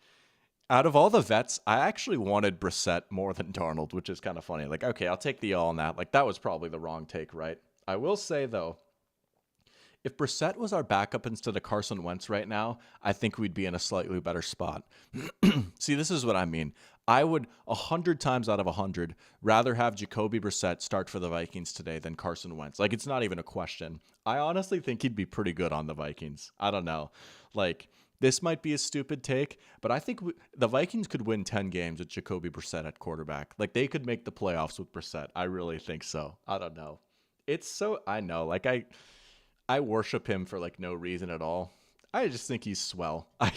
out of all the vets, I actually wanted Brissett more than Darnold, which is kind of funny. Like, okay, I'll take the all on that. Like, that was probably the wrong take, right? I will say, though, if Brissett was our backup instead of Carson Wentz right now, I think we'd be in a slightly better spot. See, this is what I mean. I would 100 times out of 100 rather have Jacoby Brissett start for the Vikings today than Carson Wentz. Like, it's not even a question. I honestly think he'd be pretty good on the Vikings. I don't know. Like, this might be a stupid take, but I think the Vikings could win 10 games with Jacoby Brissett at quarterback. Like, they could make the playoffs with Brissett. I really think so. I don't know. I know. Like, I worship him for like no reason at all. I just think he's swell. I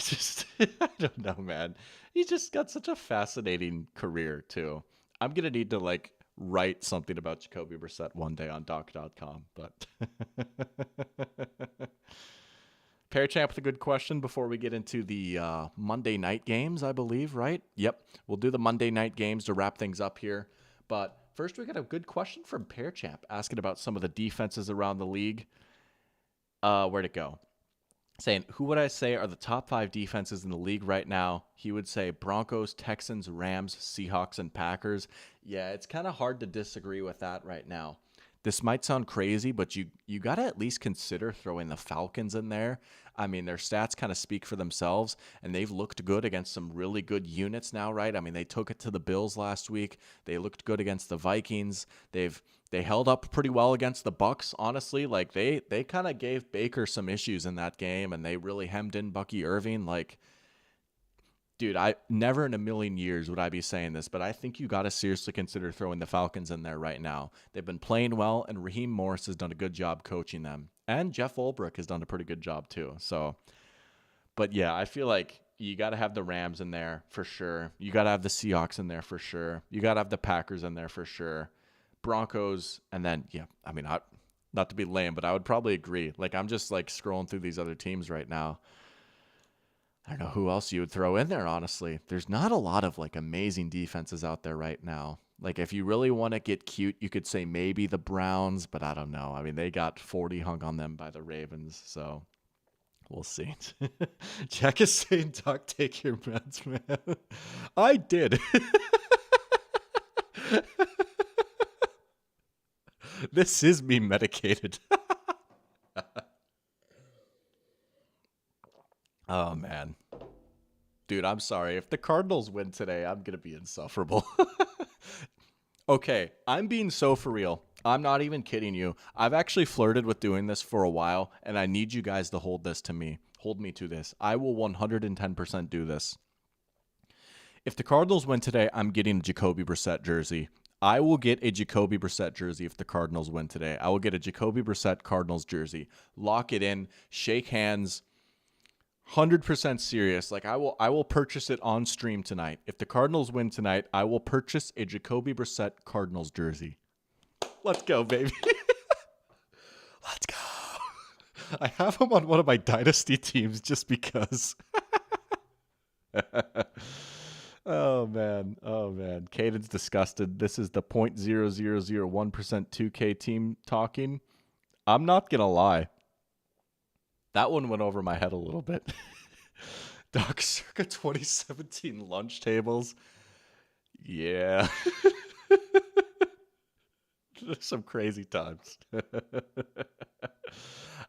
don't know, man. He's just got such a fascinating career too. I'm going to need to like write something about Jacoby Brissett one day on doc.com, but Pear Champ with a good question before we get into the Monday night games, I believe, right? Yep. We'll do the Monday night games to wrap things up here. But first we got a good question from Pear Champ asking about some of the defenses around the league. Where'd it go? Saying, who would I say are the top 5 defenses in the league right now? He would say Broncos, Texans, Rams, Seahawks, and Packers. Yeah, it's kind of hard to disagree with that right now. This might sound crazy, but you got to at least consider throwing the Falcons in there. I mean, their stats kind of speak for themselves, and they've looked good against some really good units now, right? I mean, they took it to the Bills last week. They looked good against the Vikings. They held up pretty well against the Bucs, honestly. Like, they kind of gave Baker some issues in that game, and they really hemmed in Bucky Irving. Like, dude, I never in a million years would I be saying this, but I think you got to seriously consider throwing the Falcons in there right now. They've been playing well, and Raheem Morris has done a good job coaching them. And Jeff Ulbrich has done a pretty good job too. So, but yeah, I feel like you got to have the Rams in there for sure. You got to have the Seahawks in there for sure. You got to have the Packers in there for sure. Broncos, and then, yeah, I mean, not to be lame, but I would probably agree. Like, I'm just like scrolling through these other teams right now. I don't know who else you would throw in there, honestly. There's not a lot of like amazing defenses out there right now. Like, if you really want to get cute, you could say maybe the Browns, but I don't know. I mean, they got 40 hung on them by the Ravens. So, We'll see. Jack is saying, Doc, take your meds, man. I did. This is me medicated. Oh, man. Dude, I'm sorry. If the Cardinals win today, I'm going to be insufferable. Okay, I'm being so for real. I'm not even kidding you. I've actually flirted with doing this for a while, and I need you guys to hold this to me. Hold me to this. I will 110% do this. If the Cardinals win today, I'm getting a Jacoby Brissett jersey. I will get a Jacoby Brissett jersey if the Cardinals win today. I will get a Jacoby Brissett Cardinals jersey. Lock it in. Shake hands. 100% serious. Like I will purchase it on stream tonight. If the Cardinals win tonight, I will purchase a Jacoby Brissett Cardinals jersey. Let's go, baby. Let's go. I have him on one of my dynasty teams just because. Oh man. Caden's disgusted. This is the 0.0001% 2K team talking. I'm not gonna lie. That one went over my head a little bit. Doc, circa 2017 lunch tables. Yeah. Some crazy times.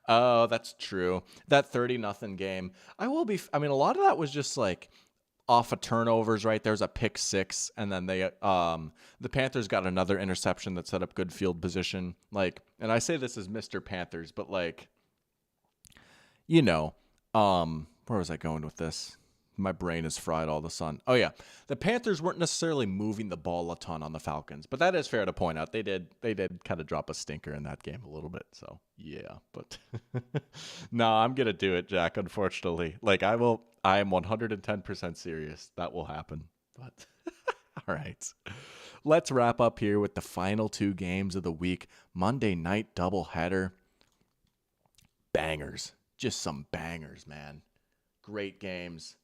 Oh, that's true. That 30-0 game. I mean, a lot of that was just like off of turnovers, right? There's a pick six, and then the Panthers got another interception that set up good field position. Like, and I say this as Mr. Panthers, but like, you know, where was I going with this? My brain is fried all of a sudden. Oh, yeah. The Panthers weren't necessarily moving the ball a ton on the Falcons, but that is fair to point out. They did kind of drop a stinker in that game a little bit. So, yeah. But, no, I'm going to do it, Jack, unfortunately. Like, I am 110% serious. That will happen. But, all right. Let's wrap up here with the final two games of the week. Monday night doubleheader. Bangers. Just some bangers, man. Great games.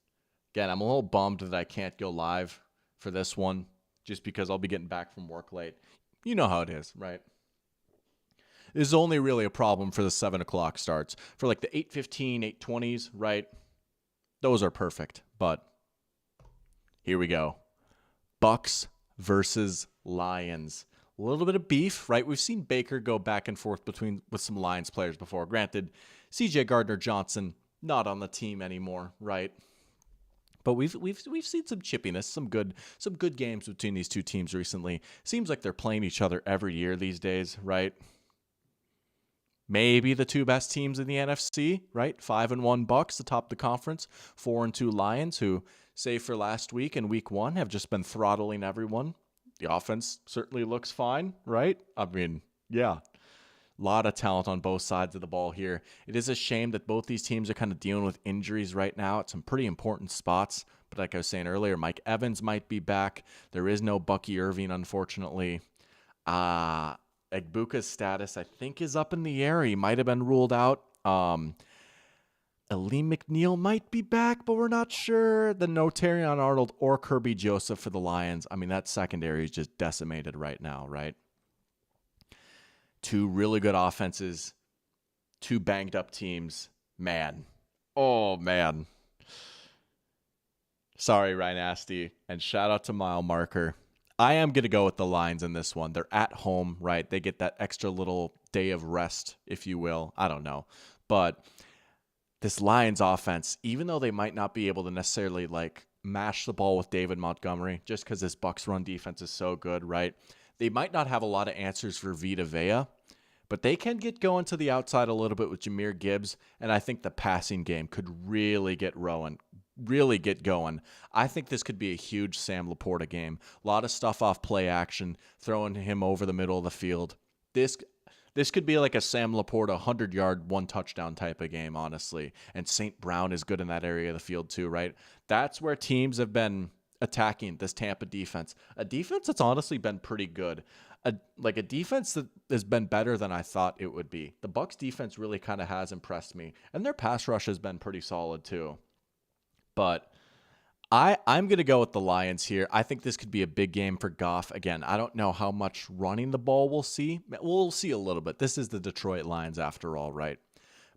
Again, I'm a little bummed that I can't go live for this one just because I'll be getting back from work late. You know how it is, right? This is only really a problem for the 7 o'clock starts. For like the 8:15, 8:20s, right? Those are perfect. But here we go. Bucks versus Lions. A little bit of beef, right? We've seen Baker go back and forth with some Lions players before. Granted, CJ Gardner-Johnson not on the team anymore, right? But we've seen some chippiness, some good games between these two teams recently. Seems like they're playing each other every year these days, right? Maybe the two best teams in the NFC, right? 5-1 Bucks atop the conference, 4-2 Lions, who, save for last week and week 1, have just been throttling everyone. The offense certainly looks fine, right? I mean, yeah. A lot of talent on both sides of the ball here. It is a shame that both these teams are kind of dealing with injuries right now at some pretty important spots. But like I was saying earlier, Mike Evans might be back. There is no Bucky Irving, unfortunately. Egbuka's status, I think, is up in the air. He might have been ruled out. Aleem McNeil might be back, but we're not sure. Then no Terrion Arnold or Kirby Joseph for the Lions. I mean, that secondary is just decimated right now, right? Two really good offenses, two banged up teams. Man. Oh, man. Sorry, Ryan Asti. And shout out to Mile Marker. I am going to go with the Lions in this one. They're at home, right? They get that extra little day of rest, if you will. I don't know. But this Lions offense, even though they might not be able to necessarily like mash the ball with David Montgomery, just because this Bucs run defense is so good, right? They might not have a lot of answers for Vita Vea, but they can get going to the outside a little bit with Jahmyr Gibbs, and I think the passing game could really get going. I think this could be a huge Sam Laporta game. A lot of stuff off play action, throwing him over the middle of the field. This could be like a Sam Laporta 100-yard, one touchdown type of game, honestly. And St. Brown is good in that area of the field too, right? That's where teams have been attacking this Tampa defense. A defense that's honestly been pretty good. A defense that has been better than I thought it would be. The Bucs defense really kind of has impressed me. And their pass rush has been pretty solid too. But I'm going to go with the Lions here. I think this could be a big game for Goff. Again, I don't know how much running the ball we'll see. We'll see a little bit. This is the Detroit Lions after all, right?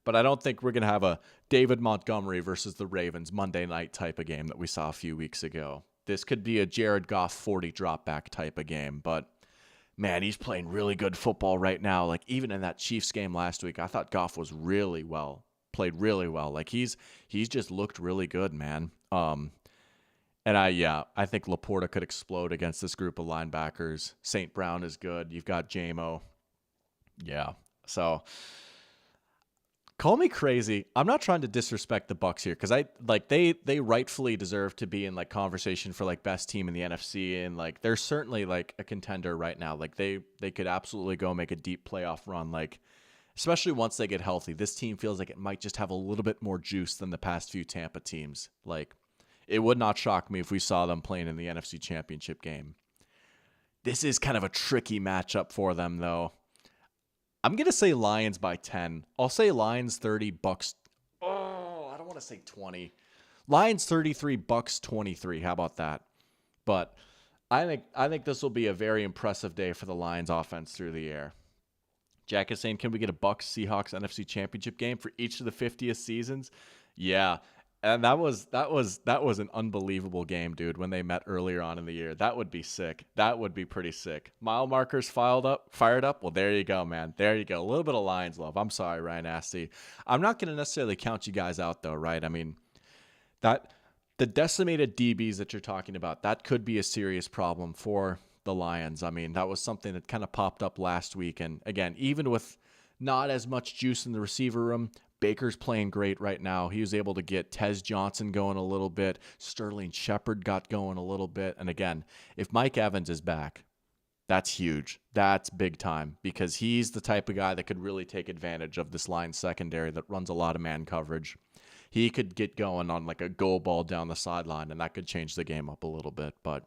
But I don't think we're going to have a David Montgomery versus the Ravens Monday night type of game that we saw a few weeks ago. This could be a Jared Goff 40 drop back type of game, but man, he's playing really good football right now. Like even in that Chiefs game last week, I thought Goff was played really well. Like he's just looked really good, man. And I think Laporta could explode against this group of linebackers. St. Brown is good. You've got JMO. Yeah. So call me crazy. I'm not trying to disrespect the Bucs here because they rightfully deserve to be in like conversation for like best team in the NFC, and like they're certainly like a contender right now. Like they could absolutely go make a deep playoff run, like especially once they get healthy. This team feels like it might just have a little bit more juice than the past few Tampa teams. Like it would not shock me if we saw them playing in the NFC Championship game. This is kind of a tricky matchup for them though. I'm going to say Lions by 10. I'll say Lions 30, Bucs. Oh, I don't want to say 20. Lions 33, Bucs 23. How about that? But I think this will be a very impressive day for the Lions offense through the air. Jack is saying, can we get a Bucs Seahawks NFC Championship game for each of the 50th seasons? Yeah. And that was an unbelievable game, dude, when they met earlier on in the year. That would be sick. That would be pretty sick. Mile markers fired up. Well, there you go, man. There you go. A little bit of Lions love. I'm sorry, Ryan Asty. I'm not going to necessarily count you guys out, though, right? I mean, the decimated DBs that you're talking about, that could be a serious problem for the Lions. I mean, that was something that kind of popped up last week. And again, even with not as much juice in the receiver room, Baker's playing great right now. He was able to get Tez Johnson going a little bit. Sterling Shepard got going a little bit. And again, if Mike Evans is back, that's huge. That's big time because he's the type of guy that could really take advantage of this line secondary that runs a lot of man coverage. He could get going on like a goal ball down the sideline, and that could change the game up a little bit. But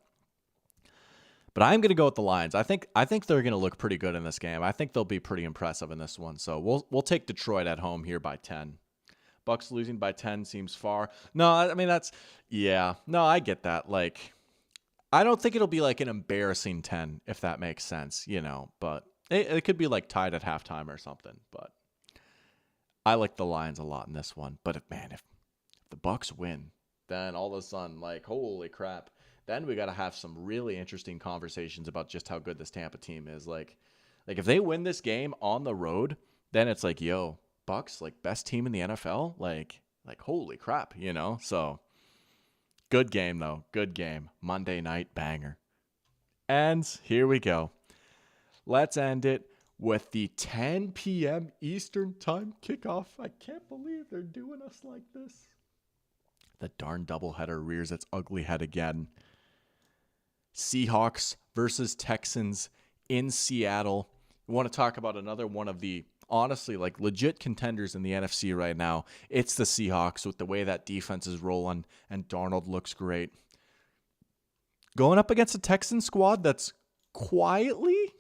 I'm going to go with the Lions. I think they're going to look pretty good in this game. I think they'll be pretty impressive in this one. So we'll take Detroit at home here by 10. Bucs losing by 10 seems far. No, I mean No, I get that. Like I don't think it'll be like an embarrassing 10 if that makes sense, but it could be like tied at halftime or something, but I like the Lions a lot in this one. But if the Bucs win, then all of a sudden like holy crap. Then we got to have some really interesting conversations about just how good this Tampa team is. Like if they win this game on the road, then it's like, yo, Bucs, like best team in the NFL. Like holy crap, So good game though. Good game. Monday night banger. And here we go. Let's end it with the 10 p.m. Eastern time kickoff. I can't believe they're doing us like this. The darn doubleheader rears its ugly head again. Seahawks versus Texans in Seattle. We want to talk about another one of the, honestly, like legit contenders in the NFC right now. It's the Seahawks with the way that defense is rolling, and Darnold looks great. Going up against a Texan squad that's quietly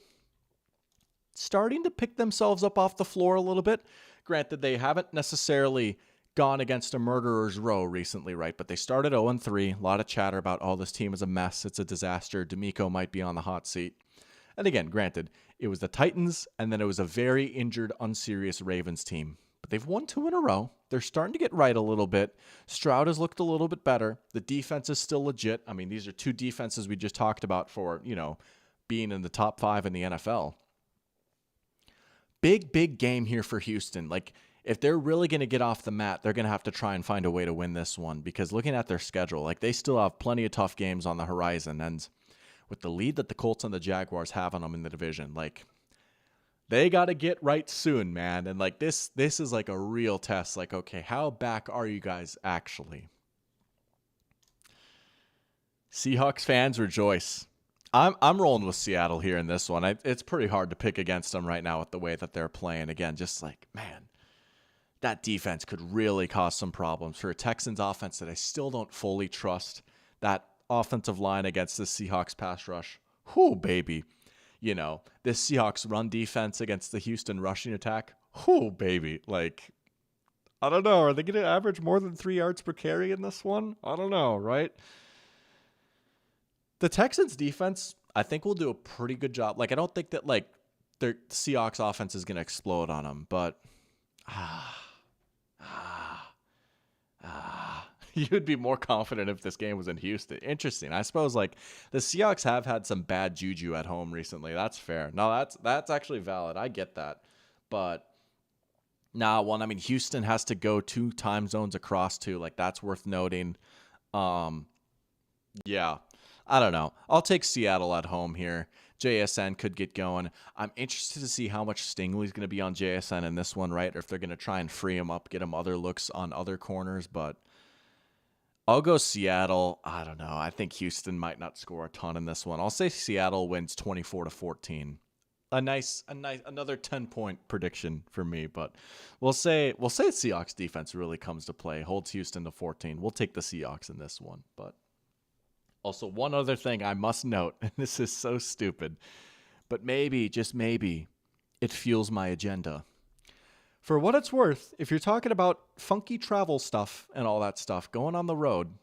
starting to pick themselves up off the floor a little bit. Granted, they haven't necessarily gone against a murderer's row recently, right? But they started 0-3. A lot of chatter about, this team is a mess. It's a disaster. D'Amico might be on the hot seat. And again, granted, it was the Titans, and then it was a very injured, unserious Ravens team. But they've won 2 in a row. They're starting to get right a little bit. Stroud has looked a little bit better. The defense is still legit. I mean, these are 2 defenses we just talked about for, being in the top 5 in the NFL. Big game here for Houston. Like, if they're really going to get off the mat, they're going to have to try and find a way to win this one, because looking at their schedule, like they still have plenty of tough games on the horizon. And with the lead that the Colts and the Jaguars have on them in the division, like they got to get right soon, man. And like this is like a real test. Like, okay, how back are you guys actually? Seahawks fans rejoice. I'm rolling with Seattle here in this one. It's pretty hard to pick against them right now with the way that they're playing. Again, just like, man, that defense could really cause some problems for a Texans offense that I still don't fully trust. That offensive line against the Seahawks pass rush. Whoo, baby. This Seahawks run defense against the Houston rushing attack. Whoo, baby. Like, I don't know. Are they going to average more than 3 yards per carry in this one? I don't know, right? The Texans defense, I think, will do a pretty good job. Like, I don't think that, like, their Seahawks offense is going to explode on them, but You'd be more confident if this game was in Houston. Interesting. I suppose like the Seahawks have had some bad juju at home recently. That's fair. No, that's actually valid. I get that. But I mean Houston has to go 2 time zones across too. Like that's worth noting. Um yeah. I don't know. I'll take Seattle at home here. JSN could get going. I'm interested to see how much Stingley's going to be on JSN in this one, right? Or if they're going to try and free him up, get him other looks on other corners, but I'll go Seattle. I don't know. I think Houston might not score a ton in this one. I'll say Seattle wins 24-14. Another 10-point prediction for me, but we'll say Seahawks defense really comes to play, holds Houston to 14. We'll take the Seahawks in this one, but also one other thing I must note, and this is so stupid, but maybe, just maybe, it fuels my agenda. For what it's worth, if you're talking about funky travel stuff and all that stuff going on the road,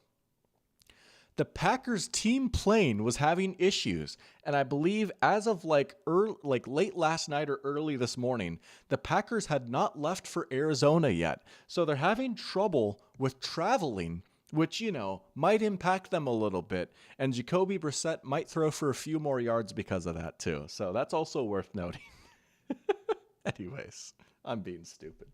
the Packers team plane was having issues, and I believe as of like late last night or early this morning, the Packers had not left for Arizona yet. So they're having trouble with traveling, which, might impact them a little bit. And Jacoby Brissett might throw for a few more yards because of that too. So that's also worth noting. Anyways, I'm being stupid.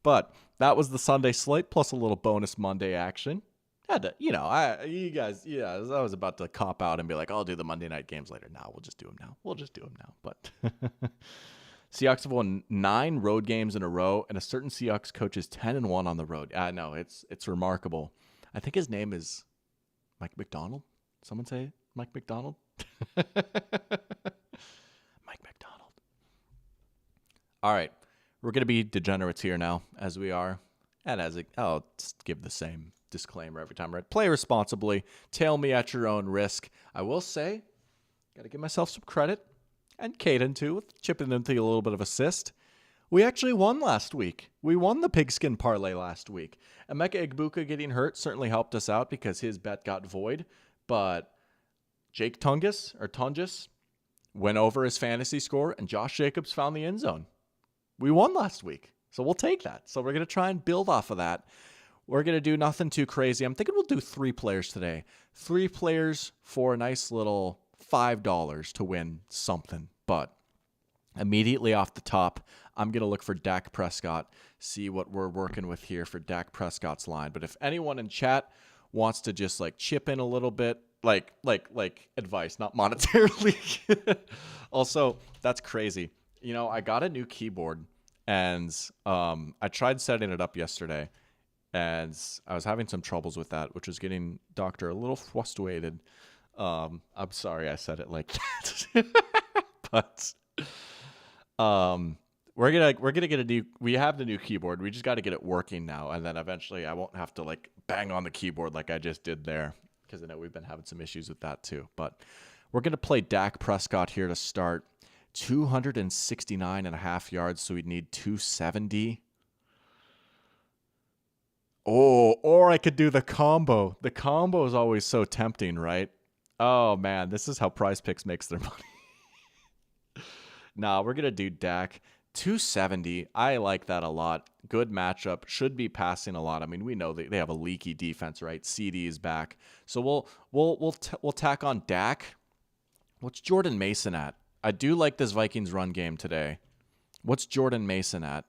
But that was the Sunday slate plus a little bonus Monday action. Had to, I was about to cop out and be like, I'll do the Monday night games later. No, we'll just do them now. But Seahawks have won 9 road games in a row, and a certain Seahawks coach is 10-1 on the road. I know, it's remarkable. I think his name is Mike McDonald. Someone say Mike McDonald? Mike McDonald. All right, we're going to be degenerates here now, as we are. And I'll just give the same disclaimer every time, right? Play responsibly. Tail me at your own risk. I will say, got to give myself some credit. And Caden, too, with chipping into a little bit of assist. We actually won last week. We won the Pigskin parlay last week. Emeka Egbuka getting hurt certainly helped us out because his bet got void. But Jake Tungus went over his fantasy score, and Josh Jacobs found the end zone. We won last week, so we'll take that. So we're going to try and build off of that. We're going to do nothing too crazy. I'm thinking we'll do 3 players today. 3 players for a nice little $5 to win something. But immediately off the top, I'm going to look for Dak Prescott, see what we're working with here for Dak Prescott's line. But if anyone in chat wants to just chip in a little bit, like advice, not monetarily. Also, that's crazy. I got a new keyboard, and I tried setting it up yesterday, and I was having some troubles with that, which was getting Doctor a little frustrated. I'm sorry I said it like that. But we're gonna get we have the new keyboard. We just got to get it working now, and then eventually I won't have to bang on the keyboard like I just did there, because I know we've been having some issues with that too. But we're gonna play Dak Prescott here to start. 269.5 yards, so we'd need 270. Oh, or I could do the combo. The combo is always so tempting, right? Oh man, this is how Prize Picks makes their money. Nah, we're gonna do Dak. 270. I like that a lot. Good matchup. Should be passing a lot. I mean, we know they have a leaky defense, right? CD is back, so we'll tack on Dak. What's Jordan Mason at? I do like this Vikings run game today. What's Jordan Mason at?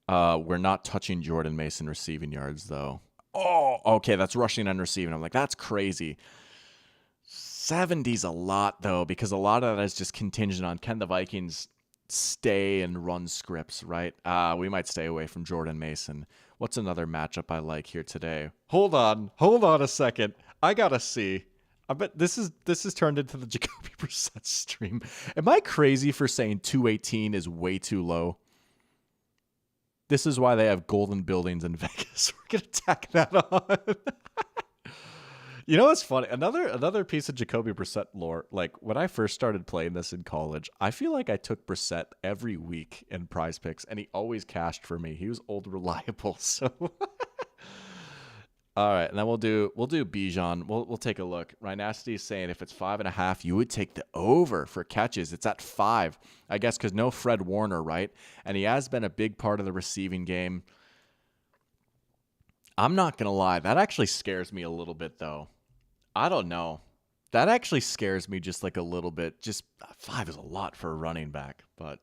We're not touching Jordan Mason receiving yards, though. Oh, okay, that's rushing and receiving. I'm like, that's crazy. 70's a lot, though, because a lot of that is just contingent on can the Vikings stay and run scripts, right? We might stay away from Jordan Mason. What's another matchup I like here today? Hold on a second. I gotta see. I bet this is turned into the Jacoby Brissett stream. Am I crazy for saying 218 is way too low? This is why they have golden buildings in Vegas. We're gonna tack that on. You know what's funny? Another piece of Jacoby Brissett lore. Like when I first started playing this in college, I feel like I took Brissett every week in Prize Picks, and he always cashed for me. He was old reliable. So. All right, and then we'll do Bijan. We'll take a look. Rhinasty is saying if it's 5.5, you would take the over for catches. It's at 5, I guess, because no Fred Warner, right? And he has been a big part of the receiving game. I'm not going to lie. That actually scares me a little bit, though. I don't know. That actually scares me just like a little bit. Just 5 is a lot for a running back. But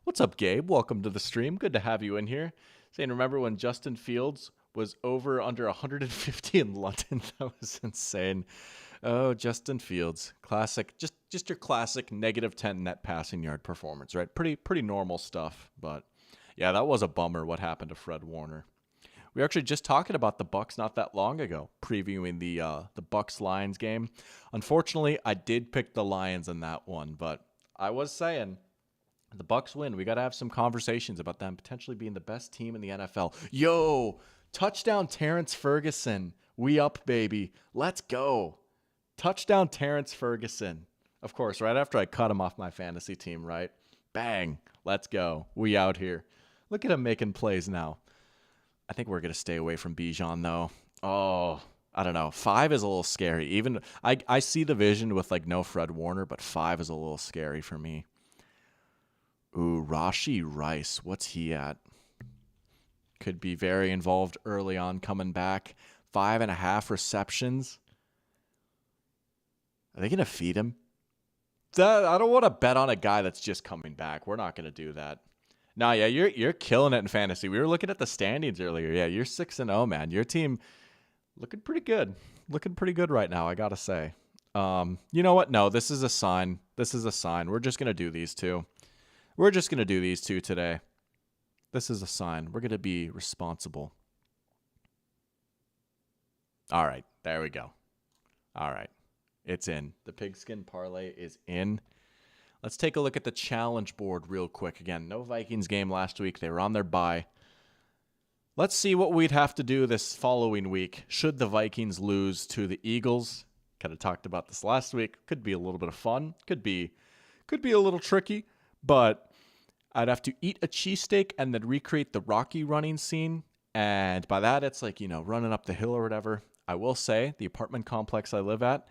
what's up, Gabe? Welcome to the stream. Good to have you in here. Saying, remember when Justin Fields was over under 150 in London? That was insane. Oh, Justin Fields. Classic. Just your classic -10 net passing yard performance, right? Pretty normal stuff. But yeah, that was a bummer what happened to Fred Warner. We were actually just talking about the Bucks not that long ago, previewing the Bucks-Lions game. Unfortunately, I did pick the Lions in that one, but I was saying the Bucks win. We got to have some conversations about them potentially being the best team in the NFL. Yo, touchdown Terrence Ferguson. We up, baby. Let's go. Touchdown Terrence Ferguson. Of course, right after I cut him off my fantasy team, right? Bang. Let's go. We out here. Look at him making plays now. I think we're going to stay away from Bijan, though. Oh, I don't know. 5 is a little scary. Even I see the vision with like no Fred Warner, but 5 is a little scary for me. Ooh, Rashee Rice. What's he at? Could be very involved early on coming back. 5.5 receptions. Are they going to feed him? I don't want to bet on a guy that's just coming back. We're not going to do that. No, yeah, you're killing it in fantasy. We were looking at the standings earlier. Yeah, you're 6-0, man. Your team looking pretty good. Looking pretty good right now, I gotta say. You know what? No, this is a sign. This is a sign. We're just gonna do these two. We're just gonna do these two today. This is a sign. We're gonna be responsible. All right, there we go. All right, it's in. The pigskin parlay is in. Let's take a look at the challenge board real quick. Again, no Vikings game last week. They were on their bye. Let's see what we'd have to do this following week should the Vikings lose to the Eagles. Kind of talked about this last week. Could be a little bit of fun. Could be a little tricky, but I'd have to eat a cheesesteak and then recreate the Rocky running scene. And by that, it's like, running up the hill or whatever. I will say the apartment complex I live at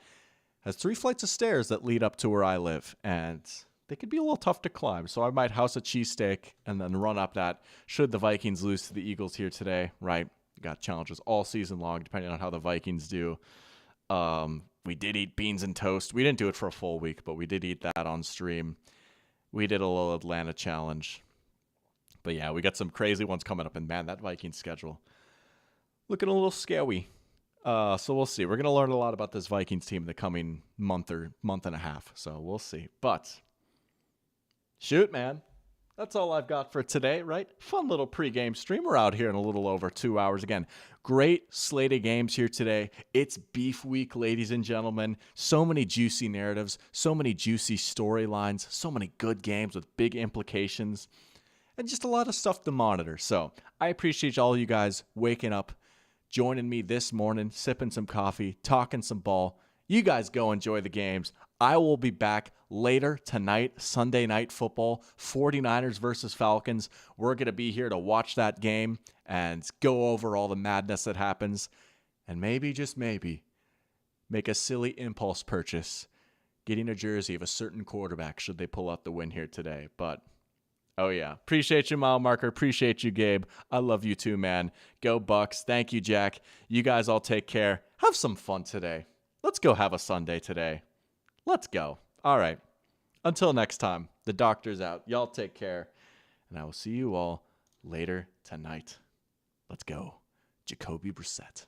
has 3 flights of stairs that lead up to where I live, and they could be a little tough to climb. So I might house a cheesesteak and then run up that should the Vikings lose to the Eagles here today, right? Got challenges all season long, depending on how the Vikings do. We did eat beans and toast. We didn't do it for a full week, but we did eat that on stream. We did a little Atlanta challenge. But yeah, we got some crazy ones coming up, and man, that Vikings schedule looking a little scary. So we'll see. We're going to learn a lot about this Vikings team in the coming month or month and a half. So we'll see. But shoot, man. That's all I've got for today, right? Fun little pregame stream. We're out here in a little over 2 hours. Again, great slate of games here today. It's beef week, ladies and gentlemen. So many juicy narratives, so many juicy storylines, so many good games with big implications, and just a lot of stuff to monitor. So I appreciate all you guys waking up, joining me this morning, sipping some coffee, talking some ball. You guys go enjoy the games. I will be back later tonight, Sunday Night Football, 49ers versus Falcons. We're going to be here to watch that game and go over all the madness that happens and maybe, just maybe, make a silly impulse purchase, getting a jersey of a certain quarterback should they pull out the win here today. But oh, yeah. Appreciate you, Mile Marker. Appreciate you, Gabe. I love you too, man. Go Bucks. Thank you, Jack. You guys all take care. Have some fun today. Let's go have a Sunday today. Let's go. All right. Until next time, the doctor's out. Y'all take care. And I will see you all later tonight. Let's go. Jacoby Brissett.